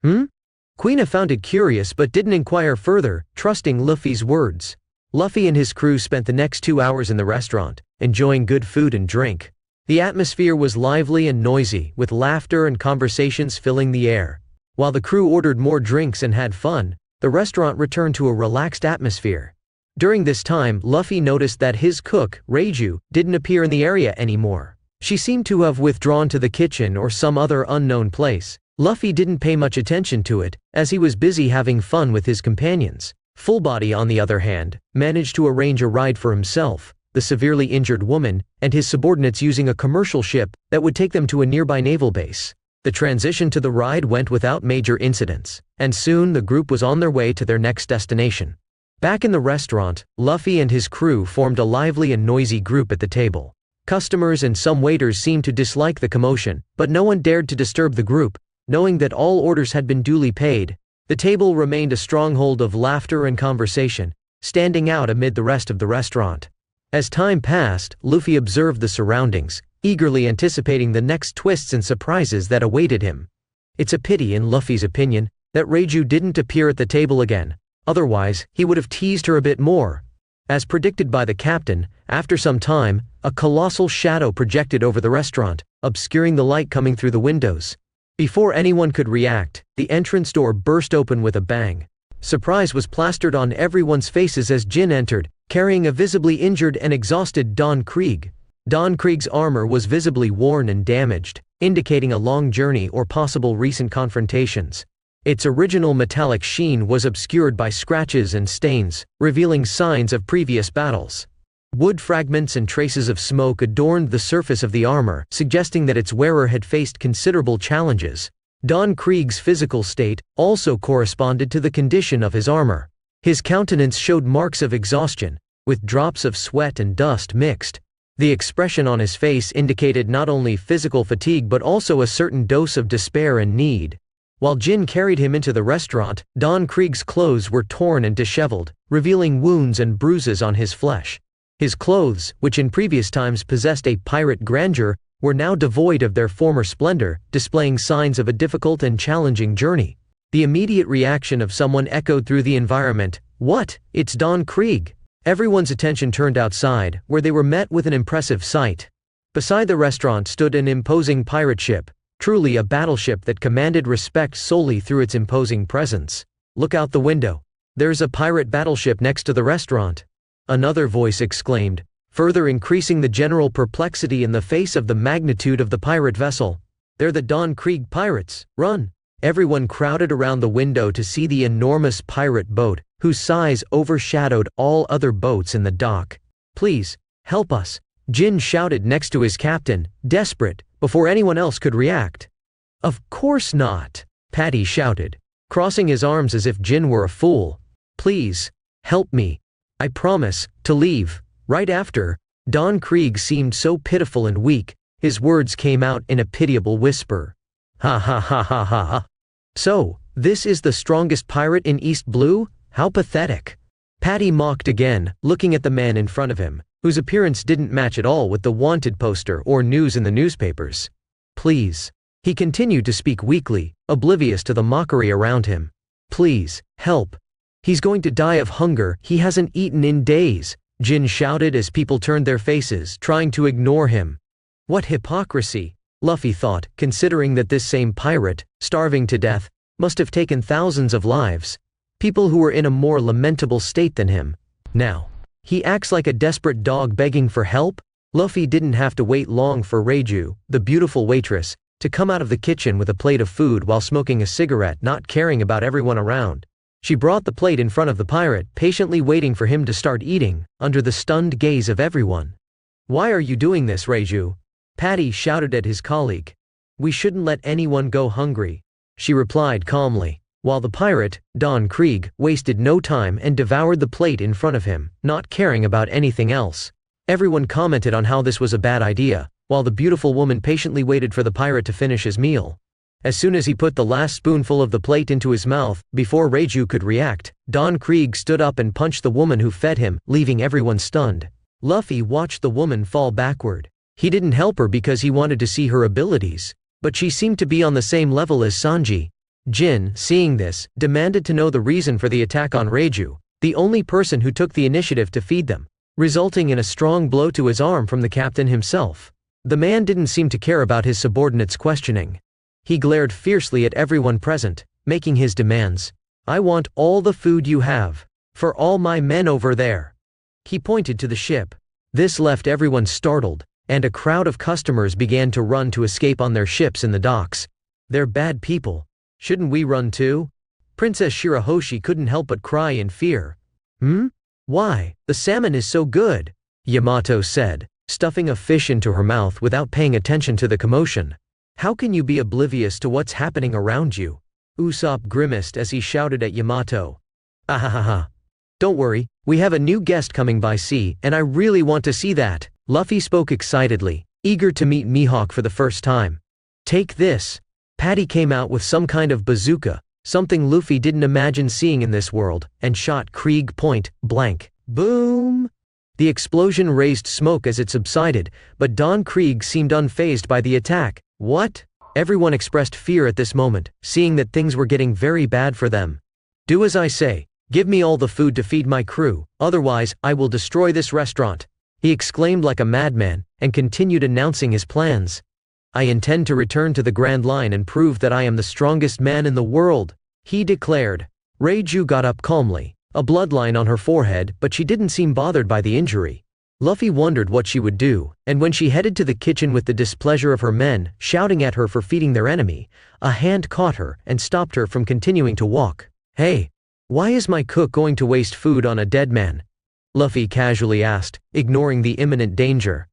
Quina found it curious but didn't inquire further, trusting Luffy's words. Luffy and his crew spent the next 2 hours in the restaurant, enjoying good food and drink. The atmosphere was lively and noisy, with laughter and conversations filling the air. While the crew ordered more drinks and had fun, the restaurant returned to a relaxed atmosphere. During this time, Luffy noticed that his cook, Reiju, didn't appear in the area anymore. She seemed to have withdrawn to the kitchen or some other unknown place. Luffy didn't pay much attention to it, as he was busy having fun with his companions. Fullbody, on the other hand, managed to arrange a ride for himself, the severely injured woman, and his subordinates using a commercial ship that would take them to a nearby naval base. The transition to the ride went without major incidents, and soon the group was on their way to their next destination. Back in the restaurant, Luffy and his crew formed a lively and noisy group at the table. Customers and some waiters seemed to dislike the commotion, but no one dared to disturb the group, knowing that all orders had been duly paid. The table remained a stronghold of laughter and conversation, standing out amid the rest of the restaurant. As time passed, Luffy observed the surroundings, eagerly anticipating the next twists and surprises that awaited him. It's a pity, in Luffy's opinion, that Reiju didn't appear at the table again, otherwise he would have teased her a bit more. As predicted by the captain, after some time, a colossal shadow projected over the restaurant, obscuring the light coming through the windows. Before anyone could react, the entrance door burst open with a bang. Surprise was plastered on everyone's faces as Jin entered, carrying a visibly injured and exhausted Don Krieg. Don Krieg's armor was visibly worn and damaged, indicating a long journey or possible recent confrontations. Its original metallic sheen was obscured by scratches and stains, revealing signs of previous battles. Wood fragments and traces of smoke adorned the surface of the armor, suggesting that its wearer had faced considerable challenges. Don Krieg's physical state also corresponded to the condition of his armor. His countenance showed marks of exhaustion, with drops of sweat and dust mixed. The expression on his face indicated not only physical fatigue but also a certain dose of despair and need. While Jin carried him into the restaurant, Don Krieg's clothes were torn and disheveled, revealing wounds and bruises on his flesh. His clothes, which in previous times possessed a pirate grandeur, were now devoid of their former splendor, displaying signs of a difficult and challenging journey. The immediate reaction of someone echoed through the environment, "What? It's Don Krieg!" Everyone's attention turned outside, where they were met with an impressive sight. Beside the restaurant stood an imposing pirate ship, truly a battleship that commanded respect solely through its imposing presence. "Look out the window. There's a pirate battleship next to the restaurant," another voice exclaimed, further increasing the general perplexity in the face of the magnitude of the pirate vessel. "They're the Don Krieg pirates, run!" Everyone crowded around the window to see the enormous pirate boat, whose size overshadowed all other boats in the dock. "Please, help us," Jin shouted next to his captain, desperate, before anyone else could react. "Of course not," Patty shouted, crossing his arms as if Jin were a fool. "Please, help me. I promise to leave right after." Don Krieg seemed so pitiful and weak, his words came out in a pitiable whisper. "Ha ha ha ha ha ha. So, this is the strongest pirate in East Blue? How pathetic." Patty mocked again, looking at the man in front of him, whose appearance didn't match at all with the wanted poster or news in the newspapers. "Please." He continued to speak weakly, oblivious to the mockery around him. "Please, help. He's going to die of hunger, he hasn't eaten in days," Jin shouted as people turned their faces, trying to ignore him. What hypocrisy, Luffy thought, considering that this same pirate, starving to death, must have taken thousands of lives. People who were in a more lamentable state than him. Now, he acts like a desperate dog begging for help? Luffy didn't have to wait long for Reiju, the beautiful waitress, to come out of the kitchen with a plate of food while smoking a cigarette, not caring about everyone around. She brought the plate in front of the pirate, patiently waiting for him to start eating, under the stunned gaze of everyone. "Why are you doing this, Reiju?" Patty shouted at his colleague. "We shouldn't let anyone go hungry," she replied calmly, while the pirate, Don Krieg, wasted no time and devoured the plate in front of him, not caring about anything else. Everyone commented on how this was a bad idea, while the beautiful woman patiently waited for the pirate to finish his meal. As soon as he put the last spoonful of the plate into his mouth, before Reiju could react, Don Krieg stood up and punched the woman who fed him, leaving everyone stunned. Luffy watched the woman fall backward. He didn't help her because he wanted to see her abilities, but she seemed to be on the same level as Sanji. Jin, seeing this, demanded to know the reason for the attack on Reiju, the only person who took the initiative to feed them, resulting in a strong blow to his arm from the captain himself. The man didn't seem to care about his subordinates' questioning. He glared fiercely at everyone present, making his demands. "I want all the food you have. For all my men over there." He pointed to the ship. This left everyone startled, and a crowd of customers began to run to escape on their ships in the docks. "They're bad people. Shouldn't we run too?" Princess Shirahoshi couldn't help but cry in fear. Why? The salmon is so good," Yamato said, stuffing a fish into her mouth without paying attention to the commotion. "How can you be oblivious to what's happening around you?" Usopp grimaced as he shouted at Yamato. "Ahahaha. Don't worry, we have a new guest coming by sea, and I really want to see that." Luffy spoke excitedly, eager to meet Mihawk for the first time. "Take this." Patty came out with some kind of bazooka, something Luffy didn't imagine seeing in this world, and shot Krieg point blank. Boom! The explosion raised smoke as it subsided, but Don Krieg seemed unfazed by the attack. "What?" Everyone expressed fear at this moment, seeing that things were getting very bad for them. "Do as I say. Give me all the food to feed my crew, otherwise, I will destroy this restaurant," he exclaimed like a madman, and continued announcing his plans. "I intend to return to the Grand Line and prove that I am the strongest man in the world," he declared. Reiju got up calmly, a bloodline on her forehead, but she didn't seem bothered by the injury. Luffy wondered what she would do, and when she headed to the kitchen with the displeasure of her men shouting at her for feeding their enemy, a hand caught her and stopped her from continuing to walk. "Hey, why is my cook going to waste food on a dead man?" Luffy casually asked, ignoring the imminent danger.